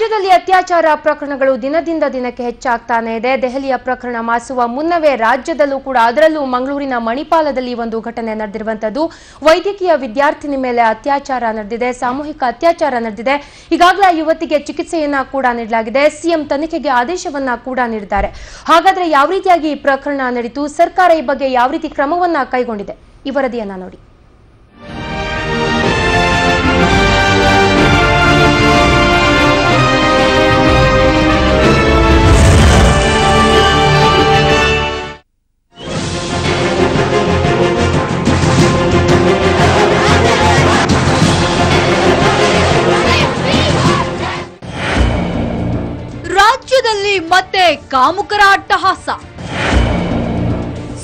ರಾಜ್ಯದಲ್ಲಿ ಅತ್ಯಾಚಾರ ಪ್ರಕರಣಗಳು ದಿನದಿಂದ ದಿನಕ್ಕೆ ಹೆಚ್ಚಾಗ್ತಾನೆ ಇದೆ. ದೆಹಲಿಯ ಪ್ರಕರಣ ಮಾಸುವ ಮುನ್ನವೇ ರಾಜ್ಯದಲ್ಲೂ ಕೂಡ ಅದರಲ್ಲೂ ಮಂಗಳೂರಿನ ಮಣಿಪಾಲದಲ್ಲಿ ಒಂದು ಘಟನೆ ನಡೆದಿರುವಂತದ್ದು. ವೈದ್ಯಕೀಯ ವಿದ್ಯಾರ್ಥಿನಿ ಮೇಲೆ ಅತ್ಯಾಚಾರ ನಡೆದಿದೆ, ಸಾಮೂಹಿಕ ಅತ್ಯಾಚಾರ ನಡೆದಿದೆ. ಈಗಾಗಲೇ ಯುವತಿಗೆ ಚಿಕಿತ್ಸೆಯನ್ನ ಕೂಡ ನೀಡಲಾಗಿದೆ. ಸಿಎಂ ತನಿಖೆಗೆ ಆದೇಶವನ್ನ ಕೂಡ ನೀಡಿದ್ದಾರೆ. ಹಾಗಾದ್ರೆ ಯಾವ ರೀತಿಯಾಗಿ ಈ ಪ್ರಕರಣ ನಡೆಯಿತು, ಸರ್ಕಾರ ಈ ಬಗ್ಗೆ ಯಾವ ರೀತಿ ಕ್ರಮವನ್ನ ಕೈಗೊಂಡಿದೆ, ಈ ವರದಿಯನ್ನ ನೋಡಿ. ರಾಜ್ಯದಲ್ಲಿ ಮತ್ತೆ ಕಾಮುಕರ ಅಟ್ಟಹಾಸ,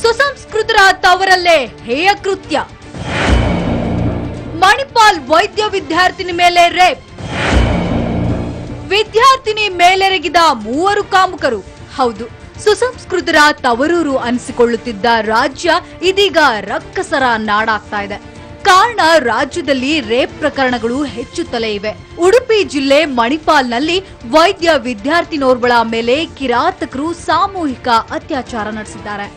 ಸುಸಂಸ್ಕೃತರ ತವರಲ್ಲೇ ಹೇಯ ಕೃತ್ಯ. ಮಣಿಪಾಲ್ ವೈದ್ಯ ವಿದ್ಯಾರ್ಥಿನಿ ಮೇಲೆ ರೇಪ್, ವಿದ್ಯಾರ್ಥಿನಿ ಮೇಲೆರಗಿದ 3 ಕಾಮುಕರು. ಹೌದು, ಸುಸಂಸ್ಕೃತರ ತವರೂರು ಅನಿಸಿಕೊಳ್ಳುತ್ತಿದ್ದ ರಾಜ್ಯ ಇದೀಗ ರಕ್ಕಸರ ನಾಡಾಗ್ತಾ ಇದೆ. ಕಾರಣ, ರಾಜ್ಯದಲ್ಲಿ ರೇಪ್ ಪ್ರಕರಣಗಳು ಹೆಚ್ಚುತ್ತಲೇ ಇವೆ. ಉಡುಪಿ ಜಿಲ್ಲೆ ಮಣಿಪಾಲ್ನಲ್ಲಿ ವೈದ್ಯ ವಿದ್ಯಾರ್ಥಿನೋರ್ವಳ ಮೇಲೆ ಕಿರಾತಕರು ಸಾಮೂಹಿಕ ಅತ್ಯಾಚಾರ ನಡೆಸಿದ್ದಾರೆ.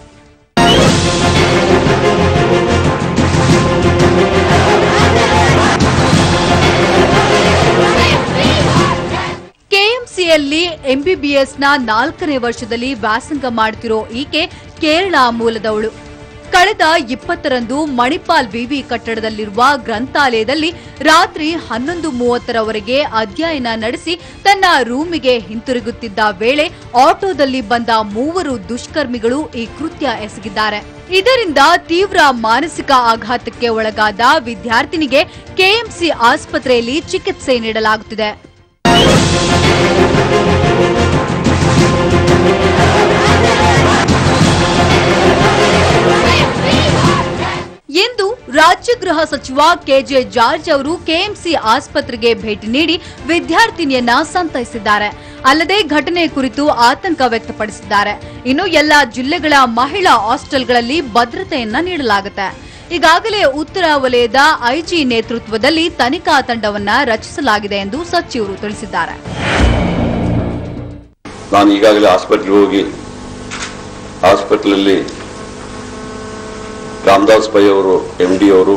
ಕೆಎಂಸಿಯಲ್ಲಿ ಎಂಬಿಬಿಎಸ್ನ 4ನೇ ವರ್ಷದಲ್ಲಿ ವ್ಯಾಸಂಗ ಮಾಡುತ್ತಿರೋ ಈಕೆ ಕೇರಳ ಮೂಲದವಳು. ಕಳೆದ 20ರಂದು ಮಣಿಪಾಲ್ ವಿವಿ ಕಟ್ಟಡದಲ್ಲಿರುವ ಗ್ರಂಥಾಲಯದಲ್ಲಿ ರಾತ್ರಿ 11:30ರವರೆಗೆ ಅಧ್ಯಯನ ನಡೆಸಿ ತನ್ನ ರೂಮಿಗೆ ಹಿಂತಿರುಗುತ್ತಿದ್ದ ವೇಳೆ ಆಟೋದಲ್ಲಿ ಬಂದ 3 ದುಷ್ಕರ್ಮಿಗಳು ಈ ಕೃತ್ಯ ಎಸಗಿದ್ದಾರೆ. ಇದರಿಂದ ತೀವ್ರ ಮಾನಸಿಕ ಆಘಾತಕ್ಕೆ ಒಳಗಾದ ವಿದ್ಯಾರ್ಥಿನಿಗೆ ಕೆಎಂಸಿ ಆಸ್ಪತ್ರೆಯಲ್ಲಿ ಚಿಕಿತ್ಸೆ ನೀಡಲಾಗುತ್ತಿದೆ. ಎಂದು ರಾಜ್ಯ ಗೃಹ ಸಚಿವ ಕೆಜೆ ಜಾರ್ಜ್ ಅವರು ಕೆಎಂಸಿ ಆಸ್ಪತ್ರೆಗೆ ಭೇಟಿ ನೀಡಿ ವಿದ್ಯಾರ್ಥಿನಿಯನ್ನ ಸಂತೈಸಿದ್ದಾರೆ. ಅಲ್ಲದೆ ಘಟನೆ ಕುರಿತು ಆತಂಕ ವ್ಯಕ್ತಪಡಿಸಿದ್ದಾರೆ. ಇನ್ನು ಎಲ್ಲಾ ಜಿಲ್ಲೆಗಳ ಮಹಿಳಾ ಹಾಸ್ಟೆಲ್ಗಳಲ್ಲಿ ಭದ್ರತೆಯನ್ನ ನೀಡಲಾಗುತ್ತೆ. ಈಗಾಗಲೇ ಉತ್ತರ ವಲಯದ ಐಜಿ ನೇತೃತ್ವದಲ್ಲಿ ತನಿಖಾ ತಂಡವನ್ನ ರಚಿಸಲಾಗಿದೆ ಎಂದು ಸಚಿವರು ತಿಳಿಸಿದ್ದಾರೆ. ನಾನು ಈಗಾಗಲೇ ಹಾಸ್ಪಿಟಲ್ಗೆ ಹೋಗಿ ಹಾಸ್ಪಿಟಲಲ್ಲಿ ರಾಮದಾಸ್ ಪೈ ಅವರು, ಎಂಡಿ ಅವರು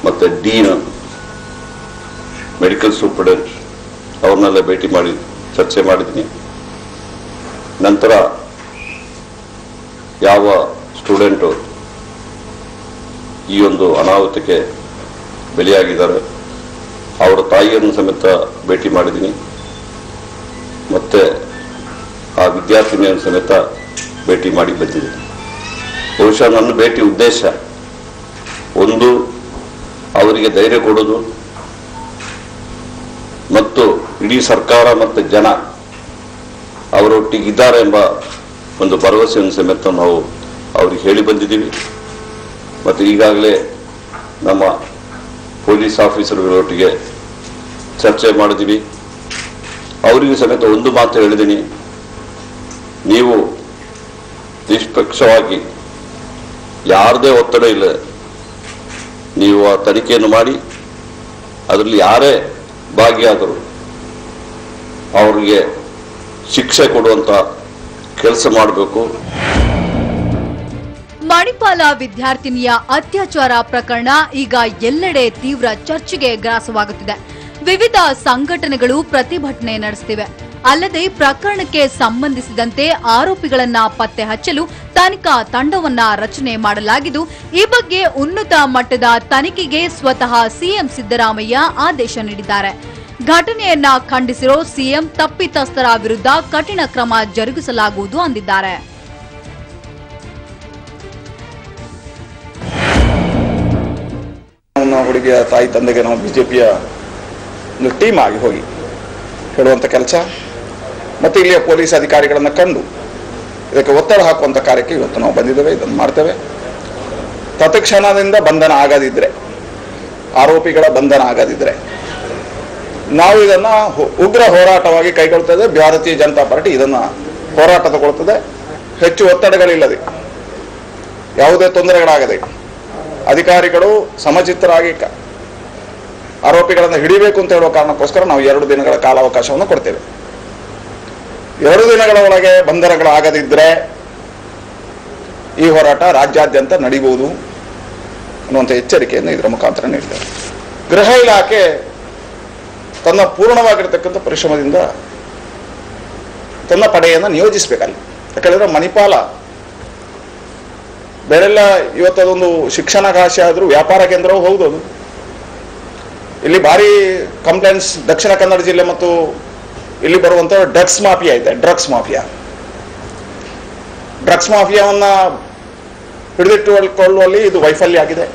ಮತ್ತೆ ಡೀನ್, ಮೆಡಿಕಲ್ ಸೂಪರ್ಡೆಂಟ್ ಅವ್ರನ್ನೆಲ್ಲ ಭೇಟಿ ಮಾಡಿ ಚರ್ಚೆ ಮಾಡಿದ್ದೀನಿ. ನಂತರ ಯಾವ ಸ್ಟೂಡೆಂಟು ಈ ಒಂದು ಅನಾಹುತಕ್ಕೆ ಬಲಿಯಾಗಿದ್ದಾರೆ ಅವರ ತಾಯಿಯನ್ನು ಸಮೇತ ಭೇಟಿ ಮಾಡಿದ್ದೀನಿ. ಮತ್ತೆ ಆ ವಿದ್ಯಾರ್ಥಿನಿಯನ್ನು ಸಮೇತ ಭೇಟಿ ಮಾಡಿ ಬಂದಿದ್ದೀನಿ. ಬಹುಶಃ ನನ್ನ ಭೇಟಿ ಉದ್ದೇಶ ಒಂದು, ಅವರಿಗೆ ಧೈರ್ಯ ಕೊಡೋದು ಮತ್ತು ಇಡೀ ಸರ್ಕಾರ ಮತ್ತು ಜನ ಅವರೊಟ್ಟಿಗಿದ್ದಾರೆ ಎಂಬ ಒಂದು ಭರವಸೆಯನ್ನು ಸಮೇತ ನಾವು ಅವ್ರಿಗೆ ಹೇಳಿ ಬಂದಿದ್ದೀವಿ. ಮತ್ತು ಈಗಾಗಲೇ ನಮ್ಮ ಪೊಲೀಸ್ ಆಫೀಸರ್ಗಳೊಟ್ಟಿಗೆ ಚರ್ಚೆ ಮಾಡಿದ್ದೀವಿ. ಅವರಿಗೂ ಸಮೇತ ಒಂದು ಮಾತು ಹೇಳಿದ್ದೀನಿ, ನೀವು ನಿಷ್ಪಕ್ಷವಾಗಿ ಯಾರದೇ ಒತ್ತಡ ಇಲ್ಲ, ನೀವು ಆ ತನಿಖೆಯನ್ನು ಮಾಡಿ ಅದರಲ್ಲಿ ಯಾರೇ ಭಾಗಿಯಾದರು ಅವರಿಗೆ ಶಿಕ್ಷೆ ಕೊಡುವಂತ ಕೆಲಸ ಮಾಡಬೇಕು. ಮಣಿಪಾಲ ವಿದ್ಯಾರ್ಥಿನಿಯ ಅತ್ಯಾಚಾರ ಪ್ರಕರಣ ಈಗ ಎಲ್ಲೆಡೆ ತೀವ್ರ ಚರ್ಚೆಗೆ ಗ್ರಾಸವಾಗುತ್ತಿದೆ. ವಿವಿಧ ಸಂಘಟನೆಗಳು ಪ್ರತಿಭಟನೆ ನಡೆಸುತ್ತಿವೆ. ಅಲ್ಲದೆ ಪ್ರಕರಣಕ್ಕೆ ಸಂಬಂಧಿಸಿದಂತೆ ಆರೋಪಿಗಳನ್ನ ಪತ್ತೆ ಹಚ್ಚಲು ತನಿಖಾ ತಂಡವನ್ನ ರಚನೆ ಮಾಡಲಾಗಿದ್ದು, ಈ ಬಗ್ಗೆ ಉನ್ನತ ಮಟ್ಟದ ತನಿಖೆಗೆ ಸ್ವತಃ ಸಿಎಂ ಸಿದ್ದರಾಮಯ್ಯ ಆದೇಶ ನೀಡಿದ್ದಾರೆ. ಘಟನೆಯನ್ನ ಖಂಡಿಸಿರೋ ಸಿಎಂ ತಪ್ಪಿತಸ್ಥರ ವಿರುದ್ಧ ಕಠಿಣ ಕ್ರಮ ಜರುಗಿಸಲಾಗುವುದು ಅಂದಿದ್ದಾರೆ. ಹುಡುಗಿಯ ತಾಯಿ ತಂದೆಗೆ ನಾವು ಬಿಜೆಪಿಯ ಒಂದು ಟೀಮ್ ಆಗಿ ಹೋಗಿ ಹೇಳುವಂಥ ಕೆಲಸ ಮತ್ತು ಇಲ್ಲಿಯ ಪೊಲೀಸ್ ಅಧಿಕಾರಿಗಳನ್ನು ಕಂಡು ಇದಕ್ಕೆ ಒತ್ತಡ ಹಾಕುವಂಥ ಕಾರ್ಯಕ್ಕೆ ಇವತ್ತು ನಾವು ಬಂದಿದ್ದೇವೆ. ಇದನ್ನು ಮಾಡ್ತೇವೆ. ತತ್ಕ್ಷಣದಿಂದ ಬಂಧನ ಆಗದಿದ್ದರೆ, ಆರೋಪಿಗಳ ಬಂಧನ ಆಗದಿದ್ದರೆ ನಾವು ಇದನ್ನು ಉಗ್ರ ಹೋರಾಟವಾಗಿ ಕೈಗೊಳ್ತದೆ. ಭಾರತೀಯ ಜನತಾ ಪಾರ್ಟಿ ಇದನ್ನು ಹೋರಾಟ ತಗೊಳ್ತದೆ. ಹೆಚ್ಚು ಒತ್ತಡಗಳಿಲ್ಲದೆ, ಯಾವುದೇ ತೊಂದರೆಗಳಾಗದೆ ಅಧಿಕಾರಿಗಳು ಸಮಚಿತ್ತರಾಗಿ ಆರೋಪಿಗಳನ್ನು ಹಿಡಿಬೇಕು ಅಂತ ಹೇಳುವ ಕಾರಣಕ್ಕೋಸ್ಕರ ನಾವು 2 ದಿನಗಳ ಕಾಲಾವಕಾಶವನ್ನು ಕೊಡ್ತೇವೆ. 2 ದಿನಗಳ ಒಳಗೆ ಬಂಧನಗಳಾಗದಿದ್ದರೆ ಈ ಹೋರಾಟ ರಾಜ್ಯಾದ್ಯಂತ ನಡೀಬಹುದು ಅನ್ನುವಂಥ ಎಚ್ಚರಿಕೆಯನ್ನು ಇದರ ಮುಖಾಂತರ ನೀಡಿದ್ದಾರೆ. ಗೃಹ ಇಲಾಖೆ ತನ್ನ ಪೂರ್ಣವಾಗಿರತಕ್ಕಂಥ ಪರಿಶ್ರಮದಿಂದ ತನ್ನ ಪಡೆಯನ್ನು ನಿಯೋಜಿಸಬೇಕಲ್ಲ. ಯಾಕಂದರೆ ಮಣಿಪಾಲ ಬೇರೆಲ್ಲ ಇವತ್ತದೊಂದು ಶಿಕ್ಷಣಾಕಾಶಿ ಆದರೂ ವ್ಯಾಪಾರ ಕೇಂದ್ರವೂ ಹೌದು. ಅದು ಇಲ್ಲಿ ಭಾರಿ ಕಂಪ್ಲೇಂಟ್ಸ್ ದಕ್ಷಿಣ ಕನ್ನಡ ಜಿಲ್ಲೆ ಮತ್ತು ಇಲ್ಲಿ ಬರುವಂಥ ಡ್ರಗ್ಸ್ ಮಾಫಿಯಾ ಇದೆ. ಡ್ರಗ್ಸ್ ಮಾಫಿಯಾವನ್ನು ಹಿಡಿದಿಟ್ಟುಕೊಳ್ಳುವಲ್ಲಿ ಇದು ವೈಫಲ್ಯ ಆಗಿದೆ.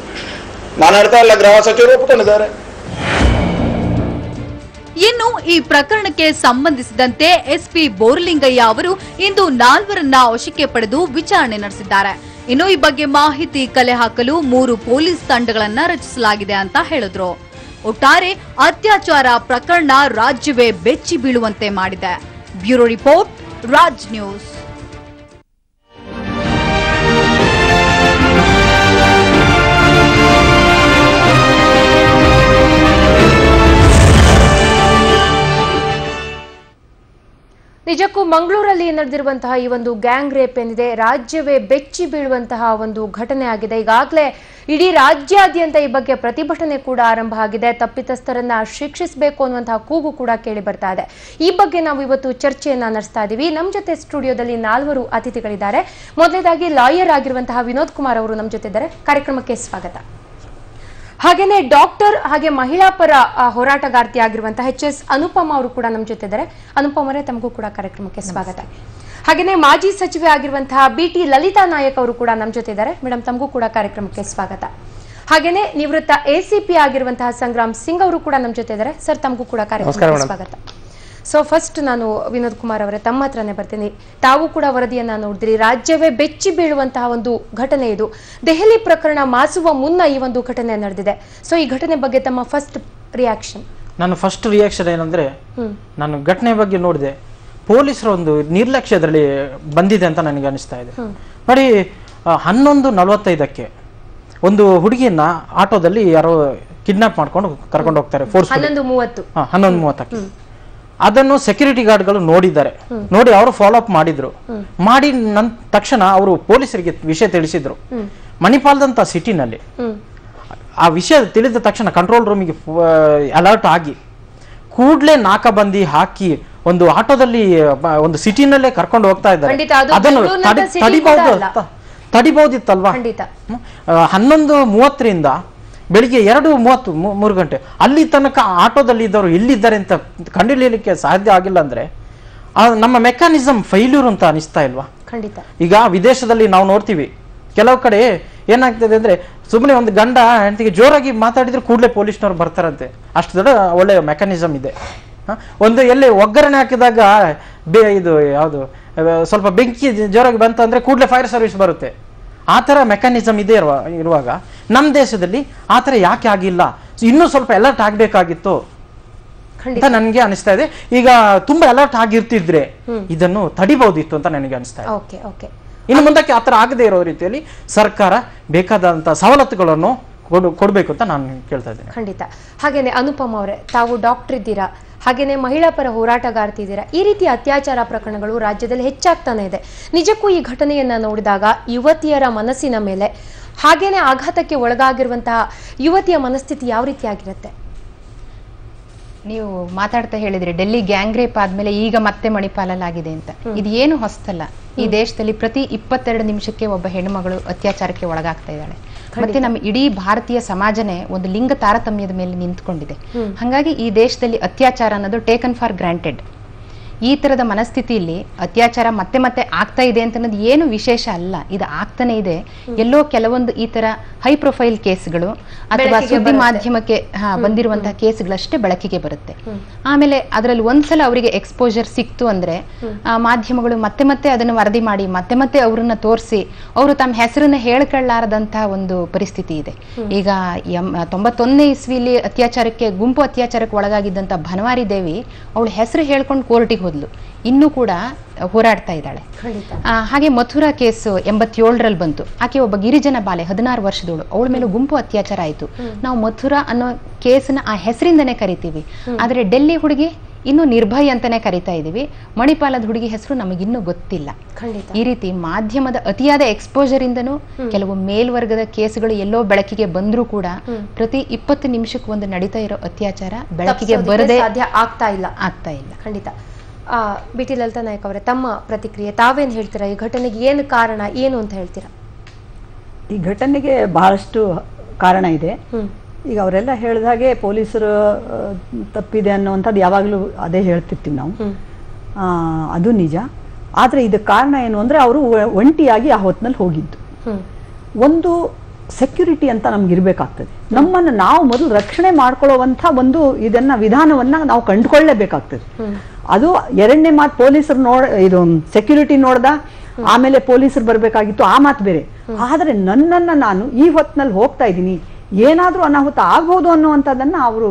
ನಾನು ಹೇಳ್ತಾ ಇಲ್ಲ, ಗೃಹ ಸಚಿವರು ಒಪ್ಪಿಕೊಂಡಿದ್ದಾರೆ. ಇನ್ನು ಈ ಪ್ರಕರಣಕ್ಕೆ ಸಂಬಂಧಿಸಿದಂತೆ ಎಸ್ಪಿ ಬೋರಲಿಂಗಯ್ಯ ಅವರು ಇಂದು 4ರನ್ನ ವಶಕ್ಕೆ ಪಡೆದು ವಿಚಾರಣೆ ನಡೆಸಿದ್ದಾರೆ. ಇನ್ನು ಈ ಬಗ್ಗೆ ಮಾಹಿತಿ ಕಲೆ ಹಾಕಲು 3 ಪೊಲೀಸ್ ತಂಡಗಳನ್ನ ರಚಿಸಲಾಗಿದೆ ಅಂತ ಹೇಳಿದ್ರು. ಒಟ್ಟಾರೆ ಅತ್ಯಾಚಾರ ಪ್ರಕರಣ ರಾಜ್ಯವೇ ಬೆಚ್ಚಿ ಬೀಳುವಂತೆ ಮಾಡಿದೆ. Bureau report, Raj news. ನಿಜಕ್ಕೂ ಮಂಗಳೂರಲ್ಲಿ ನಡೆದಿರುವಂತಹ ಈ ಒಂದು ಗ್ಯಾಂಗ್ ರೇಪ್ ಏನಿದೆ ರಾಜ್ಯವೇ ಬೆಚ್ಚಿ ಬೀಳುವಂತಹ ಒಂದು ಘಟನೆ ಆಗಿದೆ. ಈಗಾಗಲೇ ಇಡೀ ರಾಜ್ಯಾದ್ಯಂತ ಈ ಬಗ್ಗೆ ಪ್ರತಿಭಟನೆ ಕೂಡ ಆರಂಭ ಆಗಿದೆ. ತಪ್ಪಿತಸ್ಥರನ್ನ ಶಿಕ್ಷಿಸಬೇಕು ಅನ್ನುವಂತಹ ಕೂಗು ಕೂಡ ಕೇಳಿ ಬರ್ತಾ ಇದೆ. ಈ ಬಗ್ಗೆ ನಾವು ಇವತ್ತು ಚರ್ಚೆಯನ್ನ ನಡೆಸ್ತಾ ಇದ್ದೀವಿ. ನಮ್ಮ ಜೊತೆ ಸ್ಟುಡಿಯೋದಲ್ಲಿ 4 ಅತಿಥಿಗಳಿದ್ದಾರೆ. ಮೊದಲನೇದಾಗಿ ಲಾಯರ್ ಆಗಿರುವಂತಹ ವಿನೋದ್ ಕುಮಾರ್ ಅವರು ನಮ್ಮ ಜೊತೆ ಇದ್ದಾರೆ. ಕಾರ್ಯಕ್ರಮಕ್ಕೆ ಸ್ವಾಗತ. ಹಾಗೇನೆ ಡಾಕ್ಟರ್ ಹಾಗೆ ಮಹಿಳಾ ಪರ ಹೋರಾಟಗಾರ್ತಿ ಆಗಿರುವಂತಹ HS ಅನುಪಮ ಅವರು ಕೂಡ ನಮ್ಮ ಜೊತೆ ಇದ್ದಾರೆ. ಅನುಪಮ ಅವರೇ, ತಮಗೂ ಕೂಡ ಕಾರ್ಯಕ್ರಮಕ್ಕೆ ಸ್ವಾಗತ. ಹಾಗೇನೆ ಮಾಜಿ ಸಚಿವೆ ಆಗಿರುವಂತಹ BT ಲಲಿತಾ ನಾಯಕ್ ಅವರು ಕೂಡ ನಮ್ಮ ಜೊತೆ ಇದ್ದಾರೆ. ಮೇಡಮ್, ತಮಗೂ ಕೂಡ ಕಾರ್ಯಕ್ರಮಕ್ಕೆ ಸ್ವಾಗತ. ಹಾಗೇನೆ ನಿವೃತ್ತ ACP ಆಗಿರುವಂತಹ ಸಂಗ್ರಾಮ್ ಸಿಂಗ್ ಅವರು ಕೂಡ ನಮ್ಮ ಜೊತೆ ಇದ್ದಾರೆ. ಸರ್, ತಮಗೂ ಕೂಡ ಕಾರ್ಯಕ್ರಮಕ್ಕೆ ಸ್ವಾಗತ. ಸೊ ಫಸ್ಟ್ ನಾನು ವಿನೋದ್ ಕುಮಾರ್ ಅವರೇ ತಮ್ಮ ಹತ್ರನೇ ಬರ್ತೀನಿ. ತಾವು ಕೂಡ ವರದಿಯನ್ನ ನೋಡಿದ್ರಿ. ರಾಜ್ಯವೇ ಬೆಚ್ಚಿ ಬೀಳುವಂತಹ ಒಂದು ಘಟನೆ ಇದು. ದೆಹಲಿ ಪ್ರಕರಣ ಮಾಸುವ ಮುನ್ನ ಈ ಒಂದು ಘಟನೆ ನಡೆದಿದೆ. ಸೊ ಈ ಘಟನೆ ಬಗ್ಗೆ ತಮ್ಮ ಫಸ್ಟ್ ರಿಯಾಕ್ಷನ್? ನನ್ನ ಫಸ್ಟ್ ರಿಯಾಕ್ಷನ್ ಏನಂದ್ರೆ, ನಾನು ಘಟನೆ ಬಗ್ಗೆ ನೋಡಿದೆ, ಪೊಲೀಸರ ಒಂದು ನಿರ್ಲಕ್ಷ್ಯದಲ್ಲಿ ಬಂದಿದೆ ಅಂತ ನನಗೆ ಅನಿಸ್ತಾ ಇದೆ. ನೋಡಿ, 11:45ಕ್ಕೆ ಒಂದು ಹುಡುಗಿಯನ್ನ ಆಟೋದಲ್ಲಿ ಯಾರೋ ಕಿಡ್ನಾಪ್ ಮಾಡ್ಕೊಂಡು ಕರ್ಕೊಂಡು ಹೋಗ್ತಾರೆ. 11:30ಕ್ಕೆ ಅದನ್ನು ಸೆಕ್ಯೂರಿಟಿ ಗಾರ್ಡ್ಗಳು ನೋಡಿದ್ದಾರೆ. ನೋಡಿ ಅವರು ಫಾಲೋ ಅಪ್ ಮಾಡಿದ್ರು. ಮಾಡಿ ತಕ್ಷಣ ಅವರು ಪೊಲೀಸರಿಗೆ ವಿಷಯ ತಿಳಿಸಿದ್ರು. ಮಣಿಪಾಲದಂತ ಸಿಟಿನಲ್ಲಿ ಆ ವಿಷಯ ತಿಳಿದ ತಕ್ಷಣ ಕಂಟ್ರೋಲ್ ರೂಮಿಗೆ ಅಲರ್ಟ್ ಆಗಿ ಕೂಡ್ಲೆ ನಾಕಾಬಂದಿ ಹಾಕಿ ಒಂದು ಆಟೋದಲ್ಲಿ ಒಂದು ಸಿಟಿನಲ್ಲೇ ಕರ್ಕೊಂಡು ಹೋಗ್ತಾ ಇದ್ದಾರೆ. ಅದನ್ನು ತಡಿಬಹುದಿತ್ತಲ್ವಾ? 11:30ರಿಂದ ಬೆಳಿಗ್ಗೆ 2:30 ಗಂಟೆ ಅಲ್ಲಿ ತನಕ ಆಟೋದಲ್ಲಿ ಇದ್ದವರು ಎಲ್ಲಿದ್ದಾರೆ ಅಂತ ಕಂಡುಹಿಡಿಯಲಿಕ್ಕೆ ಸಾಧ್ಯ ಆಗಿಲ್ಲ ಅಂದ್ರೆ ನಮ್ಮ ಮೆಕ್ಯಾನಿಸಮ್ ಫೈಲ್ಯೂರ್ ಅಂತ ಅನಿಸ್ತಾ ಇಲ್ವಾ? ಖಂಡಿತ. ಈಗ ವಿದೇಶದಲ್ಲಿ ನಾವು ನೋಡ್ತೀವಿ, ಕೆಲವು ಕಡೆ ಏನಾಗ್ತದೆ ಅಂದ್ರೆ ಸುಮ್ಮನೆ ಒಂದು ಗಂಡ ಹೆಂಡತಿಗೆ ಜೋರಾಗಿ ಮಾತಾಡಿದ್ರೆ ಕೂಡಲೇ ಪೊಲೀಸ್ನವ್ರು ಬರ್ತಾರಂತೆ. ಅಷ್ಟು ದೊಡ್ಡ ಒಳ್ಳೆ ಮೆಕ್ಯಾನಿಸಮ್ ಇದೆ. ಒಂದು ಎಲ್ಲಿ ಒಗ್ಗರಣೆ ಹಾಕಿದಾಗ ಇದು ಯಾವುದು ಸ್ವಲ್ಪ ಬೆಂಕಿ ಜೋರಾಗಿ ಬಂತಂದ್ರೆ ಕೂಡಲೇ ಫೈರ್ ಸರ್ವಿಸ್ ಬರುತ್ತೆ. ಆ ಥರ ಮೆಕ್ಯಾನಿಸಮ್ ಇದೆ ಇರುವಾಗ ನಮ್ಮ ದೇಶದಲ್ಲಿ ಆ ಥರ ಯಾಕೆ ಆಗಿಲ್ಲ? ಇನ್ನೂ ಸ್ವಲ್ಪ ಅಲರ್ಟ್ ಆಗಬೇಕಾಗಿತ್ತು ಅಂತ ನನಗೆ ಅನಿಸ್ತಾ ಇದೆ. ಈಗ ತುಂಬಾ ಅಲರ್ಟ್ ಆಗಿರ್ತಿದ್ರೆ ಇದನ್ನು ತಡಿಬಹುದಿತ್ತು ಅಂತ ನನಗೆ ಅನಿಸ್ತಾ ಇದೆ. ಇನ್ನು ಮುಂದಕ್ಕೆ ಆ ಥರ ಆಗದೆ ಇರೋ ರೀತಿಯಲ್ಲಿ ಸರ್ಕಾರ ಬೇಕಾದಂತ ಸವಲತ್ತುಗಳನ್ನು ಕೊಡಬೇಕು ಅಂತ ನಾನು ಕೇಳ್ತಾ ಇದ್ದೇನೆ. ಖಂಡಿತ. ಹಾಗೇನೆ ಅನುಪಮ ಅವರೇ, ತಾವು ಡಾಕ್ಟರ್ ಇದ್ದೀರಾ, ಹಾಗೇನೆ ಮಹಿಳಾ ಪರ ಹೋರಾಟಗಾರ್ತಿ ಇದ್ದೀರಾ. ಈ ರೀತಿಯ ಅತ್ಯಾಚಾರ ಪ್ರಕರಣಗಳು ರಾಜ್ಯದಲ್ಲಿ ಹೆಚ್ಚಾಗ್ತಾನೆ ಇದೆ. ನಿಜಕ್ಕೂ ಈ ಘಟನೆಯನ್ನ ನೋಡಿದಾಗ ಯುವತಿಯರ ಮನಸ್ಸಿನ ಮೇಲೆ ಹಾಗೇನೆ ಆಘಾತಕ್ಕೆ ಒಳಗಾಗಿರುವಂತಹ ಯುವತಿಯ ಮನಸ್ಥಿತಿ ಯಾವ ರೀತಿ ಆಗಿರುತ್ತೆ? ನೀವು ಮಾತಾಡ್ತಾ ಹೇಳಿದ್ರಿ ಡೆಲ್ಲಿ ಗ್ಯಾಂಗ್ ರೇಪ್ ಆದ್ಮೇಲೆ ಈಗ ಮತ್ತೆ ಮಣಿಪಾಲಲ್ಲಾಗಿದೆ ಅಂತ. ಇದು ಏನು ಹೊಸತಲ್ಲ. ಈ ದೇಶದಲ್ಲಿ ಪ್ರತಿ 22 ನಿಮಿಷಕ್ಕೆ ಒಬ್ಬ ಹೆಣ್ಣುಮಗಳು ಅತ್ಯಾಚಾರಕ್ಕೆ ಒಳಗಾಗ್ತಾ ಇದ್ದಾಳೆ. ಮತ್ತೆ ನಮ್ಮ ಇಡೀ ಭಾರತೀಯ ಸಮಾಜನೇ ಒಂದು ಲಿಂಗ ತಾರತಮ್ಯದ ಮೇಲೆ ನಿಂತ್ಕೊಂಡಿದೆ. ಹಾಗಾಗಿ ಈ ದೇಶದಲ್ಲಿ ಅತ್ಯಾಚಾರ ಅನ್ನೋದು ಟೇಕನ್ ಫಾರ್ ಗ್ರಾಂಟೆಡ್. ಈ ತರದ ಮನಸ್ಥಿತಿಯಲ್ಲಿ ಅತ್ಯಾಚಾರ ಮತ್ತೆ ಮತ್ತೆ ಆಗ್ತಾ ಇದೆ ಅಂತ ಅನ್ನೋದು ಏನು ವಿಶೇಷ ಅಲ್ಲ. ಇದು ಆಗ್ತಾನೆ ಇದೆ. ಎಲ್ಲೋ ಕೆಲವೊಂದು ಈ ತರ ಹೈ ಪ್ರೊಫೈಲ್ ಕೇಸ್ಗಳು ಅಥವಾ ಸುದ್ದಿ ಮಾಧ್ಯಮಕ್ಕೆ ಬಂದಿರುವಂತಹ ಕೇಸ್ಗಳಷ್ಟೇ ಬೆಳಕಿಗೆ ಬರುತ್ತೆ. ಆಮೇಲೆ ಅದರಲ್ಲಿ ಒಂದ್ಸಲ ಅವರಿಗೆ ಎಕ್ಸ್ಪೋಜರ್ ಸಿಕ್ತು ಅಂದ್ರೆ ಮಾಧ್ಯಮಗಳು ಮತ್ತೆ ಮತ್ತೆ ಅದನ್ನು ವರದಿ ಮಾಡಿ ಮತ್ತೆ ಮತ್ತೆ ಅವರನ್ನ ತೋರಿಸಿ ಅವರು ತಮ್ಮ ಹೆಸರನ್ನ ಹೇಳ್ಕೊಳ್ಳಾರದಂತಹ ಒಂದು ಪರಿಸ್ಥಿತಿ ಇದೆ. ಈಗ 91ನೇ ಇಸ್ವಿಲಿ ಗುಂಪು ಅತ್ಯಾಚಾರಕ್ಕೆ ಒಳಗಾಗಿದ್ದಂತ ಭನವಾರಿ ದೇವಿ ಅವಳ ಹೆಸರು ಹೇಳ್ಕೊಂಡು ಕೋರ್ಟಿಗೆ ಹೋದ್ಲು. ಇನ್ನೂ ಕೂಡ ಹೋರಾಡ್ತಾ ಇದ್ದಾಳೆ. ಹಾಗೆ ಮಥುರಾ ಕೇಸ್ 87ರಲ್ಲಿ ಬಂತು. ಆಕೆ ಒಬ್ಬ ಗಿರಿಜನ ಬಾಲೆ 16 ವರ್ಷದವಳು. ಅವಳ ಮೇಲೆ ಗುಂಪು ಅತ್ಯಾಚಾರ ಆಯ್ತು. ನಾವು ಮಥುರಾ ಅನ್ನೋ ಕೇಸ್ನ ಆ ಹೆಸರಿಂದನೇ ಕರಿತೀವಿ. ಆದ್ರೆ ಡೆಲ್ಲಿ ಹುಡುಗಿ ಇನ್ನು ನಿರ್ಭಯ್ ಅಂತಾನೆ ಕರಿತಾ ಇದೀವಿ. ಮಣಿಪಾಲದ ಹುಡುಗಿ ಹೆಸರು ನಮಗಿನ್ನೂ ಗೊತ್ತಿಲ್ಲ. ಈ ರೀತಿ ಮಾಧ್ಯಮದ ಅತಿಯಾದ ಎಕ್ಸ್ಪೋಜರ್ ಇಂದನೂ ಕೆಲವು ಮೇಲ್ವರ್ಗದ ಕೇಸ್ಗಳು ಎಲ್ಲೋ ಬೆಳಕಿಗೆ ಬಂದ್ರೂ ಕೂಡ ಪ್ರತಿ 20 ನಿಮಿಷಕ್ಕೆ ಒಂದು ನಡೀತಾ ಇರೋ ಅತ್ಯಾಚಾರ ಬೆಳಕಿಗೆ ಬರದೆ ಆಗ್ತಾ ಇಲ್ಲ. ಖಂಡಿತ. ಬಿಟಿ ಲಲಿತಾ ನಾಯಕ್ ಅವರೇ, ತಮ್ಮ ಪ್ರತಿಕ್ರಿಯೆ, ತಾವೇನ್ ಹೇಳ್ತೀರಾ? ಈ ಘಟನೆಗೆ ಏನು ಕಾರಣ, ಏನು ಅಂತ ಹೇಳ್ತೀರಾ? ಈ ಘಟನೆಗೆ ಬಹಳಷ್ಟು ಕಾರಣ ಇದೆ. ಈಗ ಅವರೆಲ್ಲ ಹೇಳಿದ ಹಾಗೆ ಪೊಲೀಸರು ತಪ್ಪಿದೆ ಅನ್ನುವಂಥದ್ದು ಯಾವಾಗಲೂ ಅದೇ ಹೇಳ್ತಿರ್ತೀವಿ ನಾವು, ಅದು ನಿಜ. ಆದರೆ ಇದಕ್ಕೆ ಕಾರಣ ಏನು ಅಂದರೆ ಅವರು ಒಂಟಿಯಾಗಿ ಆ ಹೊತ್ತಿನಲ್ಲಿ ಹೋಗಿದ್ದು. ಒಂದು ಸೆಕ್ಯೂರಿಟಿ ಅಂತ ನಮ್ಗೆ ಇರಬೇಕಾಗ್ತದೆ. ನಮ್ಮನ್ನು ನಾವು ಮೊದಲು ರಕ್ಷಣೆ ಮಾಡ್ಕೊಳ್ಳುವಂಥ ಒಂದು ವಿಧಾನವನ್ನ ನಾವು ಕಂಡುಕೊಳ್ಳೇಬೇಕಾಗ್ತದೆ. ಅದು ಎರಡನೇ ಮಾತು ಪೊಲೀಸರು ಇದು ಸೆಕ್ಯೂರಿಟಿ ನೋಡ್ದ ಆಮೇಲೆ ಪೊಲೀಸರು ಬರಬೇಕಾಗಿತ್ತು, ಆ ಮಾತು ಬೇರೆ. ಆದರೆ ನನ್ನನ್ನು ನಾನು ಈ ಹೊತ್ತಿನಲ್ಲಿ ಹೋಗ್ತಾ ಇದ್ದೀನಿ, ಏನಾದರೂ ಅನಾಹುತ ಆಗ್ಬೋದು ಅನ್ನುವಂಥದ್ದನ್ನು ಅವರು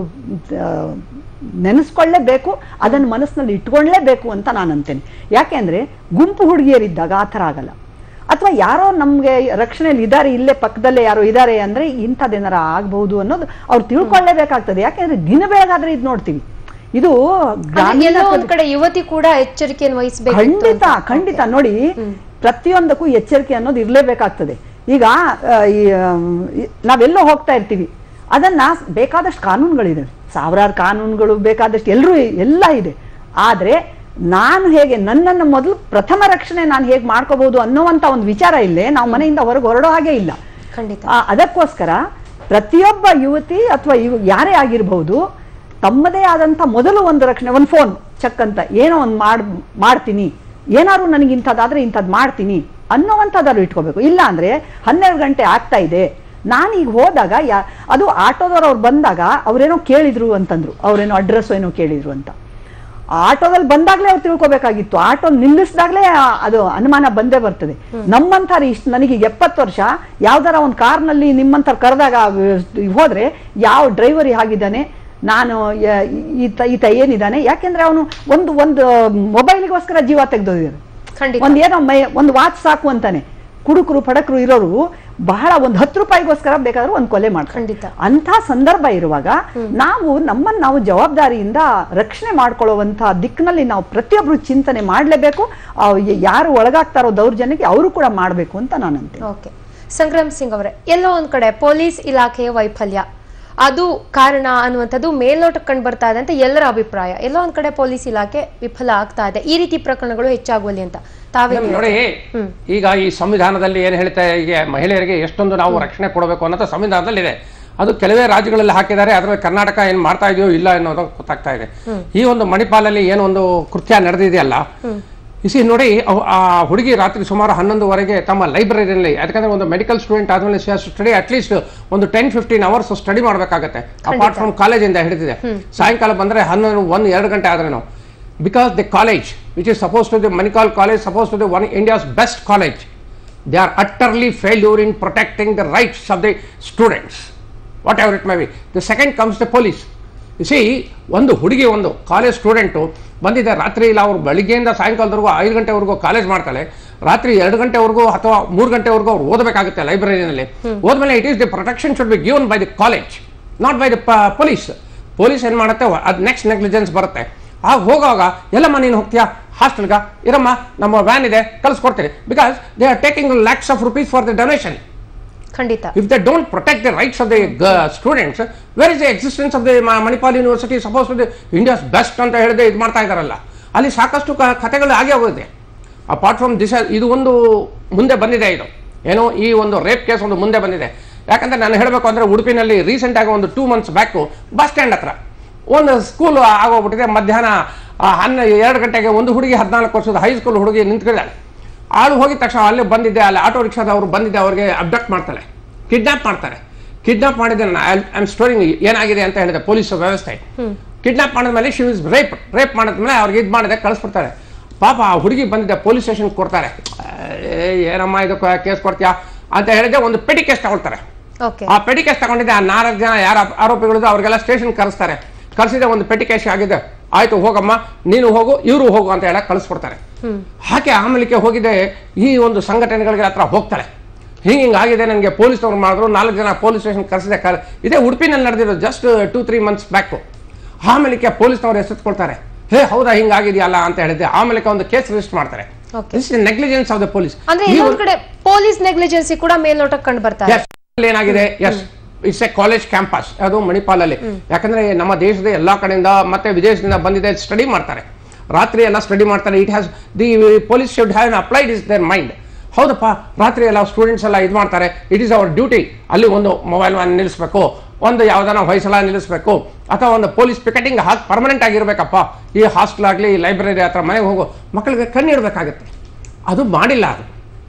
ನೆನೆಸ್ಕೊಳ್ಳೇಬೇಕು, ಅದನ್ನು ಮನಸ್ಸಿನಲ್ಲಿ ಇಟ್ಕೊಳ್ಳೇಬೇಕು ಅಂತ ನಾನು ಅಂತೇನೆ. ಯಾಕೆಂದ್ರೆ ಗುಂಪು ಹುಡುಗಿಯರಿದ್ದಾಗ ಆ ಥರ ಆಗಲ್ಲ. ಅಥವಾ ಯಾರೋ ನಮ್ಗೆ ರಕ್ಷಣೆಯಲ್ಲಿ ಇದ್ದಾರೆ, ಇಲ್ಲೇ ಪಕ್ಕದಲ್ಲೇ ಯಾರೋ ಇದ್ದಾರೆ ಅಂದ್ರೆ ಇಂಥದ್ದೇನಾರ ಆಗ್ಬಹುದು ಅನ್ನೋದು ಅವ್ರು ತಿಳ್ಕೊಳ್ಳೇಬೇಕಾಗ್ತದೆ. ಯಾಕೆಂದ್ರೆ ದಿನ ಬೆಳಗಾದ್ರೆ ಇದು ನೋಡ್ತೀವಿ, ಇದು ಒಂದ್ ಕಡೆ ಯುವತಿ ಕೂಡ ಎಚ್ಚರಿಕೆಯನ್ನು ವಹಿಸಬೇಕು. ಖಂಡಿತ ನೋಡಿ, ಪ್ರತಿಯೊಂದಕ್ಕೂ ಎಚ್ಚರಿಕೆ ಅನ್ನೋದು ಇರ್ಲೇಬೇಕಾಗ್ತದೆ. ಈಗ ನಾವೆಲ್ಲೋ ಹೋಗ್ತಾ ಇರ್ತೀವಿ, ಅದನ್ನ ಬೇಕಾದಷ್ಟು ಕಾನೂನುಗಳಿದೆ, ಸಾವಿರಾರು ಕಾನೂನುಗಳು ಬೇಕಾದಷ್ಟು ಎಲ್ಲ ಇದೆ. ಆದ್ರೆ ನಾನು ಹೇಗೆ ನನ್ನನ್ನು ಮೊದಲು ಪ್ರಥಮ ರಕ್ಷಣೆ ನಾನು ಹೇಗೆ ಮಾಡ್ಕೋಬಹುದು ಅನ್ನುವಂತ ಒಂದು ವಿಚಾರ ಇಲ್ಲೇ ನಾವು ಮನೆಯಿಂದ ಹೊರಗೆ ಹೊರಡೋ ಹಾಗೆ ಇಲ್ಲ. ಅದಕ್ಕೋಸ್ಕರ ಪ್ರತಿಯೊಬ್ಬ ಯುವತಿ ಅಥವಾ ಯಾರೇ ಆಗಿರಬಹುದು, ತಮ್ಮದೇ ಆದಂತ ಮೊದಲು ಒಂದು ರಕ್ಷಣೆ, ಒಂದು ಫೋನ್ ಚೆಕ್ ಅಂತ ಏನೋ ಒಂದು ಮಾಡ್ತೀನಿ, ಏನಾದ್ರು ನನಗೆ ಇಂಥದ್ದಾದ್ರೆ ಇಂಥದ್ದು ಮಾಡ್ತೀನಿ ಅನ್ನೋವಂಥದ್ದಾದ್ರು ಇಟ್ಕೋಬೇಕು. ಇಲ್ಲ ಅಂದ್ರೆ 12 ಗಂಟೆ ಆಗ್ತಾ ಇದೆ, ನಾನೀಗ ಹೋದಾಗ ಅದು ಆಟೋದವ್ರು ಅವ್ರು ಬಂದಾಗ ಅವ್ರೇನೋ ಕೇಳಿದ್ರು ಅಂತಂದ್ರು, ಅವ್ರೇನೋ ಅಡ್ರೆಸ್ ಏನೋ ಕೇಳಿದ್ರು ಅಂತ. ಆಟೋದಲ್ಲಿ ಬಂದಾಗ್ಲೇ ಅವ್ರು ತಿಳ್ಕೊಬೇಕಾಗಿತ್ತು. ಆಟೋ ನಿಲ್ಲಿಸಿದಾಗ್ಲೇ ಅದು ಅನುಮಾನ ಬಂದೇ ಬರ್ತದೆ. ನಮ್ಮಂತಾರ ನನಗೆ 70 ವರ್ಷ ಯಾವ್ದಾರ ಒಂದು ಕಾರ್ನಲ್ಲಿ ನಿಮ್ಮಂತಾರ ಕರೆದಾಗ ಹೋದ್ರೆ ಯಾವ ಡ್ರೈವರ್ ಆಗಿದ್ದಾನೆ, ನಾನು ಈತ ಏನಿದ್ದಾನೆ, ಯಾಕೆಂದ್ರೆ ಅವನು ಒಂದು ಮೊಬೈಲ್ಗೋಸ್ಕರ ಜೀವ ತೆಗೆದೋದಿದ್ದಾರೆ. ಒಂದು ವಾಚ್ ಸಾಕು ಅಂತಾನೆ. ಕುಡುಕರು ಪಡಕರು ಇರೋರು ಬಹಳ ಒಂದು 10 ರೂಪಾಯಿಗೋಸ್ಕರ ಬೇಕಾದ್ರೂ ಒಂದು ಕೊಲೆ ಮಾಡ್ತಾರೆ. ಅಂತ ಸಂದರ್ಭ ಇರುವಾಗ ನಾವು ಜವಾಬ್ದಾರಿಯಿಂದ ರಕ್ಷಣೆ ಮಾಡ್ಕೊಳ್ಳುವಂತಹ ದಿಕ್ಕಿನಲ್ಲಿ ನಾವು ಪ್ರತಿಯೊಬ್ರು ಚಿಂತನೆ ಮಾಡ್ಲೇಬೇಕು. ಯಾರು ಒಳಗಾಗ್ತಾರೋ ದೌರ್ಜನ್ಯಕ್ಕೆ ಅವರು ಕೂಡ ಮಾಡ್ಬೇಕು ಅಂತ ನಾನಂತೆ. ಸಂಗ್ರಾಮ್ ಸಿಂಗ್ ಅವರೇ, ಎಲ್ಲೋ ಒಂದ್ ಕಡೆ ಪೊಲೀಸ್ ಇಲಾಖೆಯ ವೈಫಲ್ಯ ಅದು ಕಾರಣ ಅನ್ನುವಂಥದ್ದು ಮೇಲ್ನೋಟಕ್ಕೆ ಕಂಡು ಬರ್ತಾ ಇದೆ ಅಂತ ಎಲ್ಲರ ಅಭಿಪ್ರಾಯ. ಎಲ್ಲೋ ಒಂದ್ ಕಡೆ ಪೊಲೀಸ್ ಇಲಾಖೆ ವಿಫಲ ಆಗ್ತಾ ಇದೆ, ಈ ರೀತಿ ಪ್ರಕರಣಗಳು ಹೆಚ್ಚಾಗುವಲ್ಲಿ ಅಂತ ತಾವೇ ನೋಡಿ. ಈಗ ಈ ಸಂವಿಧಾನದಲ್ಲಿ ಏನ್ ಹೇಳ್ತಾ, ಈಗ ಮಹಿಳೆಯರಿಗೆ ಎಷ್ಟೊಂದು ನಾವು ರಕ್ಷಣೆ ಕೊಡಬೇಕು ಅನ್ನೋದು ಸಂವಿಧಾನದಲ್ಲಿ ಇದೆ. ಅದು ಕೆಲವೇ ರಾಜ್ಯಗಳಲ್ಲಿ ಹಾಕಿದ್ದಾರೆ, ಅದ್ರ ಕರ್ನಾಟಕ ಏನ್ ಮಾಡ್ತಾ ಇದೆಯೋ ಇಲ್ಲ ಅನ್ನೋದು ಗೊತ್ತಾಗ್ತಾ ಇದೆ. ಈ ಒಂದು ಮಣಿಪಾಲಲ್ಲಿ ಏನೊಂದು ಕೃತ್ಯ ನಡೆದಿದೆಯಲ್ಲ, ಇಸಿ ನೋಡಿ, ಆ ಹುಡುಗಿ ರಾತ್ರಿ ಸುಮಾರು 11:00ವರೆಗೆ ತಮ್ಮ ಲೈಬ್ರರಿಯಲ್ಲಿ, ಯಾಕಂದ್ರೆ ಒಂದು ಮೆಡಿಕಲ್ ಸ್ಟೂಡೆಂಟ್ ಆದ್ಮೇಲೆ ಸ್ಟಡಿ ಅಟ್ಲೀಸ್ಟ್ ಒಂದು 10-15 ಅವರ್ಸ್ ಸ್ಟಡಿ ಮಾಡಬೇಕಾಗತ್ತೆ, ಅಪಾರ್ಟ್ ಫ್ರಮ್ ಕಾಲೇಜಿಂದ ಹಿಡಿದಿದೆ. ಸಾಯಂಕಾಲ ಬಂದ್ರೆ 11-1-2 ಗಂಟೆ ಆದ್ರೇನು, because the college which is supposed to be Manipal college, supposed to be one India's best college, they are utterly failure in protecting the rights of the students, whatever it may be. The second comes the police. You see, ಒಂದು ಹುಡುಗಿ, ಒಂದು college student ಬಂದಿದೆ, ರಾತ್ರಿ ಇಲ್ಲ, ಅವ್ರು ಬೆಳಿಗ್ಗೆಯಿಂದ ಸಾಯಂಕಾಲದವರೆಗೂ 5 ಗಂಟೆವರೆಗೂ ಕಾಲೇಜ್ ಮಾಡ್ತಾಳೆ, ರಾತ್ರಿ 2 ಗಂಟೆವರೆಗೂ ಅಥವಾ 3 ಗಂಟೆವರೆಗೂ ಅವ್ರು ಓದಬೇಕಾಗುತ್ತೆ ಲೈಬ್ರರಿನಲ್ಲಿ. ಹೋದ್ಮೇಲೆ it is the protection should be given by the college, not by the police. Police ಏನ್ ಮಾಡುತ್ತೆ, ಅದು ನೆಕ್ಸ್ಟ್ ನೆಗ್ಲಿಜೆನ್ಸ್ ಬರುತ್ತೆ. ಆಗ ಹೋಗುವಾಗ ಎಲ್ಲಮ್ಮ ನೀನು ಹೋಗ್ತೀಯಾ ಹಾಸ್ಟೆಲ್ಗ, ಇರಮ್ಮ ನಮ್ಮ ವ್ಯಾನ್ ಇದೆ ಕಳಿಸ್ಕೊಡ್ತೀನಿ, because they are taking lakhs of rupees for the donation. If they don't protect the rights of the students, where is the existence of the Manipal University, supposed to be India's best ಅಂತ ಹೇಳಿದೆ ಇದು ಮಾಡ್ತಾ ಇದ್ದಾರಲ್ಲ. ಅಲ್ಲಿ ಸಾಕಷ್ಟು ಕಥೆಗಳು ಆಗೇ ಹೋಗಿದೆ. ಅಪಾರ್ಟ್ ಫ್ರಮ್ ದಿಸ್, ಇದು ಒಂದು ಮುಂದೆ ಬಂದಿದೆ, ಇದು ಏನೋ ಈ ಒಂದು ರೇಪ್ ಕೇಸ್ ಒಂದು ಮುಂದೆ ಬಂದಿದೆ. ಯಾಕಂದ್ರೆ ನಾನು ಹೇಳಬೇಕು ಅಂದ್ರೆ, ಉಡುಪಿನಲ್ಲಿ ರೀಸೆಂಟ್ ಆಗಿ ಒಂದು 2 months ಬ್ಯಾಕ್ ಬಸ್ ಸ್ಟ್ಯಾಂಡ್ ಹತ್ರ ಒಂದು ಸ್ಕೂಲ್ ಆಗೋಗ್ಬಿಟ್ಟಿದೆ. ಮಧ್ಯಾಹ್ನ 2 ಗಂಟೆಗೆ ಒಂದು ಹುಡುಗಿ, 14 ವರ್ಷದ ಹೈಸ್ಕೂಲ್ ಹುಡುಗಿ ನಿಂತ್ಕೊಂಡಿದ್ದಾಳೆ. ಆಳು ಹೋಗಿದ ತಕ್ಷಣ ಅಲ್ಲಿ ಬಂದಿದ್ದೆ, ಅಲ್ಲಿ ಆಟೋ ರಿಕ್ಷಾದವರು ಬಂದಿದ್ದೆ, ಅವ್ರಿಗೆ ಅಬ್ಡಕ್ಟ್ ಮಾಡ್ತಾಳೆ, ಕಿಡ್ನಾಪ್ ಮಾಡ್ತಾರೆ. ಕಿಡ್ನಾಪ್ ಮಾಡಿದ್ರೆ ಐ ಆಮ್ ಸ್ಟೋರಿಂಗ್ ಏನಾಗಿದೆ ಅಂತ ಹೇಳಿದೆ ಪೊಲೀಸ್ ವ್ಯವಸ್ಥೆ. ಕಿಡ್ನಾಪ್ ಮಾಡಿದ್ಮೇಲೆ ಶಿ ಇಸ್ ರೇಪ್ ಮಾಡಿದ್ಮೇಲೆ ಅವ್ರಿಗೆ ಇದು ಮಾಡಿದೆ ಕಳಿಸ್ಬಿಡ್ತಾರೆ. ಪಾಪ ಆ ಹುಡುಗಿ ಬಂದಿದ್ದೆ, ಪೊಲೀಸ್ ಸ್ಟೇಷನ್ ಕೊಡ್ತಾರೆ. ಏನಮ್ಮ ಇದು ಕೇಸ್ ಕೊಡ್ತೀಯಾ ಅಂತ ಹೇಳಿದ್ರೆ ಒಂದು ಪೆಟಿ ಕೇಸ್ ತಗೊಳ್ತಾರೆ. ಆ ಪೆಟಿ ಕೇಸ್ ತಗೊಂಡಿದ್ದೆ, ಆ 4 ಜನ ಯಾರ ಆರೋಪಿಗಳಿದ್ದು ಅವ್ರಿಗೆಲ್ಲ ಸ್ಟೇಷನ್ ಕರೆಸ್ತಾರೆ. ಕಳಿಸಿದೆ, ಒಂದು ಪೆಟಿ ಕೇಸ್ ಆಗಿದೆ, ಆಯ್ತು ಹೋಗಮ್ಮ ನೀನು ಹೋಗು ಇವರು ಹೋಗು ಅಂತ ಹೇಳಕ್ ಕಳಿಸ್ಕೊಡ್ತಾರೆ. ಹಾಗೆ ಆಮೇಲೆ ಹೋಗಿದೆ, ಈ ಒಂದು ಸಂಘಟನೆಗಳಿಗೆ ಹತ್ರ ಹೋಗ್ತಾಳೆ. ಹಿಂಗಾಗಿದೆ ನನಗೆ ಪೊಲೀಸ್ನವ್ರು ಮಾಡಿದ್ರು, 4 ಜನ ಪೊಲೀಸ್ ಸ್ಟೇಷನ್ ಕರೆಸಿದೆ. ಇದೇ ಉಡುಪಿನಲ್ಲಿ ನಡೆದಿರೋದು ಜಸ್ಟ್ 2-3 months ಬ್ಯಾಕು. ಆಮೇಲೆ ಪೊಲೀಸ್ನವ್ರು ಎಸೆತ್ಕೊಳ್ತಾರೆ, ಹೇ ಹೌದಾ ಹಿಂಗಾಗಿದೆಯಲ್ಲ ಅಂತ ಹೇಳಿದ್ರೆ ಆಮೇಲೆ ಒಂದು ಕೇಸ್ ರಿಜಿಸ್ಟರ್ ಮಾಡ್ತಾರೆ. Negligence of the police. ಅಂದ್ರೆ ಇನ್ನೊಂದು ಕಡೆ ಪೊಲೀಸ್ ನೆಗ್ಲಿಜೆನ್ಸಿ ಕೂಡ ಮೇಲ್ನೋಟಕ್ಕೆ ಕಂಡು ಬರ್ತಾರೆ. ಏನಾಗಿದೆ, ಇಟ್ಸ್ ಎ ಕಾಲೇಜ್ ಕ್ಯಾಂಪಸ್, ಅದು ಮಣಿಪಾಲಲ್ಲಿ. ಯಾಕಂದ್ರೆ ನಮ್ಮ ದೇಶದ ಎಲ್ಲಾ ಕಡೆಯಿಂದ ಮತ್ತೆ ವಿದೇಶದಿಂದ ಬಂದಿದೆ, ಸ್ಟಡಿ ಮಾಡ್ತಾರೆ, ರಾತ್ರಿ ಎಲ್ಲ ಸ್ಟಡಿ ಮಾಡ್ತಾರೆ. It has the police should have applied is their mind. ಹೌದಪ್ಪ, ರಾತ್ರಿ ಎಲ್ಲ ಸ್ಟೂಡೆಂಟ್ಸ್ ಎಲ್ಲ ಇದು ಮಾಡ್ತಾರೆ, ಇಟ್ ಈಸ್ ಅವರ್ ಡ್ಯೂಟಿ. ಅಲ್ಲಿ ಒಂದು ಮೊಬೈಲ್ ವ್ಯಾನ್ ನಿಲ್ಲಿಸಬೇಕು, ಒಂದು ಯಾವ್ದಾನ ಹೊಯ್ಸಲ ನಿಲ್ಲಿಸಬೇಕು, ಅಥವಾ ಒಂದು ಪೊಲೀಸ್ ಪಿಕೆಟಿಂಗ್ ಪರ್ಮನೆಂಟ್ ಆಗಿರ್ಬೇಕಪ್ಪ. ಈ ಹಾಸ್ಟೆಲ್ ಆಗಲಿ ಲೈಬ್ರರಿ ಹತ್ರ ಮನೆಗೆ ಹೋಗೋ ಮಕ್ಕಳಿಗೆ ಕಣ್ಣಿಡ್ಬೇಕಾಗತ್ತೆ. ಅದು ಮಾಡಿಲ್ಲ. ಅದು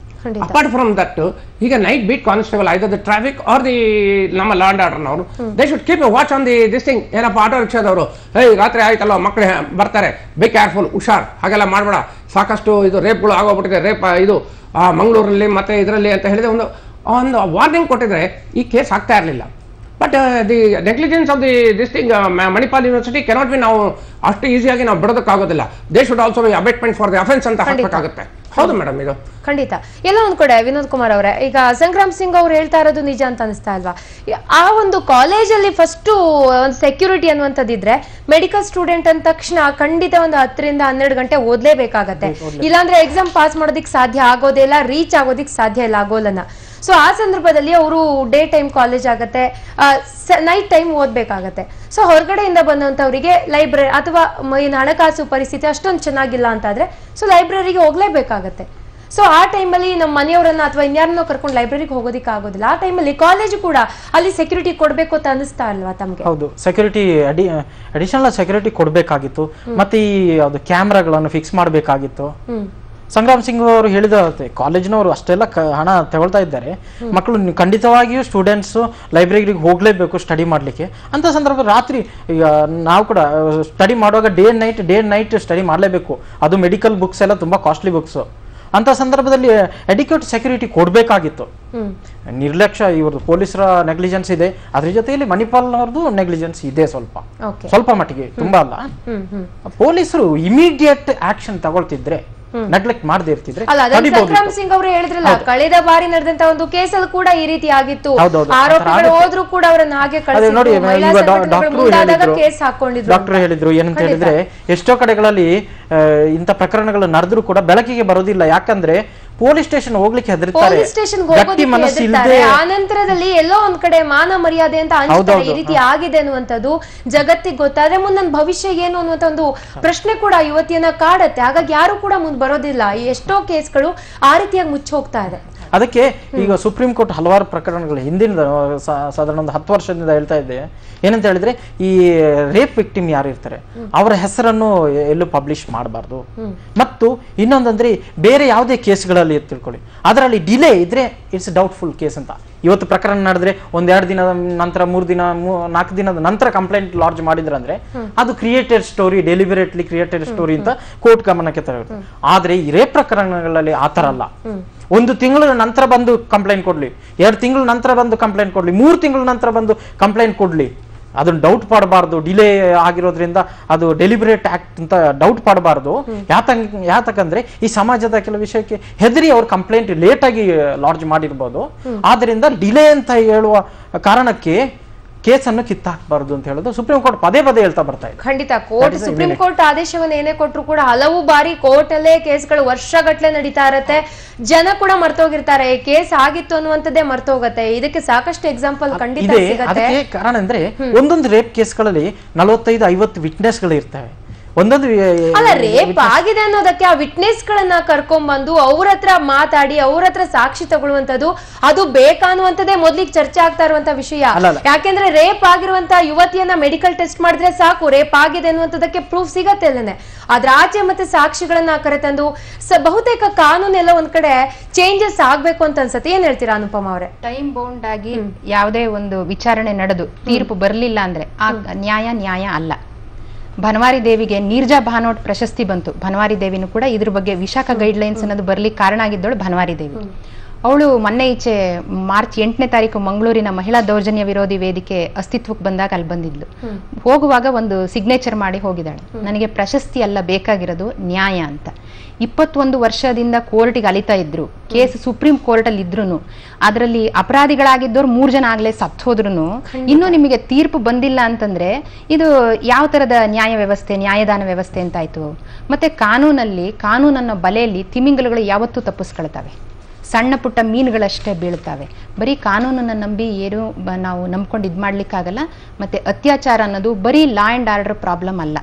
ಅಪಾರ್ಟ್ ಫ್ರಮ್ ದಟ್, ಈಗ night beat constable either the traffic or the ನಮ್ಮ ಲಾ ಅಂಡ್ ಆರ್ಡರ್ನವರು, they should keep a watch on the this thing. ಏನಪ್ಪ ಆಟೋ ರಿಕ್ಷಾದವರು, ರಾತ್ರಿ ಆಯ್ತಲ್ಲ ಮಕ್ಕಳು ಬರ್ತಾರೆ, ಬಿ ಕೇರ್ಫುಲ್, ಹುಷಾರ್, ಹಾಗೆಲ್ಲ ಮಾಡಬೇಡ, ಸಾಕಷ್ಟು ಇದು ರೇಪ್ಗಳು ಆಗೋಗ್ಬಿಟ್ಟಿದೆ, ರೇಪ್ ಇದು ಮಂಗಳೂರಲ್ಲಿ ಮತ್ತೆ ಇದರಲ್ಲಿ ಅಂತ ಹೇಳಿದ್ರೆ ಒಂದು ವಾರ್ನಿಂಗ್ ಕೊಟ್ಟಿದ್ರೆ ಈ ಕೇಸ್ ಆಗ್ತಾ ಇರಲಿಲ್ಲ. But the negligence of the this thing Manipal university cannot be ನಾವು ಅಷ್ಟು ಈಸಿಯಾಗಿ ನಾವು ಬಿಡೋದಕ್ಕಾಗೋದಿಲ್ಲ. They should also be abetment for the offence ಅಂತ ಹಾಕಬೇಕಾಗುತ್ತೆ. ಹೌದು ಮೇಡಮ್, ಇದು ಖಂಡಿತ. ಎಲ್ಲ ಒಂದ್ ಕಡೆ ವಿನೋದ್ ಕುಮಾರ್ ಅವರೇ, ಈಗ ಸಂಗ್ರಾಮ್ ಸಿಂಗ್ ಅವ್ರು ಹೇಳ್ತಾ ಇರೋದು ನಿಜ ಅಂತ ಅನಿಸ್ತಾ ಇಲ್ವಾ? ಆ ಒಂದು ಕಾಲೇಜಲ್ಲಿ ಫಸ್ಟ್ ಒಂದು ಸೆಕ್ಯೂರಿಟಿ ಅನ್ನುವಂಥದ್ದಿದ್ರೆ ಮೆಡಿಕಲ್ ಸ್ಟೂಡೆಂಟ್ ಅಂದ ತಕ್ಷಣ ಖಂಡಿತ ಒಂದು 10 ರಿಂದ 12 ಗಂಟೆ ಓದ್ಲೇಬೇಕಾಗತ್ತೆ. ಇಲ್ಲಾಂದ್ರೆ ಎಕ್ಸಾಮ್ ಪಾಸ್ ಮಾಡೋದಿಕ್ ಸಾಧ್ಯ ಆಗೋದೇ ಇಲ್ಲ, ರೀಚ್ ಆಗೋದಿಕ್ ಸಾಧ್ಯ ಇಲ್ಲ ಆಗೋಲನ್ನ. ಸೊ ಆ ಸಂದರ್ಭದಲ್ಲಿ ಅವರು ಡೇ ಟೈಮ್ ಕಾಲೇಜ್ ಆಗತ್ತೆ, ನೈಟ್ ಟೈಮ್ ಓದ್ಬೇಕಾಗತ್ತೆ. ಸೊ ಹೊರಗಡೆಯಿಂದ ಬಂದಂತವರಿಗೆ ಲೈಬ್ರರಿ ಅಥವಾ ಏನು ಹಣಕಾಸು ಪರಿಸ್ಥಿತಿ ಅಷ್ಟೊಂದು ಚೆನ್ನಾಗಿಲ್ಲ ಅಂತಾದ್ರೆ ಸೊ ಲೈಬ್ರರಿಗೆ ಹೋಗ್ಲೇಬೇಕಾಗತ್ತೆ. ಸೊ ಆ ಟೈಮಲ್ಲಿ ನಮ್ಮ ಮನೆಯವರನ್ನ ಅಥವಾ ಇನ್ಯಾರನ್ನೋ ಕರ್ಕೊಂಡು ಲೈಬ್ರರಿಗೆ ಹೋಗೋದಿಕ್ಕೆ ಆಗೋದಿಲ್ಲ. ಆ ಟೈಮಲ್ಲಿ ಕಾಲೇಜು ಕೂಡ ಅಲ್ಲಿ ಸೆಕ್ಯೂರಿಟಿ ಕೊಡ್ಬೇಕು ಅಂತ ಅನಿಸ್ತಾ ಅಲ್ವಾ ತಮ್ಗೆ? ಹೌದು, ಸೆಕ್ಯೂರಿಟಿ ಅಡಿಷನಲ್ ಸೆಕ್ಯೂರಿಟಿ ಕೊಡ್ಬೇಕಾಗಿತ್ತು. ಮತ್ತೆ ಈ ಯಾವ್ದು ಕ್ಯಾಮ್ರಾಗಳನ್ನು ಫಿಕ್ಸ್ ಮಾಡಬೇಕಾಗಿತ್ತು. ಸಂಗ್ರಾಮ್ ಸಿಂಗ್ ಅವರು ಹೇಳಿದ ಕಾಲೇಜಿನವರು ಅಷ್ಟೆಲ್ಲ ಹಣ ತಗೊಳ್ತಾ ಇದ್ದಾರೆ, ಮಕ್ಕಳು ಖಂಡಿತವಾಗಿಯೂ ಸ್ಟೂಡೆಂಟ್ಸ್ ಲೈಬ್ರರಿಗೆ ಹೋಗ್ಲೇಬೇಕು ಸ್ಟಡಿ ಮಾಡ್ಲಿಕ್ಕೆ. ಅಂತ ಸಂದರ್ಭ ರಾತ್ರಿ ಈಗ ನಾವು ಕೂಡ ಸ್ಟಡಿ ಮಾಡುವಾಗ ಡೇ ನೈಟ್ ಸ್ಟಡಿ ಮಾಡಲೇಬೇಕು. ಅದು ಮೆಡಿಕಲ್ ಬುಕ್ಸ್ ಎಲ್ಲ ತುಂಬಾ ಕಾಸ್ಟ್ಲಿ ಬುಕ್ಸ್. ಅಂತ ಸಂದರ್ಭದಲ್ಲಿ ಎಡಿಕ್ಯೂಟ್ ಸೆಕ್ಯೂರಿಟಿ ಕೊಡ್ಬೇಕಾಗಿತ್ತು. ನಿರ್ಲಕ್ಷ್ಯ ಇವ್ರದ್ದು ಪೊಲೀಸರ ನೆಗ್ಲಿಜೆನ್ಸ್ ಇದೆ, ಅದ್ರ ಜೊತೆಯಲ್ಲಿ ಮಣಿಪಾಲ್ನವ್ರದ್ದು ನೆಗ್ಲಿಜೆನ್ಸ್ ಇದೆ ಸ್ವಲ್ಪ ಮಟ್ಟಿಗೆ, ತುಂಬಾ ಅಲ್ಲ. ಪೊಲೀಸರು ಇಮಿಡಿಯೇಟ್ ಆಕ್ಷನ್ ತಗೊಳ್ತಿದ್ರೆ, ನೆಗ್ಲೆಕ್ಟ್ ಮಾಡದೇ ಇರ್ತಿದ್ರೆ. ಸಂಗ್ರಾಮ್ ಸಿಂಗ್ ಅವರು ಹೇಳಿದ್ರಲ್ಲ, ಕಳೆದ ಬಾರಿ ನಡೆದಂತ ಒಂದು ಕೇಸಲ್ಲಿ ಕೂಡ ಈ ರೀತಿ ಆಗಿತ್ತು. ಆರೋಪಿಗಳು ಹೋದ್ರು ಕೂಡ ಅವರನ್ನ ಹಾಗೆ ಕೇಸ್ ಹಾಕೊಂಡಿದ್ರು. ಡಾಕ್ಟರ್ ಹೇಳಿದ್ರು ಏನಂತ ಹೇಳಿದ್ರೆ, ಎಷ್ಟೋ ಕಡೆಗಳಲ್ಲಿ ಇಂಥ ಪ್ರಕರಣಗಳು ನಡೆದ್ರು ಕೂಡ ಬೆಳಕಿಗೆ ಬರೋದಿಲ್ಲ. ಯಾಕಂದ್ರೆ ಪೊಲೀಸ್ ಸ್ಟೇಷನ್ ಹೋಗ್ಲಿಕ್ಕೆ ಹೆದರ್ತಾರೆ, ಗಟ್ಟಿ ಮನಸ್ಸಿಲ್ಲದೆ. ಆ ನಂತರದಲ್ಲಿ ಎಲ್ಲೋ ಒಂದ್ ಕಡೆ ಮಾನ ಮರ್ಯಾದೆ ಅಂತ ಅನ್ಸುತ್ತೆ, ಈ ರೀತಿ ಆಗಿದೆ ಅನ್ನುವಂಥದ್ದು ಜಗತ್ತಿಗೆ ಗೊತ್ತಾದ್ರೆ ಮುಂದೆ ನನ್ನ ಭವಿಷ್ಯ ಏನು ಅನ್ನುವಂತ ಒಂದು ಪ್ರಶ್ನೆ ಕೂಡ ಯುವತಿಯನ್ನ ಕಾಡತ್ತೆ. ಹಾಗಾಗಿ ಯಾರು ಕೂಡ ಮುಂದೆ ಬರೋದಿಲ್ಲ. ಎಷ್ಟೋ ಕೇಸ್ಗಳು ಆ ರೀತಿಯಾಗಿ ಮುಚ್ಚಿ ಹೋಗ್ತಾ ಇದೆ. ಅದಕ್ಕೆ ಈಗ ಸುಪ್ರೀಂ ಕೋರ್ಟ್ ಹಲವಾರು ಪ್ರಕರಣಗಳು ಹಿಂದಿನ ಸಾಧಾರಣ ಒಂದು 10 ವರ್ಷದಿಂದ ಹೇಳ್ತಾ ಇದ್ದೆ. ಏನಂತ ಹೇಳಿದ್ರೆ, ಈ ರೇಪ್ ವಿಕ್ಟಿಮ್ ಯಾರು ಇರ್ತಾರೆ ಅವರ ಹೆಸರನ್ನು ಎಲ್ಲೂ ಪಬ್ಲಿಷ್ ಮಾಡಬಾರ್ದು. ಮತ್ತು ಇನ್ನೊಂದಂದ್ರೆ ಬೇರೆ ಯಾವುದೇ ಕೇಸ್ಗಳಲ್ಲಿ ತಿಳ್ಕೊಳ್ಳಿ, ಅದರಲ್ಲಿ ಡಿಲೇ ಇದ್ರೆ ಇಟ್ಸ್ ಡೌಟ್ಫುಲ್ ಕೇಸ್ ಅಂತ. ಇವತ್ತು ಪ್ರಕರಣ ನಡೆದ್ರೆ 1-2 ದಿನದ ನಂತರ 3 ದಿನ 4 ದಿನದ ನಂತರ ಕಂಪ್ಲೇಂಟ್ ಲಾಡ್ಜ್ ಮಾಡಿದ್ರಂದ್ರೆ ಅದು created story, deliberately created story ಅಂತ ಕೋರ್ಟ್ ಗಮನಕ್ಕೆ ತರುತ್ತೆ. ಆದ್ರೆ ಈ ರೇಪ್ ಪ್ರಕರಣಗಳಲ್ಲಿ ಆತರ ಅಲ್ಲ. 1 ತಿಂಗಳ ನಂತರ ಬಂದು ಕಂಪ್ಲೇಂಟ್ ಕೊಡ್ಲಿ, 2 ತಿಂಗಳ ನಂತರ ಬಂದು ಕಂಪ್ಲೇಂಟ್ ಕೊಡ್ಲಿ, 3 ತಿಂಗಳ ನಂತರ ಬಂದು ಕಂಪ್ಲೇಂಟ್ ಕೊಡ್ಲಿ, ಅದನ್ನ ಡೌಟ್ ಪಡಬಾರ್ದು. ಡಿಲೇ ಆಗಿರೋದ್ರಿಂದ ಅದು ಡೆಲಿಬರೇಟ್ ಆಕ್ಟ್ ಅಂತ ಡೌಟ್ ಪಡಬಾರ್ದು. ಯಾತಕಂದ್ರೆ ಈ ಸಮಾಜದ ಕೆಲವು ವಿಷಯಕ್ಕೆ ಹೆದರಿ ಅವ್ರ ಕಂಪ್ಲೇಂಟ್ ಲೇಟ್ ಆಗಿ ಲಾಡ್ಜ್ ಮಾಡಿರ್ಬೋದು. ಆದ್ರಿಂದ ಡಿಲೇ ಅಂತ ಹೇಳುವ ಕಾರಣಕ್ಕೆ ಕೇಸನ್ನು ಕಿತ್ತಾಕಬಾರದು ಅಂತ ಹೇಳೋದು ಸುಪ್ರೀಂ ಕೋರ್ಟ್ ಪದೇ ಹೇಳ್ತಾ ಬರ್ತಾ ಇದೆ. ಖಂಡಿತ ಕೋರ್ಟ್ ಸುಪ್ರೀಂ ಕೋರ್ಟ್ ಆದೇಶವನ್ನು ಏನೇ ಕೊಟ್ಟರು ಕೂಡ ಹಲವು ಬಾರಿ ಕೋರ್ಟ್ ಅಲ್ಲೇ ಕೇಸ್ಗಳು ವರ್ಷಗಟ್ಲೆ ನಡೀತಾ ಇರತ್ತೆ. ಜನ ಕೂಡ ಮರ್ತೋಗಿರ್ತಾರೆ, ಕೇಸ್ ಆಗಿತ್ತು ಅನ್ನುವಂಥದ್ದೇ ಮರ್ತೋಗತ್ತೆ. ಇದಕ್ಕೆ ಸಾಕಷ್ಟು ಎಕ್ಸಾಂಪಲ್ ಖಂಡಿತ ಸಿಗುತ್ತೆ. ಅದಕ್ಕೆ ಕಾರಣ ಅಂದ್ರೆ ಒಂದೊಂದು ರೇಪ್ ಕೇಸ್ಗಳಲ್ಲಿ 45-50 ವಿಟ್ನೆಸ್ಗಳು ಇರ್ತವೆ. ಒಂದೊಂದು ಅಲ್ಲ, ರೇಪ್ ಆಗಿದೆ ಅನ್ನೋದಕ್ಕೆ ಆ ವಿಟ್ನೆಸ್ ಗಳನ್ನ ಕರ್ಕೊಂಡ್ ಬಂದು ಅವ್ರ ಹತ್ರ ಮಾತಾಡಿ ಅವ್ರ ಹತ್ರ ಸಾಕ್ಷಿ ತಗೊಳ್ಳುವಂತದ್ದು ಅದು ಬೇಕಾನ್ನುವಂಥದ್ದೇ ಮೊದ್ಲಿಗೆ ಚರ್ಚೆ ಆಗ್ತಾ ಇರುವಂತ ವಿಷಯ. ಯಾಕೆಂದ್ರೆ ರೇಪ್ ಆಗಿರುವಂತ ಯುವತಿಯನ್ನ ಮೆಡಿಕಲ್ ಟೆಸ್ಟ್ ಮಾಡಿದ್ರೆ ಸಾಕು, ರೇಪ್ ಆಗಿದೆ ಅನ್ನುವಂಥದ್ದಕ್ಕೆ ಪ್ರೂಫ್ ಸಿಗತ್ತೆ ಅಲ್ಲನೆ. ಅದ್ರ ಆಚೆ ಮತ್ತೆ ಸಾಕ್ಷಿಗಳನ್ನ ಕರೆತಂದು ಬಹುತೇಕ ಕಾನೂನೆಲ್ಲ ಒಂದ್ ಕಡೆ ಚೇಂಜಸ್ ಆಗ್ಬೇಕು ಅಂತ ಅನ್ಸತ್ತೆ. ಏನ್ ಹೇಳ್ತೀರಾ ಅನುಪಮ ಅವರೇ? ಟೈಮ್ ಬೌಂಡ್ ಆಗಿ ಯಾವುದೇ ಒಂದು ವಿಚಾರಣೆ ನಡೆದು ತೀರ್ಪು ಬರಲಿಲ್ಲ ಅಂದ್ರೆ ಆ ನ್ಯಾಯ ಅಲ್ಲ. ಭನವಾರಿ ದೇವಿಗೆ ನೀರ್ಜಾ ಭಾನೋಟ್ ಪ್ರಶಸ್ತಿ ಬಂತು. ಭನವಾರಿ ದೇವಿನೂ ಕೂಡ ಇದ್ರ ಬಗ್ಗೆ ವಿಶಾಖ ಗೈಡ್ ಲೈನ್ಸ್ ಅನ್ನೋದು ಬರ್ಲಿಕ್ಕೆ ಕಾರಣ ಆಗಿದ್ದಳು ಭನವಾರಿ ದೇವಿ. ಅವಳು ಮೊನ್ನೆ ಈಚೆ ಮಾರ್ಚ್ 8ನೇ ತಾರೀಕು ಮಂಗಳೂರಿನ ಮಹಿಳಾ ದೌರ್ಜನ್ಯ ವಿರೋಧಿ ವೇದಿಕೆ ಅಸ್ತಿತ್ವಕ್ಕೆ ಬಂದಾಗ ಅಲ್ಲಿ ಬಂದಿದ್ಲು. ಹೋಗುವಾಗ ಒಂದು ಸಿಗ್ನೇಚರ್ ಮಾಡಿ ಹೋಗಿದ್ದಾಳೆ, ನನಗೆ ಪ್ರಶಸ್ತಿ ಅಲ್ಲ ಬೇಕಾಗಿರೋದು ನ್ಯಾಯ ಅಂತ. 21 ವರ್ಷದಿಂದ ಕೋರ್ಟಿಗೆ ಅಲಿತಾ ಇದ್ರು, ಕೇಸ್ ಸುಪ್ರೀಂ ಕೋರ್ಟ್ ಅಲ್ಲಿ ಇದ್ರು, ಅದರಲ್ಲಿ ಅಪರಾಧಿಗಳಾಗಿದ್ದವ್ರು 3 ಜನ ಆಗ್ಲೇ ಸತ್ತು ಹೋದ್ರು, ಇನ್ನೂ ನಿಮಗೆ ತೀರ್ಪು ಬಂದಿಲ್ಲ ಅಂತಂದ್ರೆ ಇದು ಯಾವ ತರದ ನ್ಯಾಯ ವ್ಯವಸ್ಥೆ, ನ್ಯಾಯದಾನ ವ್ಯವಸ್ಥೆ ಅಂತಾಯ್ತು. ಮತ್ತೆ ಕಾನೂನನ್ನ ಬಲೆಯಲ್ಲಿ ತಿಮಿಂಗಲಗಳು ಯಾವತ್ತೂ ತಪ್ಪಿಸ್ಕೊಳ್ತವೆ, ಸಣ್ಣ ಪುಟ್ಟ ಮೀನುಗಳಷ್ಟೇ ಬೀಳ್ತವೆ. ಬರೀ ಕಾನೂನನ್ನು ನಂಬಿ ಏನು ನಾವು ನಂಬ್ಕೊಂಡು ಇದು ಮಾಡ್ಲಿಕ್ಕಾಗಲ್ಲ. ಮತ್ತೆ ಅತ್ಯಾಚಾರ ಅನ್ನೋದು ಬರೀ ಲಾ ಆ್ಯಂಡ್ ಆರ್ಡರ್ ಪ್ರಾಬ್ಲಮ್ ಅಲ್ಲ,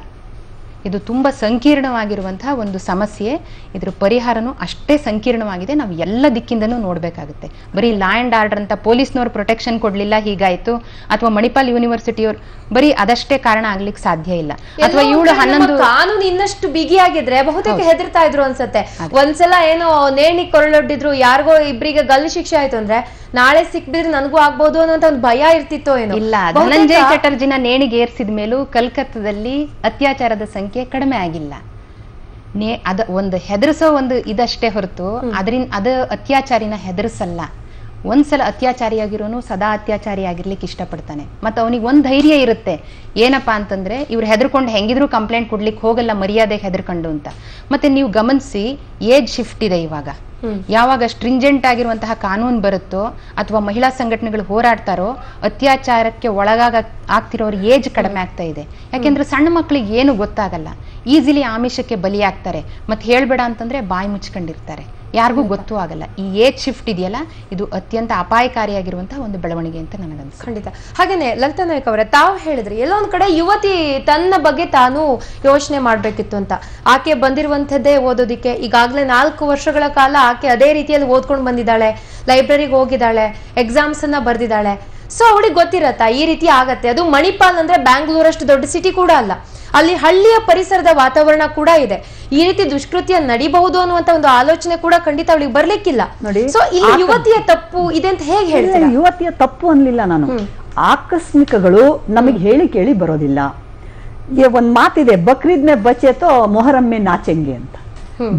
ಇದು ತುಂಬ ಸಂಕೀರ್ಣವಾಗಿರುವಂತಹ ಒಂದು ಸಮಸ್ಯೆ. ಇದ್ರ ಪರಿಹಾರನೂ ಅಷ್ಟೇ ಸಂಕೀರ್ಣವಾಗಿದೆ. ನಾವು ಎಲ್ಲ ದಿಕ್ಕಿಂದನೂ ನೋಡಬೇಕಾಗುತ್ತೆ. ಬರೀ ಲಾ ಆ್ಯಂಡ್ ಆರ್ಡರ್ ಅಂತ ಪೊಲೀಸ್ನವ್ರು ಪ್ರೊಟೆಕ್ಷನ್ ಕೊಡ್ಲಿಲ್ಲ ಹೀಗಾಯ್ತು, ಅಥವಾ ಮಣಿಪಾಲ್ ಯೂನಿವರ್ಸಿಟಿಯವ್ರು ಬರೀ ಅದಷ್ಟೇ ಕಾರಣ ಆಗ್ಲಿಕ್ಕೆ ಸಾಧ್ಯ ಇಲ್ಲ. ಅಥವಾ ಇವಳು 11 ಕಾನೂನು ಇನ್ನಷ್ಟು ಬಿಗಿಯಾಗಿದ್ರೆ ಬಹುತೇಕ ಹೆದರ್ತಾ ಇದ್ರು ಅನ್ಸತ್ತೆ. ಒಂದ್ಸಲ ಏನೋ ನೇಣಿ ಕೊರಳೊಡ್ಡಿದ್ರು, ಯಾರಿಗೋ ಇಬ್ಬರಿಗೆ ಗಲ್ಲು ಶಿಕ್ಷೆ ಆಯ್ತು ಅಂದ್ರೆ ನಾಳೆ ಸಿಕ್ಬಿದ್ರೆ ನನಗೂ ಆಗ್ಬೋದು ಅನ್ನೋ ಒಂದು ಭಯ ಇರ್ತಿತ್ತೋ ಏನೋ. ಇಲ್ಲ, ಧನಂಜಯ್ ಚಟರ್ಜಿನ ನೇಣಿಗೆ ಏರ್ಸಿದ ಮೇಲೂ ಕಲ್ಕತ್ತಾದಲ್ಲಿ ಅತ್ಯಾಚಾರದ ಸಂಖ್ಯೆ ಕಡಿಮೆ ಆಗಿಲ್ಲ. ಒಂದು ಹೆದರ್ಸೋ ಒಂದು ಇದಷ್ಟೇ ಹೊರತು ಅದು ಅತ್ಯಾಚಾರಿನ ಹೆದರ್ಸಲ್ಲ. ಒಂದ್ಸಲ ಅತ್ಯಾಚಾರಿಯಾಗಿರೋನು ಸದಾ ಅತ್ಯಾಚಾರಿಯಾಗಿರ್ಲಿಕ್ಕೆ ಇಷ್ಟಪಡ್ತಾನೆ. ಮತ್ತೆ ಅವನಿಗೆ ಒಂದ್ ಧೈರ್ಯ ಇರುತ್ತೆ, ಏನಪ್ಪಾ ಅಂತಂದ್ರೆ ಇವ್ರು ಹೆದರ್ಕೊಂಡು ಹೆಂಗಿದ್ರು ಕಂಪ್ಲೇಂಟ್ ಕೊಡ್ಲಿಕ್ಕೆ ಹೋಗಲ್ಲ, ಮರ್ಯಾದೆಗೆ ಹೆದರ್ಕೊಂಡು ಅಂತ. ಮತ್ತೆ ನೀವು ಗಮನಿಸಿ, ಏಜ್ ಶಿಫ್ಟ್ ಇದೆ ಇವಾಗ. ಯಾವಾಗ ಸ್ಟ್ರಿಂಜೆಂಟ್ ಆಗಿರುವಂತಹ ಕಾನೂನು ಬರುತ್ತೋ ಅಥವಾ ಮಹಿಳಾ ಸಂಘಟನೆಗಳು ಹೋರಾಡ್ತಾರೋ, ಅತ್ಯಾಚಾರಕ್ಕೆ ಆಗ್ತಿರೋರು ಏಜ್ ಕಡಿಮೆ ಆಗ್ತಾ ಇದೆ. ಯಾಕೆಂದ್ರೆ ಸಣ್ಣ ಮಕ್ಕಳಿಗೆ ಏನು ಗೊತ್ತಾಗಲ್ಲ, ಈಸಿಲಿ ಆಮಿಷಕ್ಕೆ ಬಲಿಯಾಗ್ತಾರೆ. ಮತ್ತೆ ಹೇಳ್ಬೇಡ ಅಂತಂದ್ರೆ ಬಾಯಿ ಮುಚ್ಕೊಂಡಿರ್ತಾರೆ, ಯಾರಿಗೂ ಗೊತ್ತೂ ಆಗಲ್ಲ. ಈ ಏಜ್ ಶಿಫ್ಟ್ ಇದೆಯಲ್ಲ, ಇದು ಅತ್ಯಂತ ಅಪಾಯಕಾರಿಯಾಗಿರುವಂತಹ ಒಂದು ಬೆಳವಣಿಗೆ ಅಂತ ನನಗನ್ಸುತ್ತೆ. ಖಂಡಿತ. ಹಾಗೇನೆ ಲಲಿತಾ ನಾಯ್ಕ ಅವರೇ, ತಾವು ಹೇಳಿದ್ರಿ ಎಲ್ಲೊಂದ್ ಕಡೆ ಯುವತಿ ತನ್ನ ಬಗ್ಗೆ ತಾನು ಯೋಚನೆ ಮಾಡ್ಬೇಕಿತ್ತು ಅಂತ. ಆಕೆ ಬಂದಿರುವಂತದ್ದೇ ಓದೋದಿಕ್ಕೆ ಈಗಾಗಲೇ 4 ವರ್ಷಗಳ ಕಾಲ ಆಕೆ ಅದೇ ರೀತಿಯಲ್ಲಿ ಓದ್ಕೊಂಡು ಬಂದಿದ್ದಾಳೆ, ಲೈಬ್ರರಿಗೆ ಹೋಗಿದ್ದಾಳೆ, ಎಕ್ಸಾಮ್ಸ್ ಅನ್ನ ಬರ್ದಿದ್ದಾಳೆ. ಸೊ ಅವಳಿಗೆ ಗೊತ್ತಿರತ್ತಾ ಈ ರೀತಿ ಆಗತ್ತೆ. ಅದು ಮಣಿಪಾಲ್ ಅಂದ್ರೆ ಬ್ಯಾಂಗ್ಳೂರ್ ಅಷ್ಟು ದೊಡ್ಡ ಸಿಟಿ ಕೂಡ ಅಲ್ಲ, ಅಲ್ಲಿ ಹಳ್ಳಿಯ ಪರಿಸರದ ವಾತಾವರಣ ಕೂಡ ಇದೆ. ಈ ರೀತಿ ದುಷ್ಕೃತ್ಯ ನಡಿಬಹುದು ಅನ್ನುವಂತ ಒಂದು ಆಲೋಚನೆ ಕೂಡ ಖಂಡಿತ ಅವಳಿಗೆ ಬರ್ಲಿಕ್ಕಿಲ್ಲ. ಸೊ ಇಲ್ಲಿ ಯುವತಿಯ ತಪ್ಪು ಇದೆ ಅಂತ ಹೇಗೆ ಹೇಳ್ತೀರಾ? ಯುವತಿಯ ತಪ್ಪು ಅನ್ಲಿಲ್ಲ ನಾನು. ಆಕಸ್ಮಿಕಗಳು ನಮಗೆ ಹೇಳಿ ಕೇಳಿ ಬರೋದಿಲ್ಲ. ಒಂದ್ ಮಾತಿದೆ, ಬಕ್ರೀದ್ ಮೇ ಬಚೇತೋ ಮೊಹರಂ ಮೇ ನಾಚೆಂಗೆ ಅಂತ.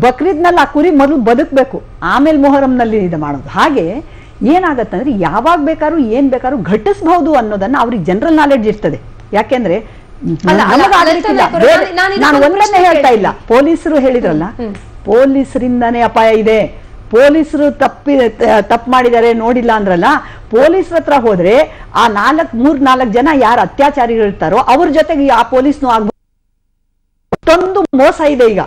ಬಕ್ರೀದ್ ನಲ್ಲಿ ಆ ಕುರಿ ಮೊದಲು ಬದುಕಬೇಕು, ಆಮೇಲೆ ಮೊಹರಂ ನಲ್ಲಿ ಇದು ಮಾಡೋದು. ಹಾಗೆ ಏನಾಗತ್ತಂದ್ರೆ ಯಾವಾಗ ಬೇಕಾದ್ರೂ ಏನ್ ಬೇಕಾದ್ರೂ ಘಟಿಸಬಹುದು ಅನ್ನೋದನ್ನ ಅವ್ರಿಗೆ ಜನರಲ್ ನಾಲೆಡ್ಜ್ ಇರ್ತದೆ. ಯಾಕೆಂದ್ರೆ ನಾನು ಒಂದನ್ನೇ ಹೇಳ್ತಾ ಇಲ್ಲ, ಪೊಲೀಸರು ಹೇಳಿದ್ರಲ್ಲ, ಪೊಲೀಸರಿಂದಾನೇ ಅಪಾಯ ಇದೆ. ಪೊಲೀಸರು ತಪ್ಪು ಮಾಡಿದ್ದಾರೆ ನೋಡಿಲ್ಲ ಅಂದ್ರಲ್ಲ, ಪೊಲೀಸರ ಹತ್ರ ಹೋದ್ರೆ ಆ 3-4 ಜನ ಯಾರು ಅತ್ಯಾಚಾರಿಗಳಿರ್ತಾರೋ ಅವ್ರ ಜೊತೆಗೆ ಆ ಪೊಲೀಸ್ನು ಆಗ್ಬೋದು. ಅಷ್ಟೊಂದು ಮೋಸ ಇದೆ ಈಗ.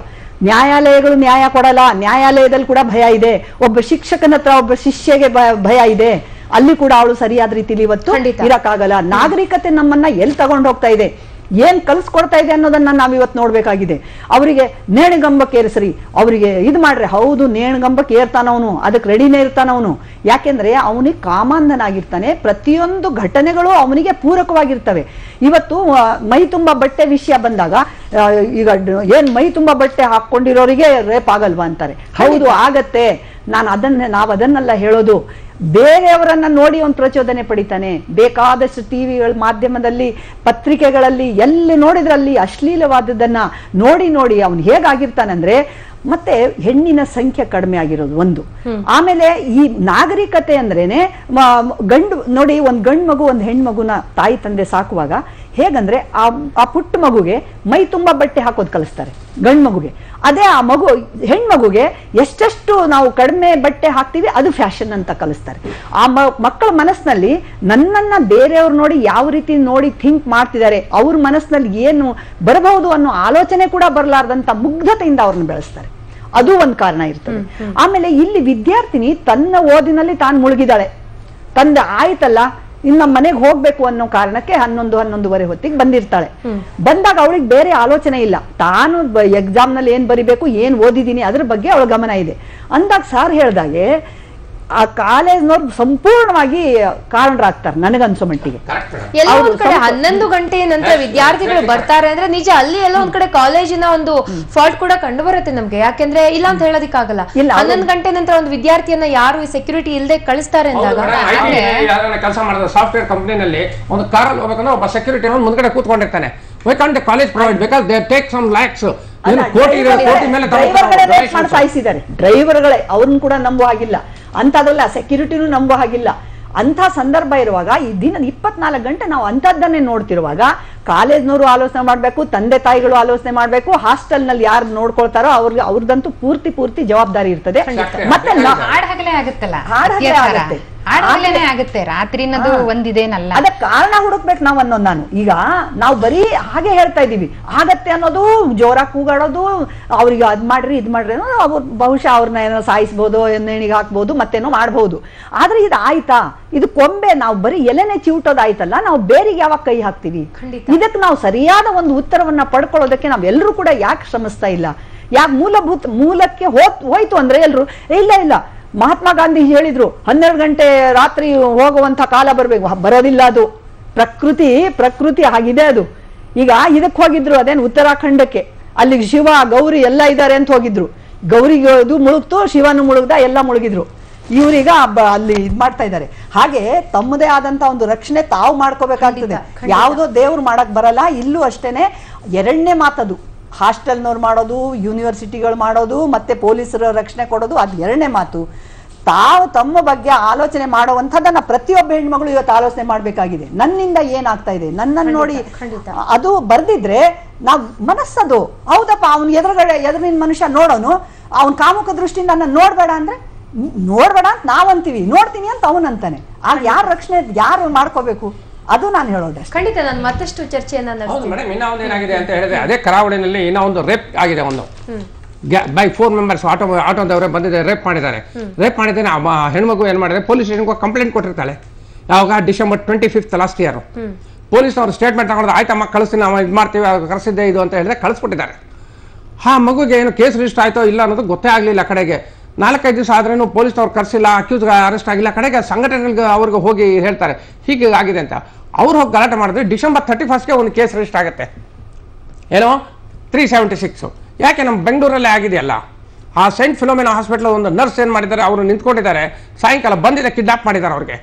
ನ್ಯಾಯಾಲಯಗಳು ನ್ಯಾಯ ಕೊಡಲ್ಲ, ನ್ಯಾಯಾಲಯದಲ್ಲಿ ಕೂಡ ಭಯ ಇದೆ. ಒಬ್ಬ ಶಿಕ್ಷಕನ ಹತ್ರ ಒಬ್ಬ ಶಿಷ್ಯಗೆ ಭಯ ಇದೆ, ಅಲ್ಲಿ ಕೂಡ ಅವಳು ಸರಿಯಾದ ರೀತಿಲಿ ಇವತ್ತು ಇರಕ್ಕಾಗಲ್ಲ. ನಾಗರಿಕತೆ ನಮ್ಮನ್ನ ಎಲ್ಲಿ ತಗೊಂಡು ಹೋಗ್ತಾ ಇದೆ, ಏನ್ ಕಲ್ಸ್ಕೊಡ್ತಾ ಇದೆ ಅನ್ನೋದನ್ನ ನಾವ್ ಇವತ್ತು ನೋಡ್ಬೇಕಾಗಿದೆ. ಅವರಿಗೆ ನೇಣಿಗಂಬಕ್ಕೆ ಏರಿಸ್ರಿ, ಅವರಿಗೆ ಇದು ಮಾಡ್ರಿ. ಹೌದು, ನೇಣಿಗಂಬಕ್ಕೆ ಏರ್ತಾನವನು, ಅದಕ್ಕೆ ರೆಡಿನೇ ಇರ್ತಾನವನು. ಯಾಕೆಂದ್ರೆ ಅವನಿಗೆ ಕಾಮಾಂಧನಾಗಿರ್ತಾನೆ, ಪ್ರತಿಯೊಂದು ಘಟನೆಗಳು ಅವನಿಗೆ ಪೂರಕವಾಗಿರ್ತವೆ. ಇವತ್ತು ಮೈ ತುಂಬಾ ಬಟ್ಟೆ ವಿಷಯ ಬಂದಾಗ ಈಗ ಏನ್ ಮೈ ತುಂಬಾ ಬಟ್ಟೆ ಹಾಕೊಂಡಿರೋರಿಗೆ ರೇಪ್ ಆಗಲ್ವಾ ಅಂತಾರೆ. ಹೌದು ಆಗತ್ತೆ, ನಾವು ಅದನ್ನೆಲ್ಲ ಹೇಳೋದು. ಬೇರೆಯವರನ್ನ ನೋಡಿ ಅವನು ಪ್ರಚೋದನೆ ಪಡಿತಾನೆ. ಬೇಕಾದಷ್ಟು ಟಿವಿಗಳ ಮಾಧ್ಯಮದಲ್ಲಿ, ಪತ್ರಿಕೆಗಳಲ್ಲಿ ಎಲ್ಲಿ ನೋಡಿದ್ರಲ್ಲಿ ಅಶ್ಲೀಲವಾದದನ್ನ ನೋಡಿ ನೋಡಿ ಅವನು ಹೇಗಾಗಿರ್ತಾನಂದ್ರೆ, ಮತ್ತೆ ಹೆಣ್ಣಿನ ಸಂಖ್ಯೆ ಕಡಿಮೆ ಆಗಿರೋದು ಒಂದು. ಆಮೇಲೆ ಈ ನಾಗರಿಕತೆ ಅಂದ್ರೇನೆ ಗಂಡು ನೋಡಿ, ಒಂದ್ ಗಂಡು ಮಗು ಒಂದ್ ಹೆಣ್ಮಗುನ ತಾಯಿ ತಂದೆ ಸಾಕುವಾಗ ಹೇಗಂದ್ರೆ ಆ ಪುಟ್ಟ ಮಗುಗೆ ಮೈ ತುಂಬಾ ಬಟ್ಟೆ ಹಾಕೋದು ಕಲಿಸ್ತಾರೆ ಗಂಡು ಮಗುಗೆ. ಅದೇ ಆ ಮಗು ಹೆಣ್ಮಗುಗೆ ಎಷ್ಟೆಷ್ಟು ನಾವು ಕಡಿಮೆ ಬಟ್ಟೆ ಹಾಕ್ತೀವಿ ಅದು ಫ್ಯಾಷನ್ ಅಂತ ಕಲಿಸ್ತಾರೆ. ಆ ಮಕ್ಕಳ ಮನಸ್ಸಿನಲ್ಲಿ ನನ್ನನ್ನ ಬೇರೆಯವ್ರು ನೋಡಿ ಯಾವ ರೀತಿ ನೋಡಿ ಥಿಂಕ್ ಮಾಡ್ತಿದ್ದಾರೆ, ಅವ್ರ ಮನಸ್ಸಿನಲ್ಲಿ ಏನು ಬರಬಹುದು ಅನ್ನೋ ಆಲೋಚನೆ ಕೂಡ ಬರಲಾರ್ದಂತ ಮುಗ್ಧತೆಯಿಂದ ಅವ್ರನ್ನ ಬೆಳೆಸ್ತಾರೆ. ಅದು ಒಂದು ಕಾರಣ ಇರ್ತದೆ. ಆಮೇಲೆ ಇಲ್ಲಿ ವಿದ್ಯಾರ್ಥಿನಿ ತನ್ನ ಓದಿನಲ್ಲಿ ತಾನು ಮುಳುಗಿದಾಳೆ. ತಂದೆ ಆಯ್ತಲ್ಲ ಇನ್ನು ನಮ್ಮ ಮನೆಗೆ ಹೋಗ್ಬೇಕು ಅನ್ನೋ ಕಾರಣಕ್ಕೆ 11-11:30 ಹೊತ್ತಿಗೆ ಬಂದಿರ್ತಾಳೆ. ಬಂದಾಗ ಅವಳಿಗೆ ಬೇರೆ ಆಲೋಚನೆ ಇಲ್ಲ, ತಾನು ಎಕ್ಸಾಮ್ ನಲ್ಲಿ ಏನ್ ಬರಿಬೇಕು, ಏನ್ ಓದಿದೀನಿ ಅದ್ರ ಬಗ್ಗೆ ಅವಳ ಗಮನ ಇದೆ ಅಂದಾಗ ಸಾರ್ ಹೇಳ್ದಾಗೆ ಆ ಕಾಲೇಜ್ನವ್ರು ಸಂಪೂರ್ಣವಾಗಿ ಕಾರಣರಾಗ್ತಾರೆ ನನಗನ್ಸೋ ಮಟ್ಟಿಗೆ. ಎಲ್ಲೋ ಒಂದ್ ಕಡೆ 11 ಗಂಟೆ ನಂತರ ವಿದ್ಯಾರ್ಥಿಗಳು ಬರ್ತಾರೆ ಅಂದ್ರೆ ನಿಜ ಅಲ್ಲಿ ಎಲ್ಲೋ ಒಂದ್ ಕಡೆ ಕಾಲೇಜಿನ ಒಂದು ಫಾಲ್ಟ್ ಕೂಡ ಕಂಡು ಬರುತ್ತೆ ನಮ್ಗೆ. ಯಾಕೆಂದ್ರೆ ಇಲ್ಲ ಅಂತ ಹೇಳೋದಿಕ್ಕಾಗಲ್ಲ. 11 ಗಂಟೆ ನಂತರ ಒಂದು ವಿದ್ಯಾರ್ಥಿಯನ್ನ ಯಾರು ಸೆಕ್ಯೂರಿಟಿ ಇಲ್ಲದೆ ಕಳಿಸ್ತಾರೆ ಅಂದಾಗ, ಕೆಲಸ ಮಾಡಿದ ಸಾಫ್ಟ್ವೇರ್ ಕಂಪನಿನಲ್ಲಿ ಒಂದು ಕಾರಲ್ಲಿ ಹೋಗ್ಬೇಕಂದ್ರೆ ಒಬ್ಬ ಸೆಕ್ಯೂರಿಟಿ ಮುಂದ್ಗಡೆ ಕೂತ್ಕೊಂಡಿರ್ತಾನೆ. Why can't the college provide? Because they take some lakhs. ಡ್ರೈವರ್ಗಳೇ ಅವ್ರನ್ನ ಕೂಡ ನಂಬುವ ಆಗಿಲ್ಲ. ಅಂಥದ್ರಲ್ಲ ಸೆಕ್ಯೂರಿಟಿನೂ ನಂಬೋ ಹಾಗಿಲ್ಲ. ಅಂಥ ಸಂದರ್ಭ ಇರುವಾಗ ಈ ದಿನ 24 ಗಂಟೆ ನಾವು ಅಂಥದ್ದನ್ನೇ ನೋಡ್ತಿರುವಾಗ ಕಾಲೇಜ್ನವರು ಆಲೋಚನೆ ಮಾಡಬೇಕು, ತಂದೆ ತಾಯಿಗಳು ಆಲೋಚನೆ ಮಾಡಬೇಕು, ಹಾಸ್ಟೆಲ್ನಲ್ಲಿ ಯಾರು ನೋಡ್ಕೊಳ್ತಾರೋ ಅವ್ರದಂತೂ ಪೂರ್ತಿ ಜವಾಬ್ದಾರಿ ಇರ್ತದೆ. ಮತ್ತೆ ಹಾಡಹಗಲೇ ಆಗುತ್ತಲ್ಲ, ಹಾಡಹಗಲೇ ಆಗುತ್ತೆ, ಹಾಡಹಗಲೇ ಆಗುತ್ತೆ, ರಾತ್ರಿನದು ಒಂದಿದೇನಲ್ಲ. ಅದಕ್ಕೆ ಕಾರಣ ಹುಡುಕ್ಬೇಕು ನಾವು ಅನ್ನೋದು. ನಾನು ಈಗ ನಾವು ಬರೀ ಹಾಗೆ ಹೇಳ್ತಾ ಇದೀವಿ, ಆಗತ್ತೆ ಅನ್ನೋದು ಜೋರಾಗಿ ಕೂಗಾಡೋದು, ಅವ್ರಿಗೆ ಅದ್ ಮಾಡ್ರಿ ಇದ್ ಮಾಡ್ರಿ ಅನ್ನೋ, ಅವ್ರು ಬಹುಶಃ ಅವ್ರನ್ನ ಏನೋ ಸಾಯಿಸ್ಬೋದು, ನೇಣಿಗೆ ಹಾಕ್ಬೋದು, ಮತ್ತೇನೋ ಮಾಡ್ಬೋದು. ಆದ್ರೆ ಇದು ಆಯ್ತಾ? ಇದು ಕೊಂಬೆ ನಾವು ಬರೀ ಎಲೆನೆ ಚಿವುಟೋದಾಯ್ತಲ್ಲ, ನಾವು ಬೇರಿಗೆ ಯಾವಾಗ ಕೈ ಹಾಕ್ತಿವಿ? ಇದಕ್ಕೆ ನಾವು ಸರಿಯಾದ ಒಂದು ಉತ್ತರವನ್ನ ಪಡ್ಕೊಳ್ಳೋದಕ್ಕೆ ನಾವೆಲ್ಲರೂ ಕೂಡ ಯಾಕೆ ಶ್ರಮಿಸ್ತಾ ಇಲ್ಲ? ಯಾಕೆ ಮೂಲಕ್ಕೆ ಹೋಯ್ತು ಅಂದ್ರೆ ಎಲ್ರು ಇಲ್ಲ ಮಹಾತ್ಮ ಗಾಂಧಿ ಹೇಳಿದ್ರು 12 ಗಂಟೆ ರಾತ್ರಿ ಹೋಗುವಂತ ಕಾಲ ಬರ್ಬೇಕು, ಬರೋದಿಲ್ಲ. ಅದು ಪ್ರಕೃತಿ ಆಗಿದೆ. ಅದು ಈಗ ಇದಕ್ಕೆ ಹೋಗಿದ್ರು, ಅದೇನು ಉತ್ತರಾಖಂಡಕ್ಕೆ, ಅಲ್ಲಿಗೆ ಶಿವ ಗೌರಿ ಎಲ್ಲ ಇದ್ದಾರೆ ಅಂತ ಹೋಗಿದ್ರು. ಗೌರಿಗೆ ಅದು ಮುಳುಗ್ತು, ಶಿವನು ಮುಳುಗ್ದ, ಎಲ್ಲ ಮುಳುಗಿದ್ರು. ಇವ್ರೀಗ ಅಲ್ಲಿ ಇದ್ ಮಾಡ್ತಾ ಇದ್ದಾರೆ. ಹಾಗೆ ತಮ್ಮದೇ ಆದಂತ ಒಂದು ರಕ್ಷಣೆ ತಾವು ಮಾಡ್ಕೋಬೇಕಾಗ್ತದೆ. ಯಾವುದೋ ದೇವ್ರು ಮಾಡಕ್ ಬರಲ್ಲ. ಇಲ್ಲೂ ಅಷ್ಟೇನೆ. ಎರಡನೇ ಮಾತದು ಹಾಸ್ಟೆಲ್ನವ್ರು ಮಾಡೋದು, ಯೂನಿವರ್ಸಿಟಿಗಳು ಮಾಡೋದು, ಮತ್ತೆ ಪೊಲೀಸರ ರಕ್ಷಣೆ ಕೊಡೋದು, ಅದು ಎರಡನೇ ಮಾತು. ತಾವು ತಮ್ಮ ಬಗ್ಗೆ ಆಲೋಚನೆ ಮಾಡುವಂಥದ್ದನ್ನ ಪ್ರತಿಯೊಬ್ಬ ಹೆಣ್ಮಗಳು ಇವತ್ತು ಆಲೋಚನೆ ಮಾಡ್ಬೇಕಾಗಿದೆ. ನನ್ನಿಂದ ಏನಾಗ್ತಾ ಇದೆ, ನನ್ನನ್ನು ನೋಡಿ ಅದು ಬರ್ದಿದ್ರೆ ನಾವು ಮನಸ್ಸದು ಹೌದಪ್ಪ, ಅವ್ನು ಎದುರಿನ ಮನುಷ್ಯ ನೋಡೋನು, ಅವ್ನ ಕಾಮುಕ ದೃಷ್ಟಿಯಿಂದ ನನ್ನ ನೋಡ್ಬೇಡ ಅಂದ್ರೆ ನೋಡ್ಬೇಡ ಅಂತ ನಾವಂತೀವಿ, ನೋಡ್ತೀನಿ ಅಂತ ಅವನಂತಾನೆ. ಆಗ ಯಾರು ರಕ್ಷಣೆ ಯಾರು ಮಾಡ್ಕೋಬೇಕು? ಅದು ನಾನು ಹೇಳೋದು. ಖಂಡಿತ ನಾನು ಮತ್ತಷ್ಟು ಚರ್ಚೆಯನ್ನ ನಡೆಸ್ತೀನಿ. ಮೇಡಮ್, ಇನ್ನೂ ಒಂದು ಏನಾಗಿದೆ ಅಂತ ಹೇಳಿದ್ರೆ, ಅದೇ ಕರಾವಳಿನಲ್ಲಿ ಇನ್ನೂ ಒಂದು ರೇಪ್ ಆಗಿದೆ. ಒಂದು ಬೈ 4 ಮೆಂಬರ್ಸ್ ಆಟೋದವರೇ ಬಂದಿದ್ದಾರೆ, ರೇಪ್ ಮಾಡಿದ್ದಾರೆ. ರೇಪ್ ಮಾಡಿದ್ದೇನೆ ಹೆಣ್ಮಗು ಏನ್ ಮಾಡಿದ್ರೆ ಪೊಲೀಸ್ ಸ್ಟೇಷನ್ಗೆ ಕಂಪ್ಲೇಂಟ್ ಕೊಟ್ಟಿರ್ತಾಳೆ. ಯಾವಾಗ ಡಿಸೆಂಬರ್ 25 ಲಾಸ್ಟ್ ಇಯರ್ ಪೊಲೀಸ್ನವರು ಸ್ಟೇಟ್ಮೆಂಟ್ ತಗೊಂಡು ಆಯ್ತಮ್ಮ ಕಳಿಸ್ತೀನಿ, ನಾವು ಇದು ಮಾಡ್ತೀವಿ, ಕಳಿಸಿದ್ದೆ ಇದು ಅಂತ ಹೇಳಿದ್ರೆ ಕಳಿಸ್ಬಿಟ್ಟಿದ್ದಾರೆ. ಆ ಮಗುಗೆ ಏನು ಕೇಸ್ ರಿಜಿಸ್ಟರ್ ಆಯ್ತೋ ಇಲ್ಲ ಅನ್ನೋದು ಗೊತ್ತೇ ಆಗಲಿಲ್ಲ. ಕಡೆಗೆ 4-5 ದಿವಸ ಆದ್ರೂ ಪೊಲೀಸ್ನವ್ರು ಕರೆಸಿಲ್ಲ, ಅಕ್ಯೂಸ್ ಅರೆಸ್ಟ್ ಆಗಿಲ್ಲ. ಕಡೆಗೆ ಸಂಘಟನೆಗಳಿಗೆ ಅವ್ರಿಗೆ ಹೋಗಿ ಹೇಳ್ತಾರೆ ಹೀಗೆ ಆಗಿದೆ ಅಂತ. ಅವ್ರು ಹೋಗಿ ಗಲಾಟೆ ಮಾಡಿದ್ರೆ ಡಿಸೆಂಬರ್ 31ಗೆ ಒಂದು ಕೇಸ್ ರಿಜಿಸ್ಟರ್ ಆಗುತ್ತೆ. ಏನೋ 376. ಯಾಕೆ ನಮ್ಮ ಬೆಂಗಳೂರಲ್ಲೇ ಆಗಿದೆಯಲ್ಲ. ಆ ಸೈಂಟ್ ಫಿಲೋಮಿನಾ ಹಾಸ್ಪಿಟಲ್ ಒಂದು ನರ್ಸ್ ಏನು ಮಾಡಿದ್ದಾರೆ, ಅವರು ನಿಂತ್ಕೊಂಡಿದ್ದಾರೆ, ಸಾಯಂಕಾಲ ಬಂದಿದ್ದ ಕಿಡ್ನಾಪ್ ಮಾಡಿದ್ದಾರೆ. ಅವ್ರಿಗೆ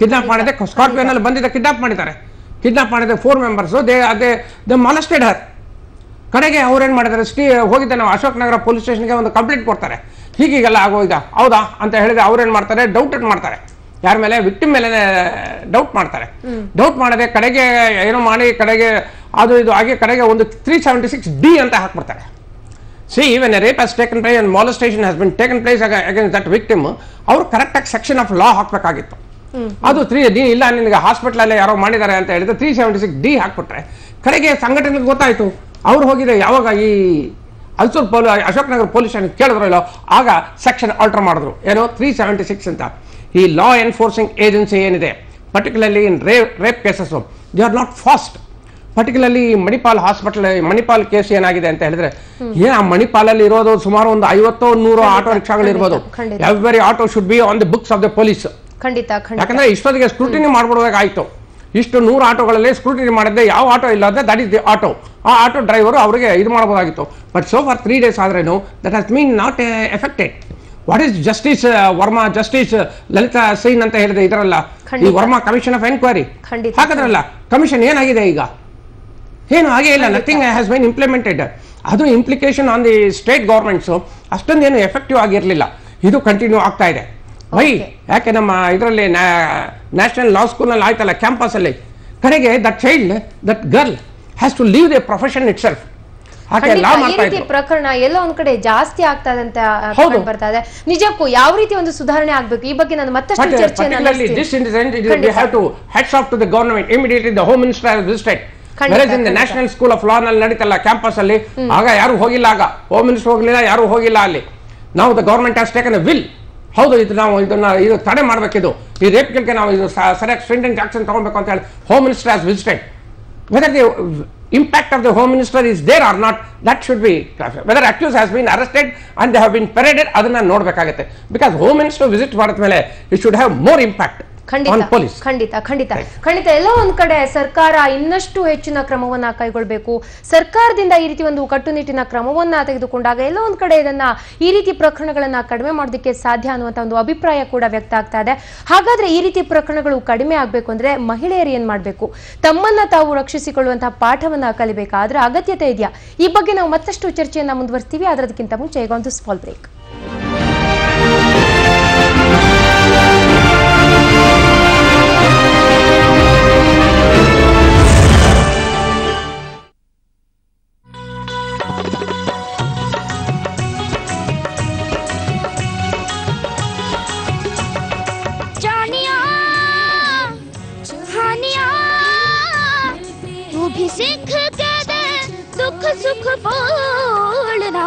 ಕಿಡ್ನಾಪ್ ಮಾಡಿದೆ, ಸ್ಕಾರ್ಪಿಯೋನಲ್ಲಿ ಬಂದಿದ್ದ ಕಿಡ್ನಾಪ್ ಮಾಡಿದ್ದಾರೆ. ಕಿಡ್ನಾಪ್ ಮಾಡಿದೆ 4 ಮೆಂಬರ್ಸು. ದೇ ಮಾಲೆಸ್ಟೆಡ್ ಹರ್. ಕಡೆಗೆ ಅವ್ರೇನು ಮಾಡಿದ್ದಾರೆ, ಹೋಗಿದ್ದೆ ನಾವು ಅಶೋಕ್ ನಗರ ಪೊಲೀಸ್ ಸ್ಟೇಷನ್ಗೆ ಒಂದು ಕಂಪ್ಲೇಂಟ್ ಕೊಡ್ತಾರೆ. ಹೀಗೆಲ್ಲ ಆಗೋಯ್ದ ಹೌದಾ ಅಂತ ಹೇಳಿದ್ರೆ ಅವ್ರೇನು ಮಾಡ್ತಾರೆ, ಡೌಟ್ ಮಾಡ್ತಾರೆ. ಯಾರ ಮೇಲೆ? ವಿಕ್ಟಿಮ್ ಮೇಲೆ ಡೌಟ್ ಮಾಡ್ತಾರೆ. ಡೌಟ್ ಮಾಡದೆ ಕಡೆಗೆ ಏನೋ ಮಾಡಿ ಕಡೆಗೆ ಅದು ಇದು ಆಗಿ ಕಡೆಗೆ ಒಂದು 376D ಅಂತ ಹಾಕ್ಬಿಡ್ತಾರೆ. See, when a rape has taken place and molestation has been taken place against that victim, ಅವರು ಕರೆಕ್ಟಾಗಿ ಸೆಕ್ಷನ್ ಆಫ್ ಲಾ ಹಾಕ್ಬೇಕಾಗಿತ್ತು. ಅದು 3D ಇಲ್ಲ, ನಿನಗೆ ಹಾಸ್ಪಿಟಲಲ್ಲೇ ಯಾರೋ ಮಾಡಿದ್ದಾರೆ ಅಂತ ಹೇಳಿದ್ರೆ 376D ಹಾಕ್ಬಿಟ್ರೆ ಕಡೆಗೆ ಸಂಘಟನೆಗೆ ಗೊತ್ತಾಯ್ತು. ಅವ್ರು ಹೋಗಿದೆ ಯಾವಾಗ ಈ ಅಶೋಕ್ ನಗರ ಪೊಲೀಸ್ ಸ್ಟೇಷನ್ ಕೇಳಿದ್ರು ಇಲ್ಲೋ, ಆಗ ಸೆಕ್ಷನ್ ಆಲ್ಟರ್ ಮಾಡಿದ್ರು. ಏನೋ 376 ಅಂತ. ಈ ಲಾ ಎನ್ಫೋರ್ಸಿಂಗ್ ಏಜೆನ್ಸಿ ಏನಿದೆ, particularly in rape cases, they are not fast. Particularly Manipal case ಏನಾಗಿದೆ ಅಂತ ಹೇಳಿದ್ರೆ, ಆ ಮಣಿಪಾಲಲ್ಲಿ ಇರೋದು ಸುಮಾರು ಒಂದು 50-100 ಆಟೋ ರಿಕ್ಷಾಗಳು ಇರ್ಬೋದು. Every auto should be on the books of the police. ಯಾಕಂದ್ರೆ ಇಷ್ಟೊತ್ತಿಗೆ ಸ್ಕ್ರೂಟಿನಿ ಮಾಡ್ಬಿಡೋದಾಗಾಯ್ತು. ಇಷ್ಟು 100 ಆಟೋಗಳಲ್ಲಿ ಸ್ಕ್ರೂಟಿನಿ ಮಾಡಿದ್ರೆ ಯಾವ ಆಟೋ ಇಲ್ಲ ಅಂದ್ರೆ ದಟ್ ಇಸ್ ದಿ ಆಟೋ. ಆ ಆಟೋ ಡ್ರೈವರು ಅವರಿಗೆ ಇದು ಮಾಡಬಹುದಾಗಿತ್ತು. ಬಟ್ ಸೋ ಫಾರ್ 3 days ಆದ್ರೇನು that has mean not affected. What is justice Verma, justice Lalitha ಸೈನ್ ಅಂತ ಹೇಳಿದ್ರೆ ಇದರಲ್ಲ, ಈ ವರ್ಮಾ ಕಮಿಷನ್ ಆಫ್ ಎನ್ಕ್ವೈರಿ ಹಾಕಿದ್ರಲ್ಲ, ಕಮಿಷನ್ ಏನಾಗಿದೆ ಈಗ? ಏನು ಹಾಗೆ ಇಲ್ಲ. Nothing has been implemented. ಅದು implication on the state governments ಅಷ್ಟೊಂದೇನು ಎಫೆಕ್ಟಿವ್ ಆಗಿರಲಿಲ್ಲ. ಇದು ಕಂಟಿನ್ಯೂ ಆಗ್ತಾ ಇದೆ. ವೈ? ಯಾಕೆ ನಮ್ಮ ಇದರಲ್ಲಿ ನ್ಯಾಷನಲ್ ಲಾ ಸ್ಕೂಲ್ನಲ್ಲಿ ಆಯ್ತಲ್ಲ, ಕ್ಯಾಂಪಸ್ ಅಲ್ಲಿ ಕಡೆಗೆ that child, that girl has to leave the profession itself. ಪ್ರಕರಣ ಎಲ್ಲೋ ಒಂದ್ ಕಡೆ ಜಾಸ್ತಿ ಆಗ್ತಾ ಇದೆ ಅಂತ ಬರ್ತಾ ಇದೆ. ನಿಜಕ್ಕೂ ಯಾವ ರೀತಿ ಒಂದು ಸುಧಾರಣೆ ಆಗ್ಬೇಕು ಈ ಬಗ್ಗೆ ನಾನು ಮತ್ತಷ್ಟು ಚರ್ಚೆಯನ್ನು ನ್ಯಾಷನಲ್ ಸ್ಕೂಲ್ ಆಫ್ ಲಾ ನಲ್ಲಿ ನಡೀತಲ್ಲ ಕ್ಯಾಂಪಸ್ ಅಲ್ಲಿ, ಆಗ ಯಾರು ಹೋಗಿಲ್ಲ. ಆಗ ಹೋಮ್ ಮಿನಿಸ್ಟರ್ ಹೋಗ್ಲಿಲ್ಲ, ಯಾರು ಹೋಗಿಲ್ಲ ಅಲ್ಲಿ. ನಾವು the government has taken A will. ಹೌದು, ಇದು ನಾವು ಇದು ತಡೆ ಮಾಡಬೇಕಿದು. ಈ ರೇಪ್ಗಳಿಗೆ ನಾವು ಇದು ಸರಿಯಾಗಿ ಸ್ಟ್ರಿಂಜೆಂಟ್ ಆಕ್ಷನ್ ತಗೊಳ್ಬೇಕು ಅಂತ ಹೇಳಿ home minister has visited. Whether the impact of the home minister is there or not, that should be whether accused has been arrested and they have been paraded, adana nodbekagutte. Because home minister visit madadmele it should have more impact on police. ಖಂಡಿತ ಎಲ್ಲೋ ಒಂದ್ ಕಡೆ ಸರ್ಕಾರ ಇನ್ನಷ್ಟು ಹೆಚ್ಚಿನ ಕ್ರಮವನ್ನ ಕೈಗೊಳ್ಳಬೇಕು. ಸರ್ಕಾರದಿಂದ ಈ ರೀತಿ ಒಂದು ಕಟ್ಟುನಿಟ್ಟಿನ ಕ್ರಮವನ್ನ ತೆಗೆದುಕೊಂಡಾಗ ಎಲ್ಲೋ ಒಂದ್ ಕಡೆ ಇದನ್ನ ಈ ರೀತಿ ಪ್ರಕರಣಗಳನ್ನ ಕಡಿಮೆ ಮಾಡೋದಕ್ಕೆ ಸಾಧ್ಯ ಅನ್ನುವಂತ ಒಂದು ಅಭಿಪ್ರಾಯ ಕೂಡ ವ್ಯಕ್ತ ಆಗ್ತಾ ಇದೆ. ಹಾಗಾದ್ರೆ ಈ ರೀತಿ ಪ್ರಕರಣಗಳು ಕಡಿಮೆ ಆಗ್ಬೇಕು ಅಂದ್ರೆ ಮಹಿಳೆಯರು ಏನ್ ಮಾಡ್ಬೇಕು? ತಮ್ಮನ್ನ ತಾವು ರಕ್ಷಿಸಿಕೊಳ್ಳುವಂತಹ ಪಾಠವನ್ನ ಕಲಿಬೇಕಾದ್ರೆ ಅಗತ್ಯತೆ ಇದೆಯಾ? ಈ ಬಗ್ಗೆ ನಾವು ಮತ್ತಷ್ಟು ಚರ್ಚೆಯನ್ನ ಮುಂದುವರಿಸ್ತೀವಿ. ಅದಕ್ಕಿಂತ ಮುಂಚೆ ಈಗ ಒಂದು ಸ್ಮಾಲ್ ಬ್ರೇಕ್. लिख के दे दुख सुख बोलना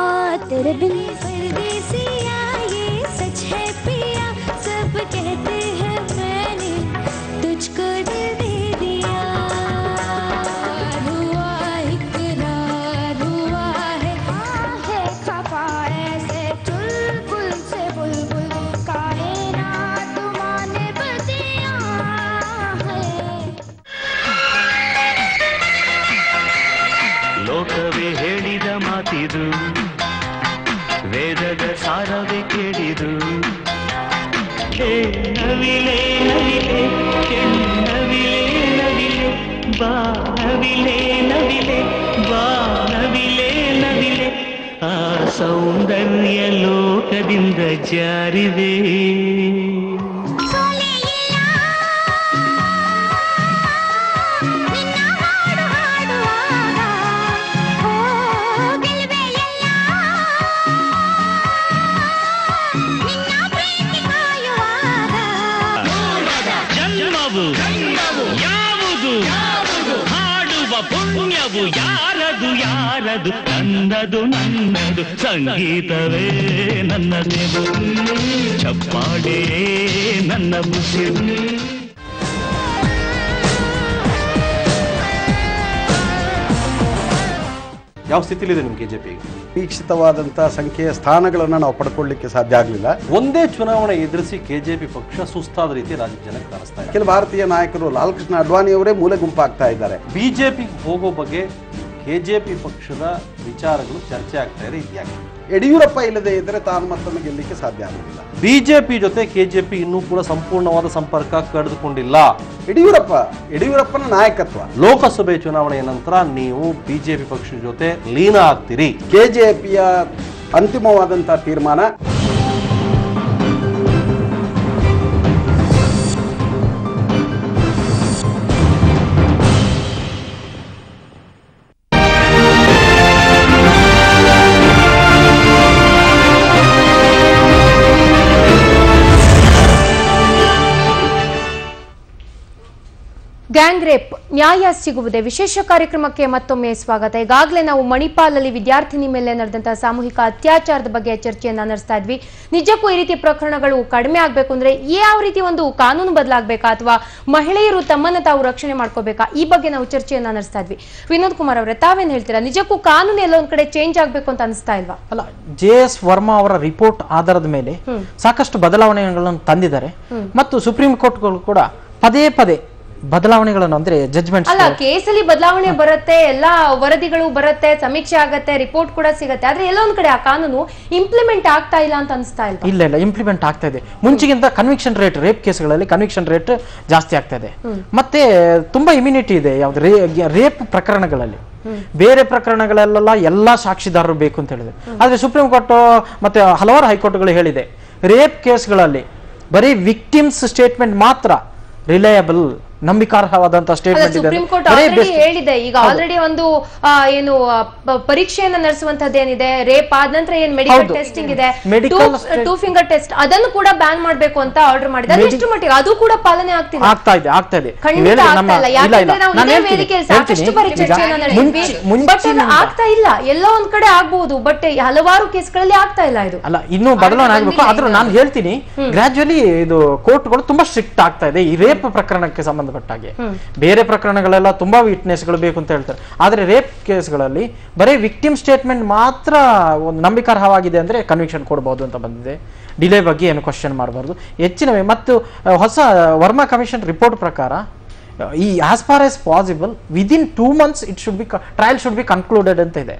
तेरे बिन परदेसिया ये सच है पिया सब कहते हैं मैंने तुझको दिल दे दिया हुआ इकरार हुआ है खफा ऐसे चुलबुल से बुलबुल कायनात माने बदिया है ಲೋಕವೇ ಹೇಳಿದ ಮಾತಿದು ವೇದದ ಸಾರವೇ ಕೇಳಿದು ನವಿಲೆ ನವಿಲೆ ಕೆಣ್ಣವಿಲೆ ನವಿಲೆ ಬಾ ನವಿಲೆ ನವಿಲೆ ಬಾ ನವಿಲೆ ನವಿಲೆ ಆ ಸೌಂದರ್ಯ ಲೋಕದಿಂದ ಜಾರಿದೆ ಯಾವುದು ಹಾಡುವ ಪುಣ್ಯವು ಯಾರದು ಯಾರದು ನನ್ನದು ನನ್ನದು ಸಂಗೀತವೇ ನನ್ನದು ಚಪ್ಪಾಳೆ ನನ್ನ ಮುಸಿರು ಯಾವ ಸ್ಥಿತಿಲಿದೆ ನಿಮ್ಗೆ ಕೆಜೆಪಿ? ಅಪೇಕ್ಷಿತವಾದಂಥ ಸಂಖ್ಯೆಯ ಸ್ಥಾನಗಳನ್ನು ನಾವು ಪಡ್ಕೊಳ್ಳಿಕ್ಕೆ ಸಾಧ್ಯ ಆಗಲಿಲ್ಲ. ಒಂದೇ ಚುನಾವಣೆ ಎದುರಿಸಿ ಕೆಜೆಪಿ ಪಕ್ಷ ಸುಸ್ತಾದ ರೀತಿ ರಾಜ್ಯ ಜನಕ್ಕೆ ಕಾಣಿಸ್ತಾ ಇದೆ. ಕೆಲ ಭಾರತೀಯ ನಾಯಕರು ಲಾಲ್ ಕೃಷ್ಣ ಅಡ್ವಾಣಿ ಅವರೇ ಮೂಲೆ ಗುಂಪಾಗ್ತಾ ಇದ್ದಾರೆ. ಬಿಜೆಪಿಗೆ ಹೋಗೋ ಬಗ್ಗೆ ಕೆಜೆಪಿ ಪಕ್ಷದ ವಿಚಾರಗಳು ಚರ್ಚೆ ಆಗ್ತಾ ಇದೆ. ಇದ್ಯಾಕೆ? ಯಡಿಯೂರಪ್ಪ ಇಲ್ಲದೆ ಇದ್ದರೆ ತಾನು ಮತ್ತೊಮ್ಮೆ ಗೆಲ್ಲಲಿಕ್ಕೆ ಸಾಧ್ಯ ಆಗುವುದಿಲ್ಲ. ಬಿಜೆಪಿ ಜೊತೆ ಕೆಜೆಪಿ ಇನ್ನೂ ಕೂಡ ಸಂಪೂರ್ಣವಾದ ಸಂಪರ್ಕ ಕಡಿದುಕೊಂಡಿಲ್ಲ. ಯಡಿಯೂರಪ್ಪನ ನಾಯಕತ್ವ ಲೋಕಸಭೆ ಚುನಾವಣೆಯ ನಂತರ ನೀವು ಬಿಜೆಪಿ ಪಕ್ಷದ ಜೊತೆ ಲೀನ ಆಗ್ತೀರಿ. ಕೆಜೆಪಿಯ ಅಂತಿಮವಾದಂತಹ ತೀರ್ಮಾನ ಗ್ಯಾಂಗ್ ರೇಪ್ ನ್ಯಾಯ ಸಿಗುವುದೇ ವಿಶೇಷ ಕಾರ್ಯಕ್ರಮಕ್ಕೆ ಮತ್ತೊಮ್ಮೆ ಸ್ವಾಗತ. ಈಗಾಗಲೇ ನಾವು ಮಣಿಪಾಲಲ್ಲಿ ವಿದ್ಯಾರ್ಥಿನಿ ಮೇಲೆ ನಡೆದಂತಹ ಸಾಮೂಹಿಕ ಅತ್ಯಾಚಾರದ ಬಗ್ಗೆ ಚರ್ಚೆಯನ್ನ ನಡೆಸ್ತಾ ಇದ್ವಿ. ನಿಜಕ್ಕೂ ಈ ರೀತಿ ಪ್ರಕರಣಗಳು ಕಡಿಮೆ ಆಗ್ಬೇಕು ಅಂದ್ರೆ ಯಾವ ರೀತಿ ಒಂದು ಕಾನೂನು ಬದಲಾಗಬೇಕಾ ಅಥವಾ ಮಹಿಳೆಯರು ತಮ್ಮನ್ನ ತಾವು ರಕ್ಷಣೆ ಮಾಡ್ಕೋಬೇಕಾ, ಈ ಬಗ್ಗೆ ನಾವು ಚರ್ಚೆಯನ್ನ ನಡೆಸ್ತಾ ಇದ್ವಿ. ವಿನೋದ್ ಕುಮಾರ್ ಅವರೇ, ತಾವೇನ್ ಹೇಳ್ತೀರಾ? ನಿಜಕ್ಕೂ ಕಾನೂನು ಎಲ್ಲ ಒಂದ್ ಕಡೆ ಚೇಂಜ್ ಆಗ್ಬೇಕು ಅಂತ ಅನಿಸ್ತಾ ಇಲ್ವಾ? ಅಲ್ಲ, JS ವರ್ಮಾ ಅವರ ರಿಪೋರ್ಟ್ ಆಧಾರದ ಮೇಲೆ ಸಾಕಷ್ಟು ಬದಲಾವಣೆಗಳನ್ನು ತಂದಿದ್ದಾರೆ ಮತ್ತು ಸುಪ್ರೀಂ ಕೋರ್ಟ್ಗಳು ಕೂಡ ಪದೇ ಪದೇ ಬದಲಾವಣೆಗಳನ್ನು ಅಂದ್ರೆ ಜಡ್ಜ್ಮೆಂಟ್ ಅಲ್ಲ, ಕೇಸಲ್ಲಿ ಬದಲಾವಣೆ ಬರುತ್ತೆ, ಎಲ್ಲಾ ವರದಿಗಳು ಬರುತ್ತೆ, ಸಮೀಕ್ಷೆ ಆಗತ್ತೆ, ರಿಪೋರ್ಟ್ ಕೂಡ ಸಿಗುತ್ತೆ, ಆದ್ರೆ ಎಲ್ಲ ಒಂದ್ ಕಡೆ ಆ ಕಾನೂನು ಇಂಪ್ಲಿಮೆಂಟ್ ಆಗ್ತಾ ಇಲ್ಲ ಅಂತ ಅನಿಸ್ತಾ ಇಲ್ಲ. ಇಲ್ಲ, ಇಂಪ್ಲಿಮೆಂಟ್ ಆಗ್ತಾ ಇದೆ. ಮುಂಚೆಗಿಂತ ಕನ್ವಿಕ್ಷನ್ ರೇಟ್, ರೇಪ್ ಕೇಸ್ಗಳಲ್ಲಿ ಕನ್ವಿಕ್ಷನ್ ರೇಟ್ ಜಾಸ್ತಿ ಆಗ್ತಾ ಇದೆ. ಮತ್ತೆ ತುಂಬಾ ಇಮ್ಯುನಿಟಿ ಇದೆ ಯಾವ್ದು ರೇಪ್ ಪ್ರಕರಣಗಳಲ್ಲಿ. ಬೇರೆ ಪ್ರಕರಣಗಳೆಲ್ಲ ಎಲ್ಲಾ ಸಾಕ್ಷಿದಾರರು ಬೇಕು ಅಂತ ಹೇಳಿದೆ. ಆದ್ರೆ ಸುಪ್ರೀಂ ಕೋರ್ಟ್ ಮತ್ತೆ ಹಲವಾರು ಹೈಕೋರ್ಟ್ಗಳು ಹೇಳಿದೆ, ರೇಪ್ ಕೇಸ್ಗಳಲ್ಲಿ ಬರೀ ವಿಕ್ಟಿಮ್ಸ್ ಸ್ಟೇಟ್ಮೆಂಟ್ ಮಾತ್ರ ರಿಲಯಬಲ್, ನಂಬಿಕಾರ್ಹವಾದಂತಹ ಸ್ಟೇಟ್ಮೆಂಟ್ ಇದೆ ಹೇಳಿದೆ. ಈಗ ಆಲ್ರೆಡಿ ಒಂದು ಏನು ಪರೀಕ್ಷೆಯನ್ನ ನಡೆಸುವಂತದ್ದೇನಿದೆ, ರೇಪ್ ಆದ ನಂತರ ಏನ್ ಮೆಡಿಕಲ್ ಟೆಸ್ಟಿಂಗ್ ಇದೆ, ಟೂ ಫಿಂಗರ್ ಟೆಸ್ಟ್, ಅದನ್ನು ಕೂಡ ಬ್ಯಾನ್ ಮಾಡಬೇಕು ಅಂತ ಆರ್ಡರ್ ಮಾಡಿದ್ದಾರೆ. ಎಷ್ಟು ಮಟ್ಟಿಗೆ ಅದು ಕೂಡ ಪಾಲನೆ ಆಗ್ತಾ ಇದೆ? ಖಂಡಿತ ಆಗ್ತಾ ಇಲ್ಲ. ಯಾಕಂದ್ರೆ ನಾವು ಇದೇ ವೇದಿಕೆಯಲ್ಲಿ ಸಾಕಷ್ಟು ಪರಿಚರ್ಚೆಯನ್ನ ನಡೆಸಿದ್ವಿ, ಬಟ್ ಅದು ಆಗ್ತಾ ಇಲ್ಲ. ಎಲ್ಲ ಒಂದ್ ಕಡೆ ಆಗ್ಬಹುದು, ಬಟ್ ಹಲವಾರು ಕೇಸ್ಗಳಲ್ಲಿ ಆಗ್ತಾ ಇಲ್ಲ. ಇದು ಅಲ್ಲ, ಇನ್ನೂ ಬದಲಾವಣೆ ಆಗ್ಬೇಕು. ಆದ್ರೂ ನಾನು ಹೇಳ್ತೀನಿ, ಗ್ರಾಜುಯಲಿ ಇದು ಕೋರ್ಟ್ಗಳು ತುಂಬಾ ಸ್ಟ್ರಿಕ್ಟ್ ಆಗ್ತಾ ಇದೆ ಈ ರೇಪ್ ಪ್ರಕರಣಕ್ಕೆ ಸಂಬಂಧ ಹಾಗೆ. ಬೇರೆ ಪ್ರಕರಣಗಳೆಲ್ಲ ತುಂಬಾ ವಿಟ್ನೆಸ್ಗಳು ಬೇಕು ಅಂತ ಹೇಳ್ತಾರೆ, ಆದ್ರೆ ರೇಪ್ ಕೇಸ್ಗಳಲ್ಲಿ ಬರೀ ವಿಕ್ಟಿಮ್ ಸ್ಟೇಟ್ಮೆಂಟ್ ಮಾತ್ರ ಒಂದು ನಂಬಿಕಾರ್ಹವಾಗಿದೆ ಅಂದ್ರೆ ಕನ್ವಿಕ್ಷನ್ ಕೊಡಬಹುದು ಅಂತ ಬಂದಿದೆ. ಡಿಲೇ ಬಗ್ಗೆ ಏನು ಕ್ವಶನ್ ಮಾಡಬಾರ್ದು ಹೆಚ್ಚಿನ. ಮತ್ತು ಹೊಸ ವರ್ಮಾ ಕಮಿಷನ್ ರಿಪೋರ್ಟ್ ಪ್ರಕಾರ ಈ as far as possible within 2 months it should B trial should be concluded ಅಂತ ಇದೆ.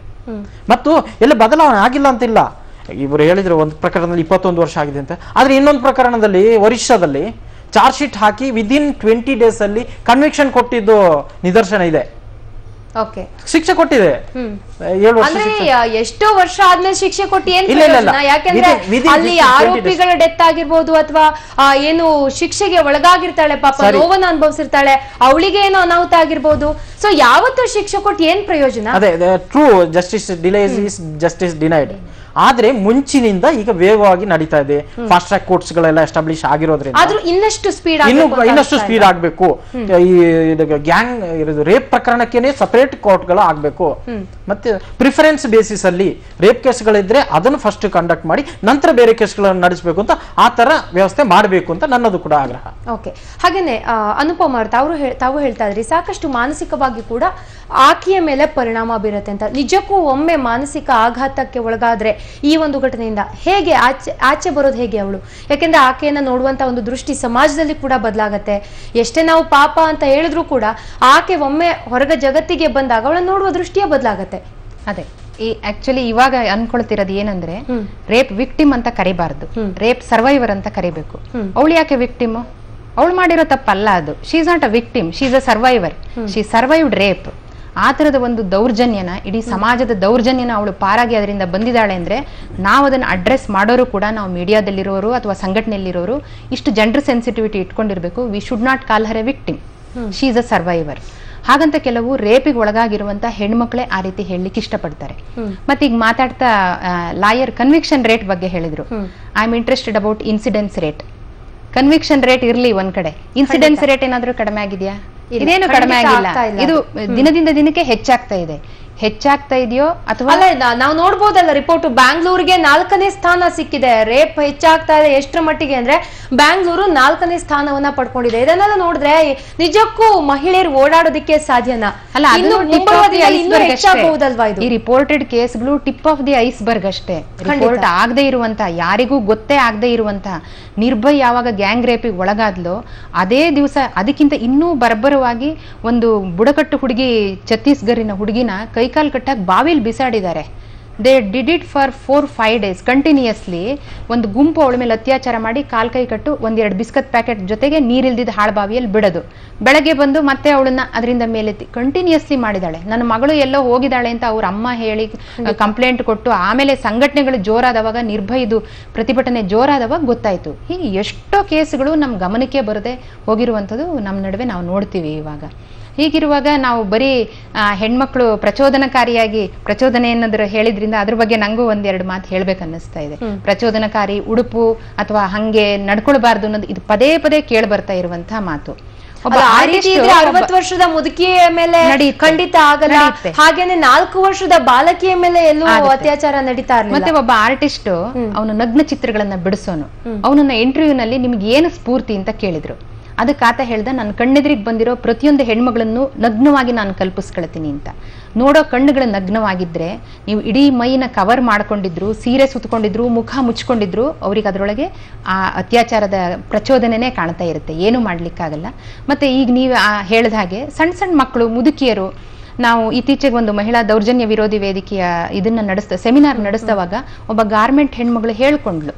ಮತ್ತು ಎಲ್ಲ ಬದಲಾವಣೆ ಆಗಿಲ್ಲ ಅಂತಿಲ್ಲ. ಇವರು ಹೇಳಿದ್ರು ಒಂದು ಪ್ರಕರಣದಲ್ಲಿ 21 ವರ್ಷ ಆಗಿದೆ ಅಂತ, ಆದ್ರೆ ಇನ್ನೊಂದು ಪ್ರಕರಣದಲ್ಲಿ ಒರಿಸ್ಸಾದಲ್ಲಿ ಚಾರ್ಜ್ ಶೀಟ್ ಹಾಕಿ ವಿದಿನ್ 20 days ಅಲ್ಲಿ ಕನ್ವಿಕ್ಷನ್ ಕೊಟ್ಟಿದ್ದು ನಿದರ್ಶನ ಇದೆ. ಶಿಕ್ಷೆ ಕೊಟ್ಟಿದೆ. ಎಷ್ಟೋ ವರ್ಷ ಆದ್ಮೇಲೆ ಶಿಕ್ಷೆ ಕೊಟ್ಟು ಏನ್ ಪ್ರಯೋಜನ? ಯಾಕಂದ್ರೆ ಅಲ್ಲಿ ಆರೋಪಿಗಳ ಡೆತ್ ಆಗಿರ್ಬೋದು ಅಥವಾ ಏನು ಶಿಕ್ಷೆಗೆ ಒಳಗಾಗಿರ್ತಾಳೆ, ಪಾಪ ನೋವನ್ನ ಅನುಭವಿಸಿರ್ತಾಳೆ, ಅವಳಿಗೆ ಏನೋ ಅನಾಹುತ ಆಗಿರ್ಬೋದು. ಸೊ ಯಾವತ್ತೂ ಶಿಕ್ಷೆ ಕೊಟ್ಟು ಏನ್ ಪ್ರಯೋಜನ? ಅದೇ true justice delays is justice denied. ಆದ್ರೆ ಮುಂಚಿನಿಂದ ಈಗ ವೇಗವಾಗಿ ನಡೀತಾ ಇದೆ. ಫಾಸ್ಟ್ ಟ್ರ್ಯಾಕ್ ಕೋರ್ಟ್ಸ್ ಗಳೆಲ್ಲ ಎಸ್ಟಾಬ್ಲಿಷ್ ಆಗಿರೋದ್ರಿಂದ ಇನ್ನಷ್ಟು ಸ್ಪೀಡ್ ಆಗ್ಬೇಕು. ಈ ಗ್ಯಾಂಗ್ ರೇಪ್ ಪ್ರಕರಣಕ್ಕೇನೆ ಸಪರೇಟ್ ಕೋರ್ಟ್ ಗಳು ಆಗ್ಬೇಕು. ಮತ್ತೆ ಪ್ರಿಫರೆನ್ಸ್ ಬೇಸಿಸ್ ಅಲ್ಲಿ ರೇಪ್ ಕೇಸ್ಗಳಿದ್ರೆ ಅದನ್ನು ಫಸ್ಟ್ ಕಂಡಕ್ಟ್ ಮಾಡಿ ನಂತರ ಬೇರೆ ಕೇಸ್ಗಳನ್ನು ನಡೆಸಬೇಕು ಅಂತ ಆ ತರ ವ್ಯವಸ್ಥೆ ಮಾಡಬೇಕು ಅಂತ ನನ್ನದು ಕೂಡ ಆಗ್ರಹ. ಓಕೆ, ಹಾಗೇನೆ ಅನುಪಮ ತಾವು ಹೇಳ್ತಾ ಇದ್ರಿ ಸಾಕಷ್ಟು ಮಾನಸಿಕವಾಗಿ ಕೂಡ ಆಕೆಯ ಮೇಲೆ ಪರಿಣಾಮ ಬೀರುತ್ತೆ ಅಂತ. ನಿಜಕ್ಕೂ ಒಮ್ಮೆ ಮಾನಸಿಕ ಆಘಾತಕ್ಕೆ ಒಳಗಾದ್ರೆ ಈ ಒಂದು ಘಟನೆಯಿಂದ ಹೇಗೆ ಆಚೆ ಬರೋದು ಹೇಗೆ ಅವಳು? ಯಾಕೆಂದ್ರೆ ಆಕೆಯನ್ನ ನೋಡುವಂತ ಒಂದು ದೃಷ್ಟಿ ಸಮಾಜದಲ್ಲಿ ಕೂಡ ಬದಲಾಗತ್ತೆ. ಎಷ್ಟೇ ನಾವು ಪಾಪ ಅಂತ ಹೇಳಿದ್ರು ಕೂಡ ಆಕೆ ಒಮ್ಮೆ ಹೊರಗ ಜಗತ್ತಿಗೆ ಬಂದಾಗ ಅವಳನ್ನ ನೋಡುವ ದೃಷ್ಟಿಯೇ ಬದಲಾಗತ್ತೆ. ಅದೇ ಈ ಆಕ್ಚುಲಿ ಇವಾಗ ಅನ್ಕೊಳ್ತಿರೋದು ಏನಂದ್ರೆ ರೇಪ್ ವಿಕ್ಟಿಮ್ ಅಂತ ಕರಿಬಾರ್ದು, ರೇಪ್ ಸರ್ವೈವರ್ ಅಂತ ಕರಿಬೇಕು. ಅವಳು ಯಾಕೆ ವಿಕ್ಟಿಮ್? ಅವಳು ಮಾಡಿರೋ ತಪ್ಪಲ್ಲ ಅದು. She is not a victim, she is a survivor. She survived rape. ಆ ತರದ ಒಂದು ದೌರ್ಜನ್ಯನ, ಇಡೀ ಸಮಾಜದ ದೌರ್ಜನ್ಯನ ಅವಳು ಪಾರಾಗಿ ಅದರಿಂದ ಬಂದಿದ್ದಾಳೆ ಅಂದ್ರೆ ನಾವು ಅದನ್ನ ಅಡ್ರೆಸ್ ಮಾಡೋರು ಕೂಡ, ನಾವು ಮೀಡಿಯಾದಲ್ಲಿರೋರು ಅಥವಾ ಸಂಘಟನೆಯಲ್ಲಿರೋರು ಇಷ್ಟು ಜೆಂಡರ್ ಸೆನ್ಸಿಟಿವಿಟಿ ಇಟ್ಕೊಂಡಿರ್ಬೇಕು. We should not call her a victim, she is a survivor. ಹಾಗಂತ ಕೆಲವು ರೇಪಿಗೆ ಒಳಗಾಗಿರುವಂತ ಹೆಣ್ಮಕ್ಳೇ ಆ ರೀತಿ ಹೇಳಲಿಕ್ಕೆ ಇಷ್ಟಪಡ್ತಾರೆ. ಮತ್ತೆ ಈಗ ಮಾತಾಡ್ತಾ ಲಾಯರ್ ಕನ್ವಿಕ್ಷನ್ ರೇಟ್ ಬಗ್ಗೆ ಹೇಳಿದ್ರು. I am interested about incidence rate. Conviction rate ಇರ್ಲಿ ಒಂದ್ ಕಡೆ, ಇನ್ಸಿಡೆನ್ಸ್ ರೇಟ್ ಏನಾದ್ರೂ ಕಡಿಮೆ ಆಗಿದೆಯಾ? ಇದೇನು ಕಡಿಮೆ ಆಗಿಲ್ಲ. ಇದು ದಿನದಿಂದ ದಿನಕ್ಕೆ ಹೆಚ್ಚಾಗ್ತಾ ಇದೆ. ಹೆಚ್ಚಾಗ್ತಾ ಇದೆಯೋ ಅಥವಾ ನಾವು ನೋಡ್ಬೋದಲ್ಲ ರಿಪೋರ್ಟ್, ಬ್ಯಾಂಗ್ಳೂರ್ಗೆ 4ನೇ ಸ್ಥಾನ ಸಿಕ್ಕಿದೆ. ರೇಪ್ ಹೆಚ್ಚಾಗ್ತಾ ಇದೆ ಎಷ್ಟರ ಮಟ್ಟಿಗೆ ಅಂದ್ರೆ ಬ್ಯಾಂಗ್ಳೂರು 4ನೇ ಸ್ಥಾನವನ್ನ ಪಡ್ಕೊಂಡಿದೆ. ಇದನ್ನೆಲ್ಲ ನೋಡಿದ್ರೆ ನಿಜಕ್ಕೂ ಮಹಿಳೆಯರು ಓಡಾಡೋದಕ್ಕೆ ಸಾಧ್ಯನಾ? ಅಲ್ಲ, ಈ ರಿಪೋರ್ಟೆಡ್ ಕೇಸ್ಗಳು ಟಿಪ್ ಆಫ್ ದಿ ಐಸ್ಬರ್ಗ್ ಅಷ್ಟೇ. ರಿಪೋರ್ಟ್ ಆಗದೆ ಇರುವಂತ, ಯಾರಿಗೂ ಗೊತ್ತೇ ಆಗದೆ ಇರುವಂತ ನಿರ್ಭಯ್ ಯಾವಾಗ ಗ್ಯಾಂಗ್ ರೇಪಿಗೆ ಒಳಗಾದ್ಲೋ ಅದೇ ದಿವಸ ಅದಕ್ಕಿಂತ ಇನ್ನೂ ಬರ್ಬರವಾಗಿ ಒಂದು ಬುಡಕಟ್ಟು ಹುಡುಗಿ, ಛತ್ತೀಸ್ಗಢಿನ ಹುಡುಗಿನ ಕೈಕಾಲ್ ಕಟ್ಟಾಗಿ ಬಾವಿಲ್ ಬಿಸಾಡಿದ್ದಾರೆ. They did it for 4-5 days continuously. ಒಂದು ಗುಂಪು ಅವಳ ಮೇಲೆ ಅತ್ಯಾಚಾರ ಮಾಡಿ ಕೈ ಕಟ್ಟು 1-2 ಬಿಸ್ಕತ್ ಪ್ಯಾಕೆಟ್ ಜೊತೆಗೆ ನೀರಿಲ್ದಿದ್ದ ಹಾಳು ಬಾವಿಯಲ್ಲಿ ಬಿಡೋದು. ಬೆಳಗ್ಗೆ ಬಂದು ಮತ್ತೆ ಅವಳನ್ನ ಅದರಿಂದ ಮೇಲೆತ್ತಿ ಕಂಟಿನ್ಯೂಸ್ಲಿ ಮಾಡಿದಾಳೆ. ನನ್ನ ಮಗಳು ಎಲ್ಲೋ ಹೋಗಿದ್ದಾಳೆ ಅಂತ ಅವ್ರ ಅಮ್ಮ ಹೇಳಿ ಕಂಪ್ಲೇಂಟ್ ಕೊಟ್ಟು ಆಮೇಲೆ ಸಂಘಟನೆಗಳು ಜೋರಾದವಾಗ, ನಿರ್ಭಯದು ಪ್ರತಿಭಟನೆ ಜೋರಾದವಾಗ ಗೊತ್ತಾಯ್ತು. ಹೀಗೆ ಎಷ್ಟೋ ಕೇಸ್ಗಳು ನಮ್ಮ ಗಮನಕ್ಕೆ ಬರದೆ ಹೋಗಿರುವಂಥದ್ದು ನಮ್ಮ ನಡುವೆ ನಾವು ನೋಡ್ತೀವಿ ಇವಾಗ. ಹೀಗಿರುವಾಗ ನಾವು ಬರೀ ಹೆಣ್ಮಕ್ಳು ಪ್ರಚೋದನಕಾರಿಯಾಗಿ ಪ್ರಚೋದನೆ ಏನಾದ್ರು ಹೇಳಿದ್ರಿಂದ ಅದ್ರ ಬಗ್ಗೆ ನಂಗೂ 1-2 ಮಾತು ಹೇಳ್ಬೇಕನ್ನಿಸ್ತಾ ಇದೆ. ಪ್ರಚೋದನಕಾರಿ ಉಡುಪು ಅಥವಾ ಹಂಗೆ ನಡ್ಕೊಳ್ಬಾರ್ದು ಅನ್ನೋದು ಇದು ಪದೇ ಪದೇ ಕೇಳಿ ಬರ್ತಾ ಇರುವಂತಹ ಮಾತು. 60 ವರ್ಷದ ಮುದುಕಿಯ ಮೇಲೆ ಖಂಡಿತ ಆಗಲ್ಲ. ಹಾಗೇನೆ 4 ವರ್ಷದ ಬಾಲಕಿಯ ಮೇಲೆ ಎಲ್ಲೂ ಅತ್ಯಾಚಾರ ನಡೀತಾ ಇರಲಿಲ್ಲ. ಮತ್ತೆ ಒಬ್ಬ ಆರ್ಟಿಸ್ಟ್ ಅವನು ನಗ್ನ ಚಿತ್ರಗಳನ್ನ ಬಿಡಿಸೋನು. ಅವನನ್ನ ಇಂಟರ್ವ್ಯೂನಲ್ಲಿ ನಿಮ್ಗೆ ಏನು ಸ್ಫೂರ್ತಿ ಅಂತ ಕೇಳಿದ್ರು. ಅದಕ್ಕೆ ಆತ ಹೇಳ್ದ, ನನ್ನ ಕಣ್ಣೆದ್ರಿಗೆ ಬಂದಿರೋ ಪ್ರತಿಯೊಂದು ಹೆಣ್ಮಗಳನ್ನು ನಗ್ನವಾಗಿ ನಾನು ಕಲ್ಪಿಸ್ಕೊಳ್ತೀನಿ ಅಂತ. ನೋಡೋ ಕಣ್ಣುಗಳು ನಗ್ನವಾಗಿದ್ರೆ ನೀವು ಇಡೀ ಮೈನ ಕವರ್ ಮಾಡ್ಕೊಂಡಿದ್ರು, ಸೀರೆ ಸುತ್ತಕೊಂಡಿದ್ರು, ಮುಖ ಮುಚ್ಕೊಂಡಿದ್ರು, ಅವ್ರಿಗೆ ಅದರೊಳಗೆ ಆ ಅತ್ಯಾಚಾರದ ಪ್ರಚೋದನೆನೇ ಕಾಣ್ತಾ ಇರುತ್ತೆ. ಏನು ಮಾಡ್ಲಿಕ್ಕಾಗಲ್ಲ. ಮತ್ತೆ ಈಗ ನೀವು ಹೇಳಿದ ಹಾಗೆ ಸಣ್ಣ ಸಣ್ಣ ಮಕ್ಕಳು, ಮುದುಕಿಯರು, ನಾವು ಇತ್ತೀಚೆಗೆ ಒಂದು ಮಹಿಳಾ ದೌರ್ಜನ್ಯ ವಿರೋಧಿ ವೇದಿಕೆಯ ಇದನ್ನ ಸೆಮಿನಾರ್ ನಡೆಸಿದವಾಗ ಒಬ್ಬ ಗಾರ್ಮೆಂಟ್ ಹೆಣ್ಮಗಳು ಹೇಳ್ಕೊಂಡ್ಲು.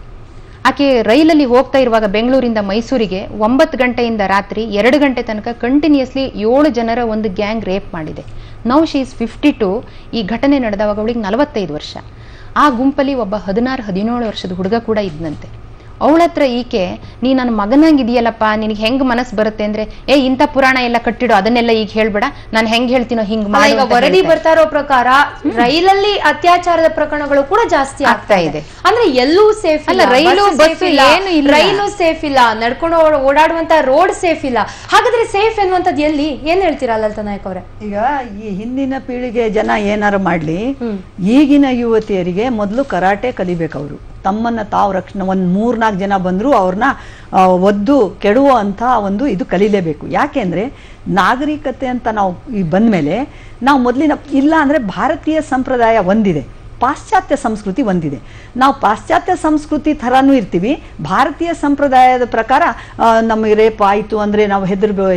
ಆಕೆ ರೈಲಲ್ಲಿ ಹೋಗ್ತಾ ಇರುವಾಗ ಬೆಂಗಳೂರಿಂದ ಮೈಸೂರಿಗೆ 9 ಗಂಟೆಯಿಂದ ರಾತ್ರಿ 2 ಗಂಟೆ ತನಕ ಕಂಟಿನ್ಯೂಸ್ಲಿ 7 ಜನರ ಒಂದು ಗ್ಯಾಂಗ್ ರೇಪ್ ಮಾಡಿದೆ. Now she is 52. ಈ ಘಟನೆ ನಡೆದವಾಗ ಅವಳಿಗೆ 45 ವರ್ಷ. ಆ ಗುಂಪಲ್ಲಿ ಒಬ್ಬ 16-17 ವರ್ಷದ ಹುಡುಗ ಕೂಡ ಇದ್ನಂತೆ. ಅವಳ ಹತ್ರ ಈಕೆ, ನೀ ನನ್ನ ಮಗನಾಗಿದೆಯಲ್ಲಪ್ಪ, ನಿನಗೆ ಹೆಂಗ್ ಮನಸ್ಸು ಬರುತ್ತೆ ಅಂದ್ರೆ, ಇಂಥ ಪುರಾಣ ಎಲ್ಲ ಕಟ್ಟಿಡು, ಅದನ್ನೆಲ್ಲ ಈಗ ಹೇಳ್ಬೇಡ, ನಾನು ಹೆಂಗ್ ಹೇಳ್ತೀನೋ ಹಿಂಗ್ ಮಾಡಿ. ಈಗ ವರದಿ ಬರ್ತಾ ಇರೋ ಪ್ರಕಾರ ರೈಲಲ್ಲಿ ಅತ್ಯಾಚಾರದ ಪ್ರಕರಣಗಳು ಕೂಡ ಜಾಸ್ತಿ ಆಗ್ತಾ ಇದೆ. ಅಂದ್ರೆ ಎಲ್ಲೂ ಸೇಫ್ ಇಲ್ಲ, ರೈಲು ಬಸ್ ಏನು ಇಲ್ಲ, ರೈಲು ಸೇಫ್ ಇಲ್ಲ, ನಡ್ಕೊಂಡು ಓಡಾಡುವಂತ ರೋಡ್ ಸೇಫ್ ಇಲ್ಲ. ಹಾಗಾದ್ರೆ ಸೇಫ್ ಎನ್ನುವಂಥದ್ದು ಎಲ್ಲಿ? ಏನ್ ಹೇಳ್ತೀರಾ ಲಲಿತಾ ನಾಯಕ್ ಅವರೇ? ಈಗ ಈ ಹಿಂದಿನ ಪೀಳಿಗೆ ಜನ ಏನಾರು ಮಾಡ್ಲಿ, ಈಗಿನ ಯುವತಿಯರಿಗೆ ಮೊದಲು ಕರಾಟೆ ಕಲಿಬೇಕು. ಅವರು ತಮ್ಮನ್ನ ತಾವು ರಕ್ಷಣೆ, ಒಂದು 3-4 ಜನ ಬಂದ್ರು ಅವ್ರನ್ನ ಒದ್ದು ಕೆಡುವ ಅಂತ ಒಂದು ಇದು ಕಲೀಲೇಬೇಕು. ಯಾಕೆಂದ್ರೆ ನಾಗರಿಕತೆ ಅಂತ ನಾವು ಈ ಬಂದ್ಮೇಲೆ ನಾವು ಮೊದಲಿನ ಇಲ್ಲ ಅಂದ್ರೆ ಭಾರತೀಯ ಸಂಪ್ರದಾಯ ಒಂದಿದೆ, ಪಾಶ್ಚಾತ್ಯ ಸಂಸ್ಕೃತಿ ಒಂದಿದೆ. ನಾವು ಪಾಶ್ಚಾತ್ಯ ಸಂಸ್ಕೃತಿ ಥರನೂ ಇರ್ತೀವಿ, ಭಾರತೀಯ ಸಂಪ್ರದಾಯದ ಪ್ರಕಾರ ನಮಗೆ ರೇಪ್ ಆಯಿತು ಅಂದರೆ ನಾವು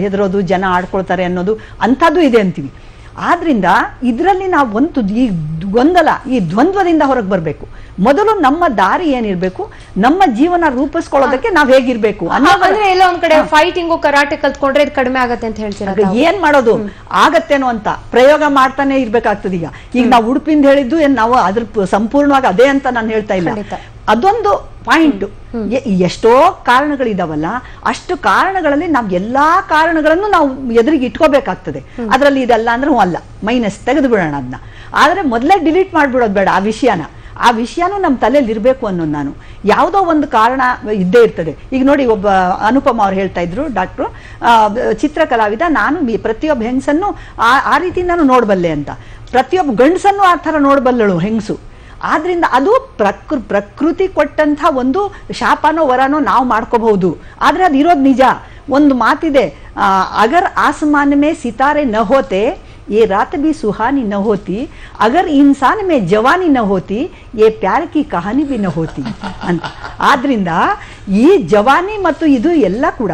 ಹೆದರೋದು, ಜನ ಆಡ್ಕೊಳ್ತಾರೆ ಅನ್ನೋದು ಅಂಥದ್ದು ಇದೆ ಅಂತೀವಿ. ಆದ್ರಿಂದ ಇದರಲ್ಲಿ ನಾವು ಒಂದು ಈ ಗೊಂದಲ, ಈ ದ್ವಂದ್ವದಿಂದ ಹೊರಗೆ ಬರಬೇಕು. ಮೊದಲು ನಮ್ಮ ದಾರಿ ಏನಿರ್ಬೇಕು, ನಮ್ಮ ಜೀವನ ರೂಪಿಸ್ಕೊಳ್ಳೋದಕ್ಕೆ ನಾವ್ ಹೇಗಿರ್ಬೇಕು ಅಂದ್ರೆ ಎಲ್ಲ ಒಂದ್ ಕಡೆ ಫೈಟಿಂಗು ಕರಾಟೆ ಕಲ್ತ್ಕೊಂಡ್ರೆ ಇದು ಕಡಿಮೆ ಆಗತ್ತೆ ಅಂತ ಹೇಳ್ತೀರಾ? ಏನ್ ಮಾಡೋದು ಆಗತ್ತೇನೋ ಅಂತ ಪ್ರಯೋಗ ಮಾಡ್ತಾನೆ ಇರ್ಬೇಕಾಗ್ತದೆ. ಈಗ ನಾವು ಉಡುಪಿಂದ ಹೇಳಿದ್ದು ನಾವು ಅದ್ರ ಸಂಪೂರ್ಣವಾಗಿ ಅದೇ ಅಂತ ನಾನು ಹೇಳ್ತಾ ಇಲ್ಲ. ಅದೊಂದು ಪಾಯಿಂಟ್ ಎಷ್ಟೋ ಕಾರಣಗಳಿದಾವಲ್ಲ, ಅಷ್ಟು ಕಾರಣಗಳಲ್ಲಿ ನಾವು ಎಲ್ಲಾ ಕಾರಣಗಳನ್ನು ನಾವು ಎದುರಿಗೆ ಇಟ್ಕೋಬೇಕಾಗ್ತದೆ. ಅದರಲ್ಲಿ ಇದಲ್ಲ ಅಂದ್ರೆ ಅಲ್ಲ, ಮೈನಸ್ ತೆಗೆದು ಬಿಡೋಣ ಅದನ್ನ. ಆದ್ರೆ ಮೊದಲೇ ಡಿಲೀಟ್ ಮಾಡ್ಬಿಡೋದು ಬೇಡ ಆ ವಿಷಯನೂ ನಮ್ಮ ತಲೆಯಲ್ಲಿ ಇರಬೇಕು ಅನ್ನೋದು. ನಾನು ಯಾವುದೋ ಒಂದು ಕಾರಣ ಇದ್ದೇ ಇರ್ತದೆ. ಈಗ ನೋಡಿ, ಒಬ್ಬ ಅನುಪಮ ಅವ್ರು ಹೇಳ್ತಾ ಇದ್ರು, ಡಾಕ್ಟ್ರು, ಚಿತ್ರಕಲಾವಿದ, ನಾನು ಪ್ರತಿಯೊಬ್ಬ ಹೆಂಗಸನ್ನು ಆ ರೀತಿ ನಾನು ನೋಡಬಲ್ಲೆ ಅಂತ. ಪ್ರತಿಯೊಬ್ಬ ಗಂಡಸನ್ನು ಆ ಥರ ನೋಡಬಲ್ಲಳು ಹೆಂಗಸು. ಆದ್ರಿಂದ ಅದು ಪ್ರಕೃತಿ ಕೊಟ್ಟಂಥ ಒಂದು ಶಾಪನೋ ವರನೋ ನಾವು ಮಾಡ್ಕೋಬಹುದು. ಆದ್ರೆ ಅದು ಇರೋದು ನಿಜ. ಒಂದು ಮಾತಿದೆ, ಅಗರ್ ಆಸಮಾನ್ ಮೇ ಸಿತಾರೆ ನ ಹೋತೆ ये रात भी सुहानी न होती, अगर इंसान में जवानी न होती ये प्यार की कहानी भी न होती ಅಂತ. ಆದ್ರಿಂದ ಈ ಜವಾನಿ ಮತ್ತು ಇದು ಎಲ್ಲ ಕೂಡ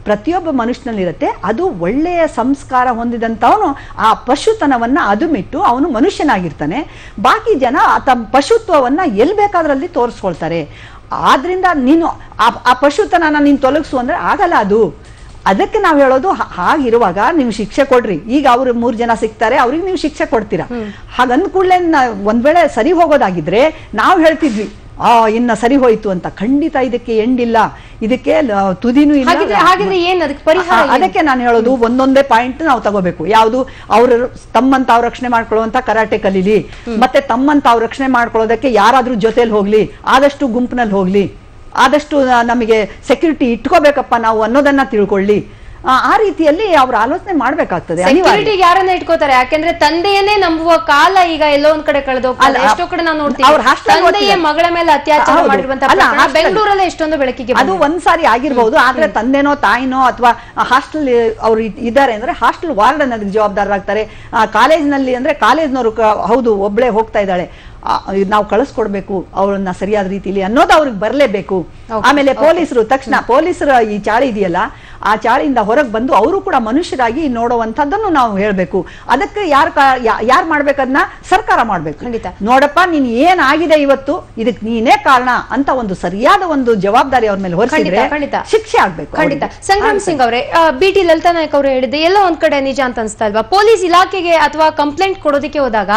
ಪ್ರತಿಯೊಬ್ಬ ಮನುಷ್ಯನಲ್ಲಿರುತ್ತೆ. ಅದು ಒಳ್ಳೆಯ ಸಂಸ್ಕಾರ ಹೊಂದಿದಂಥವನು ಆ ಪಶುತನವನ್ನ ಅದುಮಿಟ್ಟು ಅವನು ಮನುಷ್ಯನಾಗಿರ್ತಾನೆ. ಬಾಕಿ ಜನ ತಮ್ಮ ಪಶುತ್ವವನ್ನ ಎಲ್ಲಿ ಬೇಕಾದ್ರಲ್ಲಿ ತೋರಿಸ್ಕೊಳ್ತಾರೆ. ಆದ್ರಿಂದ ನೀನು ಆ ಪಶುತನ ನೀನು ತೊಲಗಿಸು ಅಂದ್ರೆ ಆಗಲ್ಲ. ಅದಕ್ಕೆ ನಾವು ಹೇಳೋದು, ಹಾಗಿರುವಾಗ ನೀವು ಶಿಕ್ಷೆ ಕೊಡ್ರಿ. ಈಗ ಅವ್ರು 3 ಜನ ಸಿಗ್ತಾರೆ, ಅವ್ರಿಗೆ ನೀವು ಶಿಕ್ಷೆ ಕೊಡ್ತೀರಾ. ಹಾಗಂದ ಕೂಡಲೇ ಒಂದ್ ವೇಳೆ ಸರಿ ಹೋಗೋದಾಗಿದ್ರೆ ನಾವು ಹೇಳ್ತಿದ್ವಿ ಇನ್ನ ಸರಿ ಹೋಯ್ತು ಅಂತ. ಖಂಡಿತ ಇದಕ್ಕೆ ಎಂಡಿಲ್ಲ, ಇದಕ್ಕೆ ತುದಿನೂ ಇಲ್ಲ. ಅದಕ್ಕೆ ನಾನು ಹೇಳೋದು, ಒಂದೊಂದೇ ಪಾಯಿಂಟ್ ನಾವು ತಗೋಬೇಕು. ಯಾವುದು, ಅವ್ರು ತಮ್ಮಂತ ಅವ್ರು ರಕ್ಷಣೆ ಮಾಡ್ಕೊಳ್ಳುವಂತ ಕರಾಟೆ ಕಲೀಲಿ, ಮತ್ತೆ ತಮ್ಮಂತ ಅವ್ರು ರಕ್ಷಣೆ ಮಾಡ್ಕೊಳ್ಳೋದಕ್ಕೆ ಯಾರಾದ್ರೂ ಜೊತೆಲಿ ಹೋಗ್ಲಿ, ಆದಷ್ಟು ಗುಂಪಿನಲ್ಲಿ ಹೋಗ್ಲಿ, ಆದಷ್ಟು ನಮಗೆ ಸೆಕ್ಯೂರಿಟಿ ಇಟ್ಕೋಬೇಕಪ್ಪ ನಾವು ಅನ್ನೋದನ್ನ ತಿಳ್ಕೊಳ್ಳಿ. ಆ ರೀತಿಯಲ್ಲಿ ಅವ್ರು ಆಲೋಚನೆ ಮಾಡ್ಬೇಕಾಗ್ತದೆ. ಯಾರನ್ನ ಇಟ್ಕೋತಾರೆ? ಯಾಕೆಂದ್ರೆ ತಂದೆಯನ್ನೇ ನಂಬುವ ಕಾಲ ಈಗ ಎಲ್ಲೋ ಒಂದ್ ಕಡೆ ಕಳೆದೋಗ್ತದೆ. ಎಷ್ಟೋ ಕಡೆ ನಾವು ನೋಡ್ತೀವಿ ತಂದೆಯ ಮಗಳ ಮೇಲೆ ಅತ್ಯಾಚಾರ ಮಾಡಿರುವಂತಹ ಬೆಂಗಳೂರಲ್ಲೇ ಎಷ್ಟೊಂದು ಬೆಳಕಿಗೆ ಅದು ಒಂದ್ಸಾರಿ ಆಗಿರ್ಬಹುದು. ಆದ್ರೆ ತಂದೆನೋ ತಾಯಿನೋ ಅಥವಾ ಹಾಸ್ಟೆಲ್ ಅವ್ರು ಇದ್ದಾರೆ ಅಂದ್ರೆ ಹಾಸ್ಟೆಲ್ ವಾರ್ಡನ್ ಅದಕ್ಕೆ ಜವಾಬ್ದಾರರಾಗ್ತಾರೆ. ಕಾಲೇಜ್ನಲ್ಲಿ ಅಂದ್ರೆ ಕಾಲೇಜ್ನವರು ಹೌದು ಒಬ್ಳೆ ಹೋಗ್ತಾ ಇದ್ದಾಳೆ, ನಾವು ಕಳಿಸ್ಕೊಡ್ಬೇಕು ಅವ್ರನ್ನ ಸರಿಯಾದ ರೀತಿಯಲ್ಲಿ ಅನ್ನೋದು ಅವ್ರಿಗೆ ಬರಲೇಬೇಕು. ಆಮೇಲೆ ಪೊಲೀಸರು ತಕ್ಷಣ ಪೊಲೀಸರ ಈ ಚಾಳಿ ಇದೆಯಲ್ಲ, ಆ ಚಾಳಿಯಿಂದ ಹೊರಗೆ ಬಂದು ಅವರು ಕೂಡ ಮನುಷ್ಯರಾಗಿ ನೋಡುವಂತದ್ದನ್ನು ನಾವು ಹೇಳ್ಬೇಕು. ಅದಕ್ಕೆ ಯಾರು ಮಾಡ್ಬೇಕದನ್ನ ಸರ್ಕಾರ ಮಾಡ್ಬೇಕು. ನೋಡಪ್ಪ ನೀನ್ ಏನಾಗಿದೆ ಇವತ್ತು, ಇದಕ್ಕೆ ನೀನೇ ಕಾರಣ ಅಂತ ಒಂದು ಸರಿಯಾದ ಒಂದು ಜವಾಬ್ದಾರಿ ಅವ್ರ ಮೇಲೆ ಹೊರಿಸಿದ್ರೆ ಶಿಕ್ಷೆ ಆಗ್ಬೇಕು. ಖಂಡಿತ. ಸಂಗ್ರಾಮ್ ಸಿಂಗ್ ಅವರೇ, BT ಲಲಿತಾ ನಾಯಕ್ ಅವರು ಹೇಳಿದೆ ಎಲ್ಲೋ ಒಂದ್ ಕಡೆ ನಿಜ ಅಂತ ಅನ್ಸ್ತಾ ಇಲ್ವಾ? ಪೊಲೀಸ್ ಇಲಾಖೆಗೆ ಅಥವಾ ಕಂಪ್ಲೇಂಟ್ ಕೊಡೋದಕ್ಕೆ ಹೋದಾಗ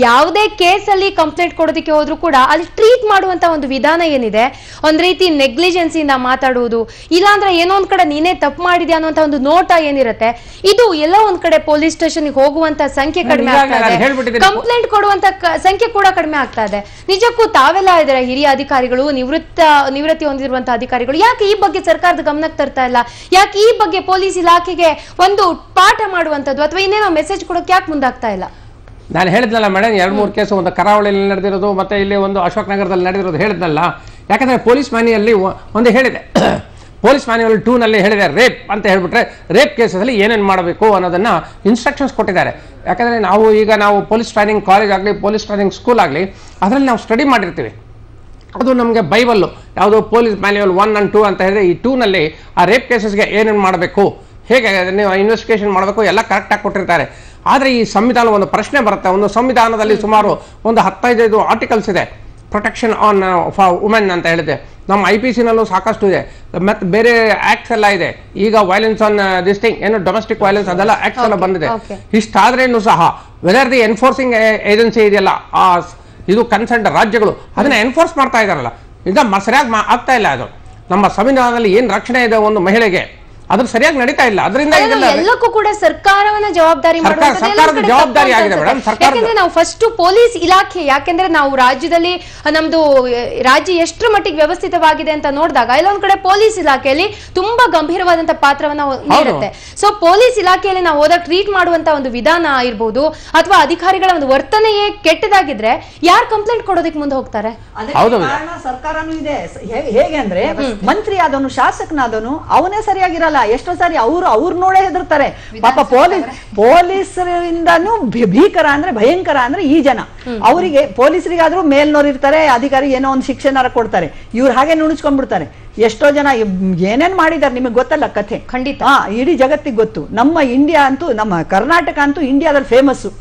ಯಾವುದೇ ಕೇಸಲ್ಲಿ ಕಂಪ್ಲೇಂಟ್ ಕೊಡೋದಕ್ಕೆ ಹೋದ್ರು ಕೂಡ ಅಲ್ಲಿ ಟ್ರೀಟ್ ಮಾಡುವಂತ ಒಂದು ವಿಧಾನ ಏನಿದೆ, ಒಂದ್ ರೀತಿ ನೆಗ್ಲಿಜೆನ್ಸಿಯಿಂದ ಮಾತಾಡುವುದು, ಇಲ್ಲಾಂದ್ರೆ ಏನೋ ಒಂದ್ ಕಡೆ ನೀನೇ ತಪ್ಪು ಮಾಡಿದ್ಯಾ ಅನ್ನುವಂತ ಒಂದು ನೋಟ ಏನಿರುತ್ತೆ, ಇದು ಎಲ್ಲ ಒಂದ್ ಕಡೆ ಪೊಲೀಸ್ ಸ್ಟೇಷನ್ ಹೋಗುವಂತ ಸಂಖ್ಯೆ ಕಡಿಮೆ ಆಗ್ತಾ ಇದೆ, ಕಂಪ್ಲೇಂಟ್ ಕೊಡುವಂತ ಸಂಖ್ಯೆ ಕೂಡ ಕಡಿಮೆ ಆಗ್ತಾ ಇದೆ. ನಿಜಕ್ಕೂ ತಾವೆಲ್ಲ ಇದ್ದಾರೆ ಹಿರಿಯ ಅಧಿಕಾರಿಗಳು, ನಿವೃತ್ತಿ ಹೊಂದಿರುವಂತಹ ಅಧಿಕಾರಿಗಳು, ಯಾಕೆ ಈ ಬಗ್ಗೆ ಸರ್ಕಾರದ ಗಮನಕ್ಕೆ ತರ್ತಾ ಇಲ್ಲ? ಯಾಕೆ ಈ ಬಗ್ಗೆ ಪೊಲೀಸ್ ಇಲಾಖೆಗೆ ಒಂದು ಪಾಠ ಮಾಡುವಂತದ್ದು ಅಥವಾ ಇನ್ನೇನೋ ಮೆಸೇಜ್ ಕೊಡೋಕೆ ಯಾಕೆ ಮುಂದಾಗ್ತಾ ಇಲ್ಲ? ನಾನು ಹೇಳಿದ್ನಲ್ಲ ಮೇಡಮ್, 2-3 ಕೇಸು, ಒಂದು ಕರಾವಳಿಯಲ್ಲಿ ನಡೆದಿರೋದು ಮತ್ತೆ ಇಲ್ಲಿ ಒಂದು ಅಶೋಕ್ ನಗರದಲ್ಲಿ ನಡೆದಿರೋದು ಹೇಳಿದ್ನಲ್ಲ. ಯಾಕಂದ್ರೆ ಪೊಲೀಸ್ ಮ್ಯಾನ್ಯುವಲ್ಲಿ ಒಂದು ಹೇಳಿದೆ, ಪೊಲೀಸ್ ಮ್ಯಾನ್ಯುವಲ್ 2 ಹೇಳಿದೆ ರೇಪ್ ಅಂತ ಹೇಳ್ಬಿಟ್ರೆ ರೇಪ್ ಕೇಸಲ್ಲಿ ಏನೇನು ಮಾಡಬೇಕು ಅನ್ನೋದನ್ನ ಇನ್ಸ್ಟ್ರಕ್ಷನ್ಸ್ ಕೊಟ್ಟಿದ್ದಾರೆ. ಯಾಕಂದ್ರೆ ನಾವು ಪೊಲೀಸ್ ಟ್ರೈನಿಂಗ್ ಕಾಲೇಜ್ ಆಗಲಿ ಪೊಲೀಸ್ ಟ್ರೈನಿಂಗ್ ಸ್ಕೂಲ್ ಆಗಲಿ ಅದರಲ್ಲಿ ನಾವು ಸ್ಟಡಿ ಮಾಡಿರ್ತೀವಿ. ಅದು ನಮಗೆ ಬೈಬಲ್ಲು, ಯಾವುದು ಪೊಲೀಸ್ ಮ್ಯಾನ್ಯುವಲ್ 1 and 2 ಅಂತ ಹೇಳಿದ್ರೆ ಈ 2 ಆ ರೇಪ್ ಕೇಸಸ್ಗೆ ಏನೇನು ಮಾಡಬೇಕು, ಹೇಗೆ ನೀವು ಇನ್ವೆಸ್ಟಿಗೇಷನ್ ಮಾಡಬೇಕು ಎಲ್ಲ ಕರೆಕ್ಟಾಗಿ ಕೊಟ್ಟಿರ್ತಾರೆ. ಆದರೆ ಈ ಸಂವಿಧಾನ ಒಂದು ಪ್ರಶ್ನೆ ಬರುತ್ತೆ. ಒಂದು ಸಂವಿಧಾನದಲ್ಲಿ ಸುಮಾರು ಒಂದು 15 ಆರ್ಟಿಕಲ್ಸ್ ಇದೆ, ಪ್ರೊಟೆಕ್ಷನ್ ಆನ್ ಫಾರ್ ವುಮೆನ್ ಅಂತ ಹೇಳಿದೆ. ನಮ್ಮ IPC-ನಲ್ಲೂ ಸಾಕಷ್ಟು ಇದೆ, ಮತ್ತು ಬೇರೆ ಆಕ್ಟ್ಸ್ ಎಲ್ಲ ಇದೆ. ಈಗ ವೈಲೆನ್ಸ್ ಆನ್ ದಿಸ್ ಥಿಂಗ್ ಏನು ಡೊಮೆಸ್ಟಿಕ್ ವೈಲೆನ್ಸ್ ಅದೆಲ್ಲ ಆಕ್ಟ್ಸ್ ಎಲ್ಲ ಬಂದಿದೆ. ಇಷ್ಟಾದ್ರೇನು ಸಹ ವೆದರ್ ದಿ ಎನ್ಫೋರ್ಸಿಂಗ್ ಏಜೆನ್ಸಿ ಇದೆಯಲ್ಲ, ಇದು ಕನ್ಸರ್ನ್ ರಾಜ್ಯಗಳು ಅದನ್ನ ಎನ್ಫೋರ್ಸ್ ಮಾಡ್ತಾ ಇದಾರಲ್ಲ, ಈಗ ಸರಿಯಾಗಿ ಆಗ್ತಾ ಇಲ್ಲ. ಅದು ನಮ್ಮ ಸಂವಿಧಾನದಲ್ಲಿ ಏನು ರಕ್ಷಣೆ ಇದೆ ಒಂದು ಮಹಿಳೆಗೆ ಅದು ಸರಿಯಾಗಿ ನಡೀತಾ ಇಲ್ಲ. ಅದರಿಂದ ಎಲ್ಲಕ್ಕೂ ಕೂಡ ಸರ್ಕಾರವನ್ನ ಜವಾಬ್ದಾರಿ ಆಗಿದೆ ಮೇಡಮ್. ಯಾಕಂದ್ರೆ ನಾವು ಫಸ್ಟ್ ಪೊಲೀಸ್ ಇಲಾಖೆ, ಯಾಕೆಂದ್ರೆ ನಾವು ರಾಜ್ಯದಲ್ಲಿ ನಮ್ದು ರಾಜ್ಯ ಎಷ್ಟರ ಮಟ್ಟಿಗೆ ವ್ಯವಸ್ಥಿತವಾಗಿದೆ ಅಂತ ನೋಡಿದಾಗ ಎಲ್ಲೊಂದ್ ಕಡೆ ಪೊಲೀಸ್ ಇಲಾಖೆಯಲ್ಲಿ ತುಂಬಾ ಗಂಭೀರವಾದಂತಹ ಪಾತ್ರವನ್ನ ನೀಡುತ್ತೆ. ಸೊ ಪೊಲೀಸ್ ಇಲಾಖೆಯಲ್ಲಿ ನಾವು ಹೋದಾಗ ಟ್ರೀಟ್ ಮಾಡುವಂತ ಒಂದು ವಿಧಾನ ಇರ್ಬೋದು ಅಥವಾ ಅಧಿಕಾರಿಗಳ ಒಂದು ವರ್ತನೆಯೇ ಕೆಟ್ಟದಾಗಿದ್ರೆ ಯಾರು ಕಂಪ್ಲೇಂಟ್ ಕೊಡೋದಕ್ಕೆ ಮುಂದೆ ಹೋಗ್ತಾರೆ? ಸರ್ಕಾರನೂ ಇದೆ. ಹೇಗೆ ಅಂದ್ರೆ ಮಂತ್ರಿ ಆದವನು ಶಾಸಕನಾದವನು ಅವನೇ ಸರಿಯಾಗಿರಲ್ಲ. ಎಷ್ಟೋ ಸಾರಿ ಅವ್ರು ನೋಡೇ ಹೆದರ್ತಾರೆ ಪಾಪ. ಪೊಲೀಸರಿಂದನೂ ಭೀಕರ ಅಂದ್ರೆ ಭಯಂಕರ ಅಂದ್ರೆ ಈ ಜನ. ಅವರಿಗೆ ಪೊಲೀಸರಿಗಾದ್ರೂ ಮೇಲ್ನೋರ್ ಇರ್ತಾರೆ, ಅಧಿಕಾರಿ ಏನೋ ಒಂದು ಶಿಕ್ಷೆನಾರ ಕೊಡ್ತಾರೆ, ಇವ್ರು ಹಾಗೆ ನುಣಿಸ್ಕೊಂಡ್ಬಿಡ್ತಾರೆ. ಎಷ್ಟೋ ಜನ ಏನೇನ್ ಮಾಡಿದಾರೆ ನಿಮಗೆ ಗೊತ್ತಲ್ಲ ಕಥೆ. ಖಂಡಿತ ಇಡೀ ಜಗತ್ತಿಗೆ ಗೊತ್ತು. ನಮ್ಮ ಇಂಡಿಯಾ ಅಂತೂ, ನಮ್ಮ ಕರ್ನಾಟಕ ಅಂತೂ ಇಂಡಿಯಾದಲ್ಲಿ ಫೇಮಸ್ಸು.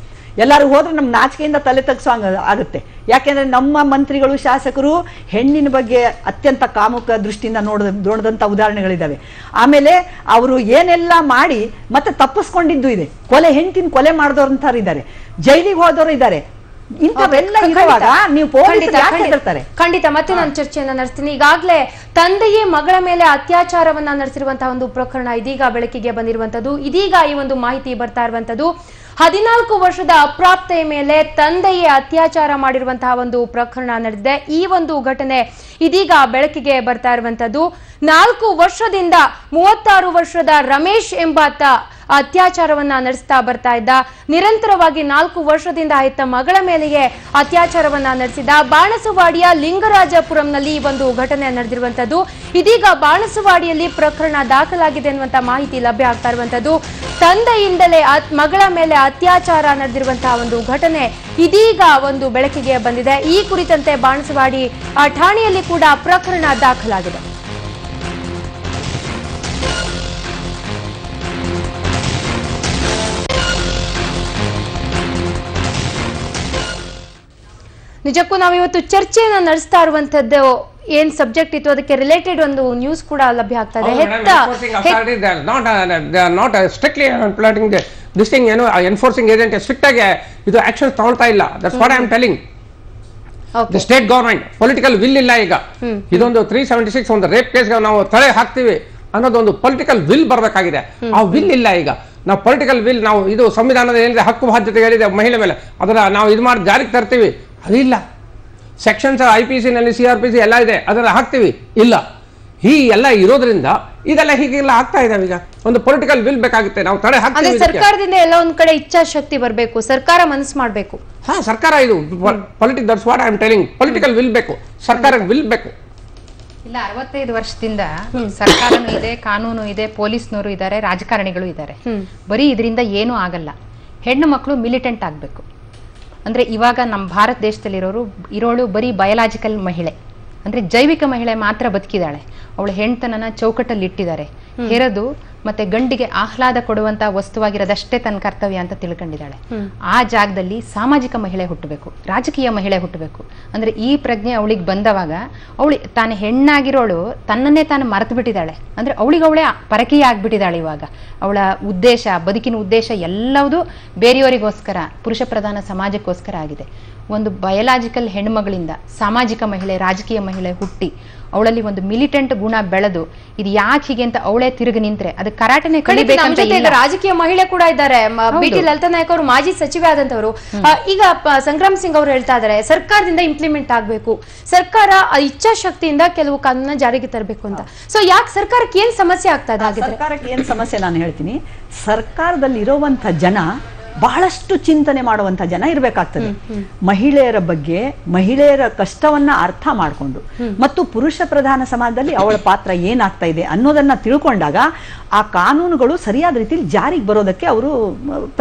ಎಲ್ಲರೂ ಹೋದ್ರೆ ನಮ್ ನಾಚಿಕೆಯಿಂದ ತಲೆ ತಗ್ಸೋ ಆಗುತ್ತೆ. ಯಾಕೆಂದ್ರೆ ನಮ್ಮ ಮಂತ್ರಿಗಳು ಶಾಸಕರು ಹೆಣ್ಣಿನ ಬಗ್ಗೆ ಅತ್ಯಂತ ಕಾಮುಕ ದೃಷ್ಟಿಯಿಂದ ನೋಡಿದಂತ ಉದಾಹರಣೆಗಳಿದಾವೆ. ಆಮೇಲೆ ಅವರು ಏನೆಲ್ಲ ಮಾಡಿ ಮತ್ತೆ ತಪ್ಪಿಸ್ಕೊಂಡಿದ್ದು ಇದೆ. ಹೆಂಡತಿನ ಕೊಲೆ ಮಾಡಿದವ್ರಂತಾರು ಇದ್ದಾರೆ, ಜೈಲಿಗೆ ಹೋದವರು ಇದ್ದಾರೆ. ಇಂಥವೆಲ್ಲ ಇರುವಾಗ ನೀವು ಪೊಲೀಸರು ಯಾಕೆ ಹೆದರ್ತಾರೆ? ಖಂಡಿತ ಮತ್ತೆ ನಾನು ಚರ್ಚೆಯನ್ನ ನಡೆಸ್ತೀನಿ. ಈಗಾಗಲೇ ತಂದೆಯೇ ಮಗಳ ಮೇಲೆ ಅತ್ಯಾಚಾರವನ್ನ ನಡೆಸಿರುವಂತಹ ಒಂದು ಪ್ರಕರಣ ಇದೀಗ ಬೆಳಕಿಗೆ ಬಂದಿರುವಂತದ್ದು. ಇದೀಗ ಈ ಒಂದು ಮಾಹಿತಿ ಬರ್ತಾ ಇರುವಂತದ್ದು 14 ವರ್ಷದ ಅಪ್ರಾಪ್ತೆಯ ಮೇಲೆ ತಂದೆಯೇ ಅತ್ಯಾಚಾರ ಮಾಡಿರುವಂತಹ ಒಂದು ಪ್ರಕರಣ ನಡೆದಿದೆ. ಈ ಒಂದು ಘಟನೆ ಇದೀಗ ಬೆಳಕಿಗೆ ಬರ್ತಾ ಇರುವಂತದ್ದು. 4 ವರ್ಷದಿಂದ 36 ವರ್ಷದ ರಮೇಶ್ ಎಂಬಾತ ಅತ್ಯಾಚಾರವನ್ನ ನಡೆಸ್ತಾ ಬರ್ತಾ ಇದ್ದ. ನಿರಂತರವಾಗಿ 4 ವರ್ಷದಿಂದ ಹೆತ್ತ ಮಗಳ ಮೇಲೆಯೇ ಅತ್ಯಾಚಾರವನ್ನ ನಡೆಸಿದ. ಬಾಣಸವಾಡಿಯ ಲಿಂಗರಾಜಪುರಂನಲ್ಲಿ ಈ ಒಂದು ಘಟನೆ ನಡೆದಿರುವಂತದ್ದು. ಇದೀಗ ಬಾಣಸವಾಡಿಯಲ್ಲಿ ಪ್ರಕರಣ ದಾಖಲಾಗಿದೆ ಅನ್ನುವಂತ ಮಾಹಿತಿ ಲಭ್ಯ ಆಗ್ತಾ ಇರುವಂತದ್ದು. ತಂದೆಯಿಂದಲೇ ಮಗಳ ಮೇಲೆ ಅತ್ಯಾಚಾರ ನಡೆದಿರುವಂತಹ ಒಂದು ಘಟನೆ ಇದೀಗ ಒಂದು ಬೆಳಕಿಗೆ ಬಂದಿದೆ. ಈ ಕುರಿತಂತೆ ಬಾಣಸವಾಡಿ ಠಾಣೆಯಲ್ಲಿ ಕೂಡ ಪ್ರಕರಣ ದಾಖಲಾಗಿದೆ. ನಿಜಕ್ಕೂ ನಾವಿವತ್ತು ಚರ್ಚೆಯನ್ನ ನಡೆಸ್ತಾ ಇರುವಂತದ್ದು ಏನ್ ಸಬ್ಜೆಕ್ಟ್ ಇತ್ತು ಅದಕ್ಕೆ ರಿಲೇಟೆಡ್ ಒಂದು ನ್ಯೂಸ್ ಕೂಡ ಲಭ್ಯ ಆಗ್ತಾ ಇದೆ. ಎನ್ಫೋರ್ಸಿಂಗ್ ಏಜೆಂಟ್ ಸ್ಟ್ರಿಕ್ಟ್ ಆಗಿ ಇದು ಆಕ್ಷನ್ ತಗೊಳ್ತಾ ಇಲ್ಲ. That's what I am telling. The state government political will ಇಲ್ಲ. ಈಗ ಇದೊಂದು 376 ಒಂದು ರೇಪ್ ಕೇಸ್ ನಾವು ತಡೆ ಹಾಕ್ತೀವಿ ಅನ್ನೋದು ಒಂದು ಪೊಲಿಟಿಕಲ್ ವಿಲ್ ಬರಬೇಕಾಗಿದೆ. ಆ ವಿಲ್ ಇಲ್ಲ. ಈಗ ನಾವು ಪೊಲಿಟಿಕಲ್ ವಿಲ್, ನಾವು ಇದು ಸಂವಿಧಾನದ ಏನಿದೆ ಹಕ್ಕು ಬಾಧ್ಯತೆ ಹೇಳಿದೆ ಮಹಿಳೆ ಮೇಲೆ, ಅದರ ನಾವು ಇದು ಮಾಡಿ ಜಾರಿಗೆ ತರ್ತೀವಿ, ಅದಿಲ್ಲ. ಸೆಕ್ಷನ್ಸ್ IPC ನಲ್ಲಿ CRPC ಎಲ್ಲ ಇದೆ, ಅದನ್ನ ಹಾಕ್ತೀವಿ, ಇಲ್ಲ. ಈ ಎಲ್ಲ ಇರೋದ್ರಿಂದ ಇದೆಲ್ಲ ಹೀಗೆಲ್ಲ ಆಗ್ತಾ ಇದಾವೆ. ಈಗ ಒಂದು ಪೊಲಿಟಿಕಲ್ ವಿಲ್ ಬೇಕಾಗುತ್ತೆ, ನಾವು ತಡೆ ಹಾಕ್ತೀವಿ. ಸರ್ಕಾರದಿಂದ ಎಲ್ಲ ಒಂದ್ ಕಡೆ ಇಚ್ಛಾಶಕ್ತಿ ಬರಬೇಕು, ಸರ್ಕಾರ ಮನಸ್ಸು ಮಾಡಬೇಕು. ಸರ್ಕಾರ ಇದು that's what I am telling. Political will ಬೇಕು, ಸರ್ಕಾರಕ್ಕೆ ವಿಲ್ ಬೇಕು. ಇಲ್ಲ 65 ವರ್ಷದಿಂದ ಸರ್ಕಾರನೂ ಇದೆ, ಕಾನೂನು ಇದೆ, ಪೊಲೀಸ್ನವರು ಇದ್ದಾರೆ, ರಾಜಕಾರಣಿಗಳು ಇದ್ದಾರೆ. ಬರೀ ಇದರಿಂದ ಏನೂ ಆಗಲ್ಲ. ಹೆಣ್ಣು ಮಕ್ಕಳು ಮಿಲಿಟೆಂಟ್ ಆಗಬೇಕು. ಅಂದ್ರೆ ಇವಾಗ ನಮ್ಮ ಭಾರತ ದೇಶದಲ್ಲಿ ಇರೋಳು ಬರೀ ಬಯಲಾಜಿಕಲ್ ಮಹಿಳೆ, ಅಂದ್ರೆ ಜೈವಿಕ ಮಹಿಳೆ ಮಾತ್ರ ಬದುಕಿದಾಳೆ. ಅವಳು ಹೆಣ್ತನನ ಚೌಕಟ್ಟಲ್ಲಿ ಇಟ್ಟಿದ್ದಾರೆ. ಹೆರದು ಮತ್ತೆ ಗಂಡಿಗೆ ಆಹ್ಲಾದ ಕೊಡುವಂತ ವಸ್ತುವಾಗಿರೋದಷ್ಟೇ ತನ್ನ ಕರ್ತವ್ಯ ಅಂತ ತಿಳ್ಕೊಂಡಿದ್ದಾಳೆ. ಆ ಜಾಗದಲ್ಲಿ ಸಾಮಾಜಿಕ ಮಹಿಳೆ ಹುಟ್ಟಬೇಕು, ರಾಜಕೀಯ ಮಹಿಳೆ ಹುಟ್ಟಬೇಕು. ಅಂದ್ರೆ ಈ ಪ್ರಜ್ಞೆ ಅವಳಿಗೆ ಬಂದವಾಗ ಅವಳು ತಾನು ಹೆಣ್ಣಾಗಿರೋಳು ತನ್ನನ್ನೇ ತಾನು ಮರೆತು ಬಿಟ್ಟಿದ್ದಾಳೆ. ಅಂದ್ರೆ ಅವಳಿಗವಳೇ ಪರಕೀಯ ಆಗ್ಬಿಟ್ಟಿದ್ದಾಳೆ. ಇವಾಗ ಅವಳ ಉದ್ದೇಶ, ಬದುಕಿನ ಉದ್ದೇಶ ಎಲ್ಲವೂ ಬೇರೆಯವರಿಗೋಸ್ಕರ, ಪುರುಷ ಪ್ರಧಾನ ಸಮಾಜಕ್ಕೋಸ್ಕರ ಆಗಿದೆ. ಒಂದು ಬಯಲಾಜಿಕಲ್ ಹೆಣ್ಮಗಳಿಂದ ಸಾಮಾಜಿಕ ಮಹಿಳೆ, ರಾಜಕೀಯ ಮಹಿಳೆ ಹುಟ್ಟಿ ಅವಳಲ್ಲಿ ಒಂದು ಮಿಲಿಟೆಂಟ್ ಗುಣ ಬೆಳೆದು ಇದು ಯಾಕೆ ಹೀಗೆ ಅಂತ ಅವಳೇ ತಿರುಗಿ ನಿಂತ್ರೆ ಅದು ಕರಾಟನೆ ಕಲಿಬೇಕಂತ. ರಾಜಕೀಯ ಮಹಿಳೆ ಕೂಡ ಇದ್ದಾರೆ. BT ಲಲಿತಾ ನಾಯಕ್ ಅವರು ಮಾಜಿ ಸಚಿವೆ ಆದಂತವರು. ಈಗ ಸಂಗ್ರಾಮ್ ಸಿಂಗ್ ಅವರು ಹೇಳ್ತಾ ಇದ್ದಾರೆ ಸರ್ಕಾರದಿಂದ ಇಂಪ್ಲಿಮೆಂಟ್ ಆಗ್ಬೇಕು, ಸರ್ಕಾರ ಇಚ್ಛಾಶಕ್ತಿಯಿಂದ ಕೆಲವು ಕಾನೂನ ಜಾರಿಗೆ ತರಬೇಕು ಅಂತ. ಸೊ ಯಾಕೆ ಸರ್ಕಾರಕ್ಕೆ ಏನ್ ಸಮಸ್ಯೆ ಆಗ್ತಾ ಇದೆ? ಸರ್ಕಾರಕ್ಕೆ ಏನ್ ಸಮಸ್ಯೆ ನಾನು ಹೇಳ್ತೀನಿ. ಸರ್ಕಾರದಲ್ಲಿ ಇರುವಂತ ಜನ ಬಹಳಷ್ಟು ಚಿಂತನೆ ಮಾಡುವಂತ ಜನ ಇರಬೇಕಾಗ್ತದೆ. ಮಹಿಳೆಯರ ಬಗ್ಗೆ, ಮಹಿಳೆಯರ ಕಷ್ಟವನ್ನ ಅರ್ಥ ಮಾಡಿಕೊಂಡು ಮತ್ತು ಪುರುಷ ಪ್ರಧಾನ ಸಮಾಜದಲ್ಲಿ ಅವಳ ಪಾತ್ರ ಏನಾಗ್ತಾ ಇದೆ ಅನ್ನೋದನ್ನ ತಿಳ್ಕೊಂಡಾಗ ಆ ಕಾನೂನುಗಳು ಸರಿಯಾದ ರೀತಿಯಲ್ಲಿ ಜಾರಿಗೆ ಬರೋದಕ್ಕೆ ಅವರು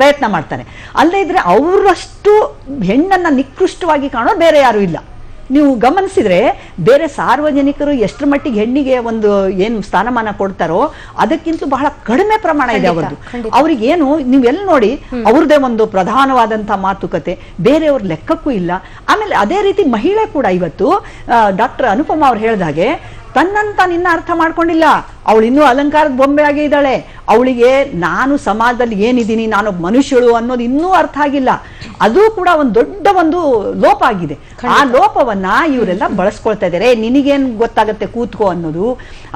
ಪ್ರಯತ್ನ ಮಾಡ್ತಾರೆ. ಅಲ್ಲದೇ ಇದ್ರೆ ಅವರಷ್ಟು ಹೆಣ್ಣನ್ನ ನಿಕೃಷ್ಟವಾಗಿ ಕಾಣೋದು ಬೇರೆ ಯಾರು ಇಲ್ಲ. ನೀವು ಗಮನಿಸಿದ್ರೆ ಬೇರೆ ಸಾರ್ವಜನಿಕರು ಎಷ್ಟರ ಮಟ್ಟಿಗೆ ಹೆಣ್ಣಿಗೆ ಒಂದು ಏನು ಸ್ಥಾನಮಾನ ಕೊಡ್ತಾರೋ ಅದಕ್ಕಿಂತ ಬಹಳ ಕಡಿಮೆ ಪ್ರಮಾಣ ಇದೆ ಅವರದ್ದು. ಅವ್ರಿಗೇನು ನೀವೆಲ್ಲ ನೋಡಿ ಅವ್ರದೇ ಒಂದು ಪ್ರಧಾನವಾದಂತಹ ಮಾತುಕತೆ, ಬೇರೆಯವ್ರ ಲೆಕ್ಕಕ್ಕೂ ಇಲ್ಲ. ಆಮೇಲೆ ಅದೇ ರೀತಿ ಮಹಿಳೆ ಕೂಡ ಇವತ್ತು ಡಾಕ್ಟರ್ ಅನುಪಮ ಅವ್ರು ಹೇಳಿದಾಗೆ ತನ್ನಂತ ನಿನ್ನ ಅರ್ಥ ಮಾಡ್ಕೊಂಡಿಲ್ಲ. ಅವಳು ಇನ್ನೂ ಅಲಂಕಾರದ ಬೊಂಬೆ ಆಗೇ ಇದ್ದಾಳೆ. ಅವಳಿಗೆ ನಾನು ಸಮಾಜದಲ್ಲಿ ಏನಿದ್ದೀನಿ, ನಾನು ಮನುಷ್ಯಳು ಅನ್ನೋದು ಇನ್ನೂ ಅರ್ಥ ಆಗಿಲ್ಲ. ಅದು ಕೂಡ ಒಂದು ದೊಡ್ಡ ಒಂದು ಲೋಪ ಆಗಿದೆ. ಆ ಲೋಪವನ್ನ ಇವರೆಲ್ಲ ಬಳಸ್ಕೊಳ್ತಾ ಇದ್ದಾರೆ. ನಿನಗೇನ್ ಗೊತ್ತಾಗತ್ತೆ ಕೂತ್ಕೋ ಅನ್ನೋದು.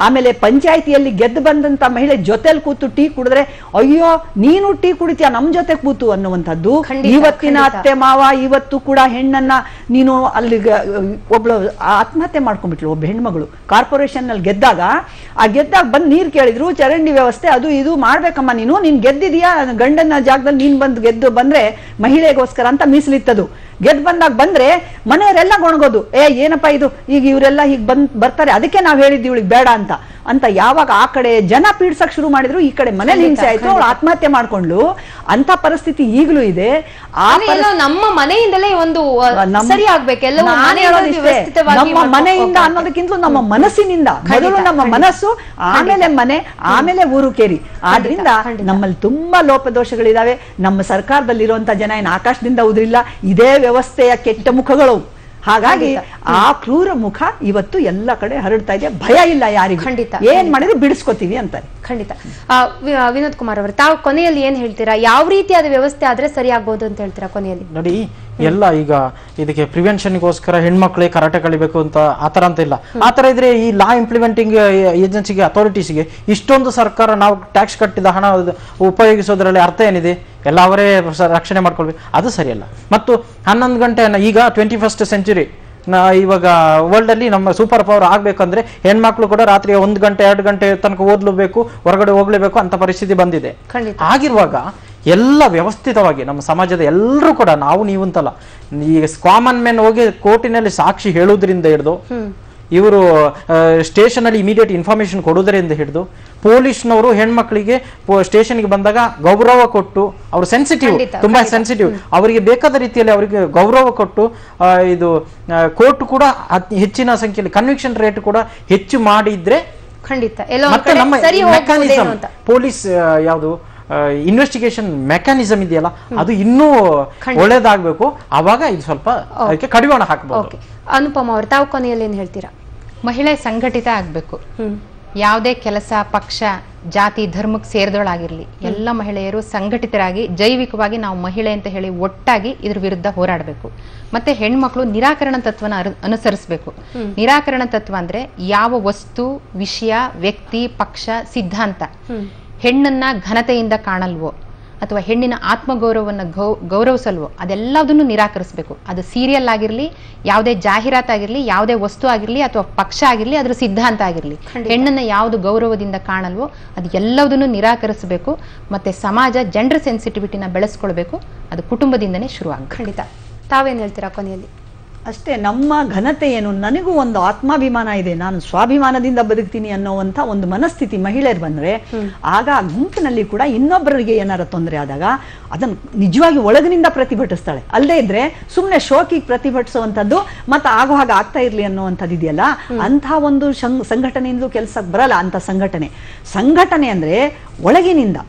ಆಮೇಲೆ ಪಂಚಾಯಿತಿಯಲ್ಲಿ ಗೆದ್ದು ಬಂದಂತ ಮಹಿಳೆ ಜೊತೆಲಿ ಕೂತು ಟೀ ಕುಡಿದ್ರೆ ಅಯ್ಯೋ ನೀನು ಟೀ ಕುಡಿತೀಯ ನಮ್ ಜೊತೆ ಕೂತು ಅನ್ನುವಂಥದ್ದು. ಇವತ್ತಿನ ಅತ್ತೆ ಮಾವ ಇವತ್ತು ಕೂಡ ಹೆಣ್ಣನ್ನ ನೀನು ಅಲ್ಲಿಗೆ ಒಬ್ಳು ಆತ್ಮಹತ್ಯೆ ಮಾಡ್ಕೊಂಡ್ಬಿಟ್ಲು. ಒಬ್ಬ ಹೆಣ್ಮಗಳು ಕಾರ್ಪೊರೇಷನ್ ನಲ್ಲಿ ಗೆದ್ದಾಗ ಬಂದು ನೀರ್ ಕೇಳಿದ್ರು, ಚರಂಡಿ ವ್ಯವಸ್ಥೆ ಅದು ಇದು ಮಾಡ್ಬೇಕಮ್ಮ, ನೀನ್ ಗೆದ್ದಿದ್ಯಾ, ಗಂಡನ ಜಾಗದಲ್ಲಿ ನೀನ್ ಬಂದು ಗೆದ್ದು ಬಂದ್ರೆ ಮಹಿಳೆಗೋಸ್ಕರ ಅಂತ ಮೀಸಲಿತ್ತದು. ಗೆದ್ದು ಬಂದಾಗ ಬಂದ್ರೆ ಮನೆಯವರೆಲ್ಲ ಗೊಣಗೋದು, ಏನಪ್ಪಾ ಇದು, ಈಗ ಇವರೆಲ್ಲ ಹೀಗೆ ಬರ್ತಾರೆ, ಅದಕ್ಕೆ ನಾವ್ ಹೇಳಿದ್ವಿ ಇವಳಿಗೆ ಬೇಡ ಅಂತ ಯಾವಾಗ ಆ ಕಡೆ ಜನ ಪೀಡ್ಸಕ್ ಶುರು ಮಾಡಿದ್ರು, ಈ ಕಡೆ ಮನೇಲಿ ಹಿಂಸೆ ಆಯ್ತು, ಅವಳು ಆತ್ಮಹತ್ಯೆ ಮಾಡ್ಕೊಂಡ್ಲು. ಅಂತ ಪರಿಸ್ಥಿತಿ ಈಗಲೂ ಇದೆ. ನಮ್ಮ ಮನೆಯಿಂದಲೇ ಒಂದು ಸರಿ ಆಗ್ಬೇಕು, ನಮ್ಮ ಮನೆಯಿಂದ ಅನ್ನೋದಕ್ಕಿಂತಲೂ ನಮ್ಮ ಮನಸ್ಸಿನಿಂದ. ಮೊದಲು ನಮ್ಮ ಮನಸ್ಸು, ಆಮೇಲೆ ಮನೆ, ಆಮೇಲೆ ಊರು ಕೇರಿ. ಆದ್ರಿಂದ ನಮ್ಮಲ್ಲಿ ತುಂಬಾ ಲೋಪದೋಷಗಳಿದಾವೆ. ನಮ್ಮ ಸರ್ಕಾರದಲ್ಲಿರುವಂತ ಜನ ಏನು ಆಕಾಶದಿಂದ ಉದ್ರಿಲ್ಲ, ಇದೇ ವ್ಯವಸ್ಥೆಯ ಕೆಟ್ಟ ಮುಖಗಳು. ಹಾಗಾಗಿ ಆ ಕ್ರೂರ ಮುಖ ಇವತ್ತು ಎಲ್ಲ ಕಡೆ ಹರಡ್ತಾ ಇದೆ. ಭಯ ಇಲ್ಲ ಯಾರಿಗೂ, ಏನ್ ಮಾಡಿದ್ರು ಬಿಡಿಸ್ಕೊತೀವಿ ಅಂತಾರೆ. ಖಂಡಿತ. ವಿನೋದ್ ಕುಮಾರ್ ಅವರು, ತಾವು ಕೊನೆಯಲ್ಲಿ ಏನ್ ಹೇಳ್ತೀರಾ? ಯಾವ ರೀತಿಯಾದ ವ್ಯವಸ್ಥೆ ಆದ್ರೆ ಸರಿ ಆಗ್ಬೋದು ಅಂತ ಹೇಳ್ತೀರಾ ಕೊನೆಯಲ್ಲಿ? ನೋಡಿ, ಎಲ್ಲ ಈಗ ಇದಕ್ಕೆ ಪ್ರಿವೆನ್ಷನ್ಗೋಸ್ಕರ ಹೆಣ್ಮಕ್ಳೇ ಕರಾಟೆ ಕಲಿಬೇಕು ಅಂತ ಆತರ ಅಂತ ಇಲ್ಲ. ಆತರ ಇದ್ರೆ ಈ ಲಾ ಇಂಪ್ಲಿಮೆಂಟಿಂಗ್ ಏಜೆನ್ಸಿಗೆ, ಅಥಾರಿಟೀಸ್ಗೆ ಇಷ್ಟೊಂದು ಸರ್ಕಾರ ನಾವು ಟ್ಯಾಕ್ಸ್ ಕಟ್ಟಿದ ಹಣ ಉಪಯೋಗಿಸೋದ್ರಲ್ಲಿ ಅರ್ಥ ಏನಿದೆ? ಎಲ್ಲ ಅವರೇ ರಕ್ಷಣೆ ಮಾಡ್ಕೊಳ್ಬೇಕು, ಅದು ಸರಿಯಲ್ಲ. ಮತ್ತು 11 ಗಂಟೆ ಈಗ 21st ಸೆಂಚುರಿ ಇವಾಗ ವರ್ಲ್ಡ್ ಅಲ್ಲಿ ನಮ್ಮ ಸೂಪರ್ ಪವರ್ ಆಗ್ಬೇಕಂದ್ರೆ ಹೆಣ್ಮಕ್ಳು ಕೂಡ ರಾತ್ರಿ 1 ಗಂಟೆ 2 ಗಂಟೆ ತನಕ ಓದ್ಲೇಬೇಕು, ಹೊರಗಡೆ ಹೋಗ್ಲೇಬೇಕು ಅಂತ ಪರಿಸ್ಥಿತಿ ಬಂದಿದೆ. ಆಗಿರುವಾಗ ಎಲ್ಲ ವ್ಯವಸ್ಥಿತವಾಗಿ ನಮ್ಮ ಸಮಾಜದ ಎಲ್ಲರೂ ಕೂಡ, ನಾವು ನೀವು ಅಂತಲ್ಲ, ಈಗ ಕಾಮನ್ ಮೆನ್ ಹೋಗಿ ಕೋರ್ಟಿನಲ್ಲಿ ಸಾಕ್ಷಿ ಹೇಳುವುದರಿಂದ ಹಿಡಿದು, ಇವರು ಸ್ಟೇಷನ್ ಅಲ್ಲಿ ಇಮಿಡಿಯೇಟ್ ಇನ್ಫಾರ್ಮೇಶನ್ ಕೊಡುವುದರಿಂದ ಹಿಡಿದು, ಪೊಲೀಸ್ನವರು ಹೆಣ್ಮಕ್ಳಿಗೆ ಸ್ಟೇಷನ್ಗೆ ಬಂದಾಗ ಗೌರವ ಕೊಟ್ಟು, ಅವರು ಸೆನ್ಸಿಟಿವ್, ತುಂಬಾ ಸೆನ್ಸಿಟಿವ್, ಅವರಿಗೆ ಬೇಕಾದ ರೀತಿಯಲ್ಲಿ ಅವರಿಗೆ ಗೌರವ ಕೊಟ್ಟು, ಇದು ಕೋರ್ಟ್ ಕೂಡ ಹೆಚ್ಚಿನ ಸಂಖ್ಯೆಯಲ್ಲಿ ಕನ್ವಿಕ್ಷನ್ ರೇಟ್ ಕೂಡ ಹೆಚ್ಚು ಮಾಡಿದ್ರೆ ಖಂಡಿತ ಮತ್ತೆ ನಮ್ಮ ಮೆಕ್ಯಾನಿಸಮ್, ಪೊಲೀಸ್ ಯಾವುದು ಇನ್ವೆಸ್ಟಿಗೇಷನ್ ಮೆಕ್ಯಾನಿಸಮ್ ಇದೆಯಲ್ಲ, ಅದು ಇನ್ನೂ ಒಳ್ಳೇದಾಗಬೇಕು. ಆವಾಗ ಇದು ಸ್ವಲ್ಪ ಅದಕ್ಕೆ ಕಡಿವಾಣ ಹಾಕಬಹುದು. ಅನುಪಮ ಅವರು, ತಾವು ಕೊನೆಯಲ್ಲಿ ಏನ್ ಹೇಳ್ತೀರಾ? ಮಹಿಳೆ ಸಂಘಟಿತ ಆಗ್ಬೇಕು. ಯಾವುದೇ ಕೆಲಸ, ಪಕ್ಷ, ಜಾತಿ, ಧರ್ಮಕ್ಕೆ ಸೇರಿದವಳಾಗಿರ್ಲಿ, ಎಲ್ಲ ಮಹಿಳೆಯರು ಸಂಘಟಿತರಾಗಿ ಜೈವಿಕವಾಗಿ ನಾವು ಮಹಿಳೆ ಅಂತ ಹೇಳಿ ಒಟ್ಟಾಗಿ ಇದ್ರ ವಿರುದ್ಧ ಹೋರಾಡಬೇಕು. ಮತ್ತೆ ಹೆಣ್ಮಕ್ಳು ನಿರಾಕರಣ ತತ್ವನ ಅನುಸರಿಸಬೇಕು. ನಿರಾಕರಣ ತತ್ವ ಅಂದ್ರೆ ಯಾವ ವಸ್ತು, ವಿಷಯ, ವ್ಯಕ್ತಿ, ಪಕ್ಷ, ಸಿದ್ಧಾಂತ ಹೆಣ್ಣನ್ನ ಘನತೆಯಿಂದ ಕಾಣಲ್ವೋ ಅಥವಾ ಹೆಣ್ಣಿನ ಆತ್ಮಗೌರವವನ್ನು ಗೌರವಿಸಲ್ವೋ ಅದೆಲ್ಲದನ್ನು ನಿರಾಕರಿಸಬೇಕು. ಅದು ಸೀರಿಯಲ್ ಆಗಿರ್ಲಿ, ಯಾವುದೇ ಜಾಹೀರಾತಾಗಿರ್ಲಿ, ಯಾವುದೇ ವಸ್ತು ಆಗಿರ್ಲಿ ಅಥವಾ ಪಕ್ಷ ಆಗಿರ್ಲಿ, ಅದ್ರ ಸಿದ್ಧಾಂತ ಆಗಿರ್ಲಿ, ಹೆಣ್ಣನ್ನ ಯಾವುದು ಗೌರವದಿಂದ ಕಾಣಲ್ವೋ ಅದು ಎಲ್ಲದನ್ನು ನಿರಾಕರಿಸಬೇಕು. ಮತ್ತೆ ಸಮಾಜ ಜೆಂಡರ್ ಸೆನ್ಸಿಟಿವಿಟಿನ ಬೆಳೆಸ್ಕೊಳ್ಬೇಕು. ಅದು ಕುಟುಂಬದಿಂದನೇ ಶುರುವಾಗುತ್ತೆ. ಖಂಡಿತ. ತಾವೇನ್ ಹೇಳ್ತೀರಾ ಕೊನೆಯಲ್ಲಿ? ಅಷ್ಟೇ, ನಮ್ಮ ಘನತೆ ಏನು, ನನಗೂ ಒಂದು ಆತ್ಮಾಭಿಮಾನ ಇದೆ, ನಾನು ಸ್ವಾಭಿಮಾನದಿಂದ ಬದುಕ್ತೀನಿ ಅನ್ನೋವಂಥ ಒಂದು ಮನಸ್ಥಿತಿ ಮಹಿಳೆಯರು ಬಂದ್ರೆ, ಆಗ ಆ ಗುಂಪಿನಲ್ಲಿ ಕೂಡ ಇನ್ನೊಬ್ಬರಿಗೆ ಏನಾರ ತೊಂದರೆ ಆದಾಗ ಅದನ್ನು ನಿಜವಾಗಿ ಒಳಗಿನಿಂದ ಪ್ರತಿಭಟಿಸ್ತಾಳೆ. ಅಲ್ಲದೆ ಇದ್ರೆ ಸುಮ್ಮನೆ ಶೋಕಿಗೆ ಪ್ರತಿಭಟಿಸುವಂಥದ್ದು ಮತ್ತೆ ಆಗೋ ಹಾಗೆ ಆಗ್ತಾ ಇರ್ಲಿ ಅನ್ನೋವಂಥದ್ದು ಇದೆಯಲ್ಲ, ಅಂಥ ಒಂದು ಸಂಘಟನೆಯಿಂದಲೂ ಕೆಲಸಕ್ಕೆ ಬರಲ್ಲ. ಅಂತ ಸಂಘಟನೆ ಅಂದ್ರೆ ಒಳಗಿನಿಂದ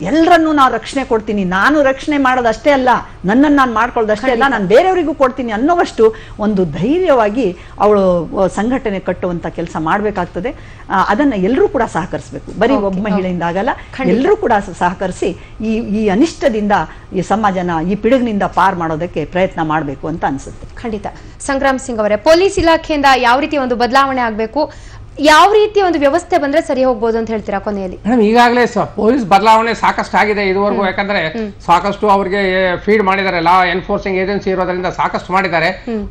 ಎಲ್ಲರನ್ನೂ ನಾವು ರಕ್ಷಣೆ ಕೊಡ್ತೀನಿ, ನಾನು ರಕ್ಷಣೆ ಮಾಡೋದಷ್ಟೇ ಅಲ್ಲ, ನನ್ನನ್ನು ನಾನು ಮಾಡ್ಕೊಳ್ಳೋದಷ್ಟೇ ಅಲ್ಲ, ನಾನು ಬೇರೆಯವರಿಗೂ ಕೊಡ್ತೀನಿ ಅನ್ನೋವಷ್ಟು ಒಂದು ಧೈರ್ಯವಾಗಿ ಅವಳು ಸಂಘಟನೆ ಕಟ್ಟುವಂತ ಕೆಲಸ ಮಾಡಬೇಕಾಗ್ತದೆ. ಅದನ್ನ ಎಲ್ಲರೂ ಕೂಡ ಸಹಕರಿಸಬೇಕು. ಬರೀ ಒಬ್ಬ ಮಹಿಳೆಯಿಂದ ಆಗಲ್ಲ, ಎಲ್ಲರೂ ಕೂಡ ಸಹಕರಿಸಿ ಈ ಅನಿಷ್ಟದಿಂದ ಈ ಸಮಾಜನ ಈ ಪಿಡುಗಿನಿಂದ ಪಾರ್ ಮಾಡೋದಕ್ಕೆ ಪ್ರಯತ್ನ ಮಾಡಬೇಕು ಅಂತ ಅನ್ಸುತ್ತೆ. ಖಂಡಿತ. ಸಂಗ್ರಾಮ್ ಸಿಂಗ್ ಅವರೇ, ಪೊಲೀಸ್ ಇಲಾಖೆಯಿಂದ ಯಾವ ರೀತಿ ಒಂದು ಬದಲಾವಣೆ ಆಗಬೇಕು, ಯಾವ ರೀತಿ ಒಂದು ವ್ಯವಸ್ಥೆ ಬಂದ್ರೆ ಸರಿ ಹೋಗ್ಬೋದು ಅಂತ ಹೇಳ್ತೀರಾ ಕೊನೆಯಲ್ಲಿ? ಈಗಾಗಲೇ ಪೊಲೀಸ್ ಬದಲಾವಣೆ ಸಾಕಷ್ಟು ಆಗಿದೆ ಇದುವರೆಗೂ. ಯಾಕಂದ್ರೆ ಸಾಕಷ್ಟು ಅವರಿಗೆ ಫೀಡ್ ಮಾಡಿದ್ದಾರೆ, ಲಾ ಎನ್ಫೋರ್ಸಿಂಗ್ ಏಜೆನ್ಸಿ ಇರೋದ್ರಿಂದ ಸಾಕಷ್ಟು ಮಾಡಿದ್ದಾರೆ.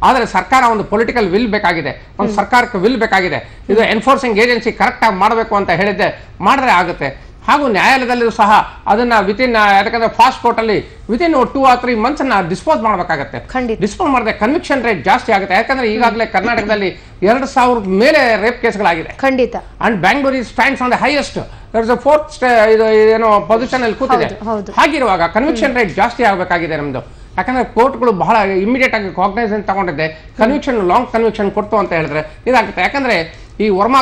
ಆದ್ರೆ ಸರ್ಕಾರ ಒಂದು ಪೊಲಿಟಿಕಲ್ ವಿಲ್ ಬೇಕಾಗಿದೆ, ಒಂದು ಸರ್ಕಾರಕ್ಕೆ ವಿಲ್ ಬೇಕಾಗಿದೆ. ಇದು ಎನ್ಫೋರ್ಸಿಂಗ್ ಏಜೆನ್ಸಿ ಕರೆಕ್ಟ್ ಆಗಿ ಮಾಡಬೇಕು ಅಂತ ಹೇಳಿದ್ದೆ ಮಾಡಿದ್ರೆ ಆಗುತ್ತೆ. ಹಾಗೂ ನ್ಯಾಯಾಲಯದಲ್ಲೂ ಸಹ ಅದನ್ನ ವಿತಿನ್, ಯಾಕಂದ್ರೆ ಫಾಸ್ಟ್ ಕೋರ್ಟ್ ಅಲ್ಲಿ ವಿತಿನ್ 2 or 3 months ಡಿಸ್ಪೋಸ್ ಮಾಡಬೇಕಾಗುತ್ತೆ. ಡಿಸ್ಪೋಸ್ ಮಾಡಿದ್ರೆ ಕನ್ವಿಕ್ಷನ್ ರೇಟ್ ಜಾಸ್ತಿ ಆಗುತ್ತೆ. ಯಾಕಂದ್ರೆ ಈಗಾಗಲೇ ಕರ್ನಾಟಕದಲ್ಲಿ 2000 ಮೇಲೆ ರೇಪ್ ಕೇಸ್ಗಳಾಗಿದೆ. ಖಂಡಿತ. And Bangalore stands on the highest, fourth ಏನೋ ಪೊಸಿಷನ್ ಅಲ್ಲಿ ಕೂತಿದೆ. ಹಾಗಿರುವಾಗ ಕನ್ವಿಕ್ಷನ್ ರೇಟ್ ಜಾಸ್ತಿ ಆಗಬೇಕಾಗಿದೆ ನಮ್ದು. ಯಾಕಂದ್ರೆ ಕೋರ್ಟ್ಗಳು ಬಹಳ ಇಮಿಡಿಯೇಟ್ ಆಗಿ ಕಾಗ್ನೈಸೆನ್ಸ್ ತಗೊಂಡಿದ್ದೆ, ಕನ್ವಿಕ್ಷನ್ ಲಾಂಗ್ ಕನ್ವಿಕ್ಷನ್ ಕೊಡ್ತು ಅಂತ ಹೇಳಿದ್ರೆ ಇದಾಗುತ್ತೆ. ಯಾಕಂದ್ರೆ ಈ ವರ್ಮಾ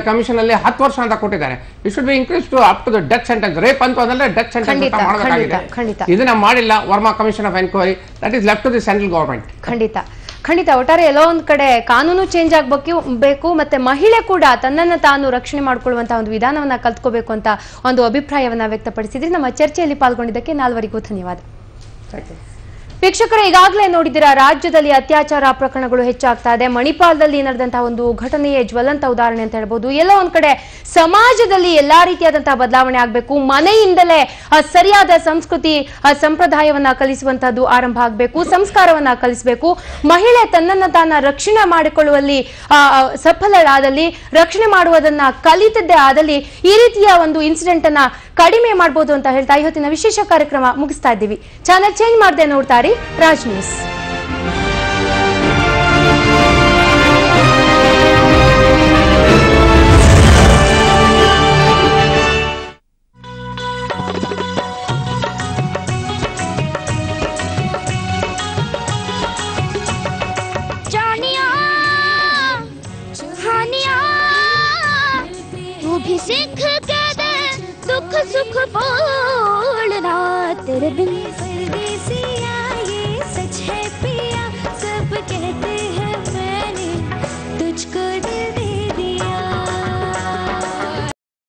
ಕಮಿಷನ್ ಅಲ್ಲಿ 10 ವರ್ಷ ಅಂತ ಕೊಟ್ಟಿದ್ದಾರೆ. It should be increase to up to the death sentence. Rape ಅಂತ ಅಂದ್ರೆ ಡೆತ್ ಸೆಂಟೆನ್ಸ್ ಅಂತ ಮಾಡಬೇಕಾಗಿದೆ. ಇದನ್ನ ಮಾಡಿಲ್ಲ Verma commission of enquiry. That is left to the central government. ಖಂಡಿತ. ಒಟ್ಟಾರೆ ಎಲ್ಲೋ ಒಂದ್ ಕಡೆ ಕಾನೂನು ಚೇಂಜ್ ಆಗಬೇಕು, ಮತ್ತೆ ಮಹಿಳೆ ಕೂಡ ತನ್ನನ್ನು ತಾನು ರಕ್ಷಣೆ ಮಾಡ್ಕೊಳ್ಳುವಂತಹ ಒಂದು ವಿಧಾನವನ್ನ ಕಲ್ತ್ಕೋಬೇಕು ಅಂತ ಒಂದು ಅಭಿಪ್ರಾಯವನ್ನ ವ್ಯಕ್ತಪಡಿಸಿದ್ರಿ. ನಮ್ಮ ಚರ್ಚೆಯಲ್ಲಿ ಪಾಲ್ಗೊಂಡಿದ್ದಕ್ಕೆ 4ವರಿಗೂ ಧನ್ಯವಾದ. ವೀಕ್ಷಕರೇ, ಈಗಾಗಲೇ ನೋಡಿದ್ದೀರಾ, ರಾಜ್ಯದಲ್ಲಿ ಅತ್ಯಾಚಾರ ಪ್ರಕರಣಗಳು ಹೆಚ್ಚಾಗ್ತಾ ಇದೆ. ಮಣಿಪಾಲದಲ್ಲಿ ನಡೆದಂತಹ ಒಂದು ಘಟನೆಯೇ ಜ್ವಲಂತ ಉದಾಹರಣೆ ಅಂತ ಹೇಳ್ಬೋದು. ಎಲ್ಲೋ ಒಂದ್ ಕಡೆ ಸಮಾಜದಲ್ಲಿ ಎಲ್ಲಾ ರೀತಿಯಾದಂತಹ ಬದಲಾವಣೆ ಆಗಬೇಕು. ಮನೆಯಿಂದಲೇ ಸರಿಯಾದ ಸಂಸ್ಕೃತಿ, ಸಂಪ್ರದಾಯವನ್ನ ಕಲಿಸುವಂತಹದ್ದು ಆರಂಭ ಆಗಬೇಕು, ಸಂಸ್ಕಾರವನ್ನ ಕಲಿಸಬೇಕು. ಮಹಿಳೆ ತನ್ನನ್ನು ತಾನ ರಕ್ಷಣೆ ಮಾಡಿಕೊಳ್ಳುವಲ್ಲಿ ಸಫಲರಾದಲ್ಲಿ, ರಕ್ಷಣೆ ಮಾಡುವುದನ್ನ ಕಲಿತದ್ದೇ ಆದಲ್ಲಿ ಈ ರೀತಿಯ ಒಂದು ಇನ್ಸಿಡೆಂಟ್ ಅನ್ನ ಕಡಿಮೆ ಮಾಡಬಹುದು ಅಂತ ಹೇಳ್ತಾ ಇವತ್ತಿನ ವಿಶೇಷ ಕಾರ್ಯಕ್ರಮ ಮುಗಿಸ್ತಾ ಇದ್ದೀವಿ. ಚಾನೆಲ್ ಚೇಂಜ್ ಮಾಡದೆ ನೋಡ್ತಾ ಇರಿ ರಾಜ್ ನ್ಯೂಸ್. सीख के दे दुख सुख बोलना तेरे बिन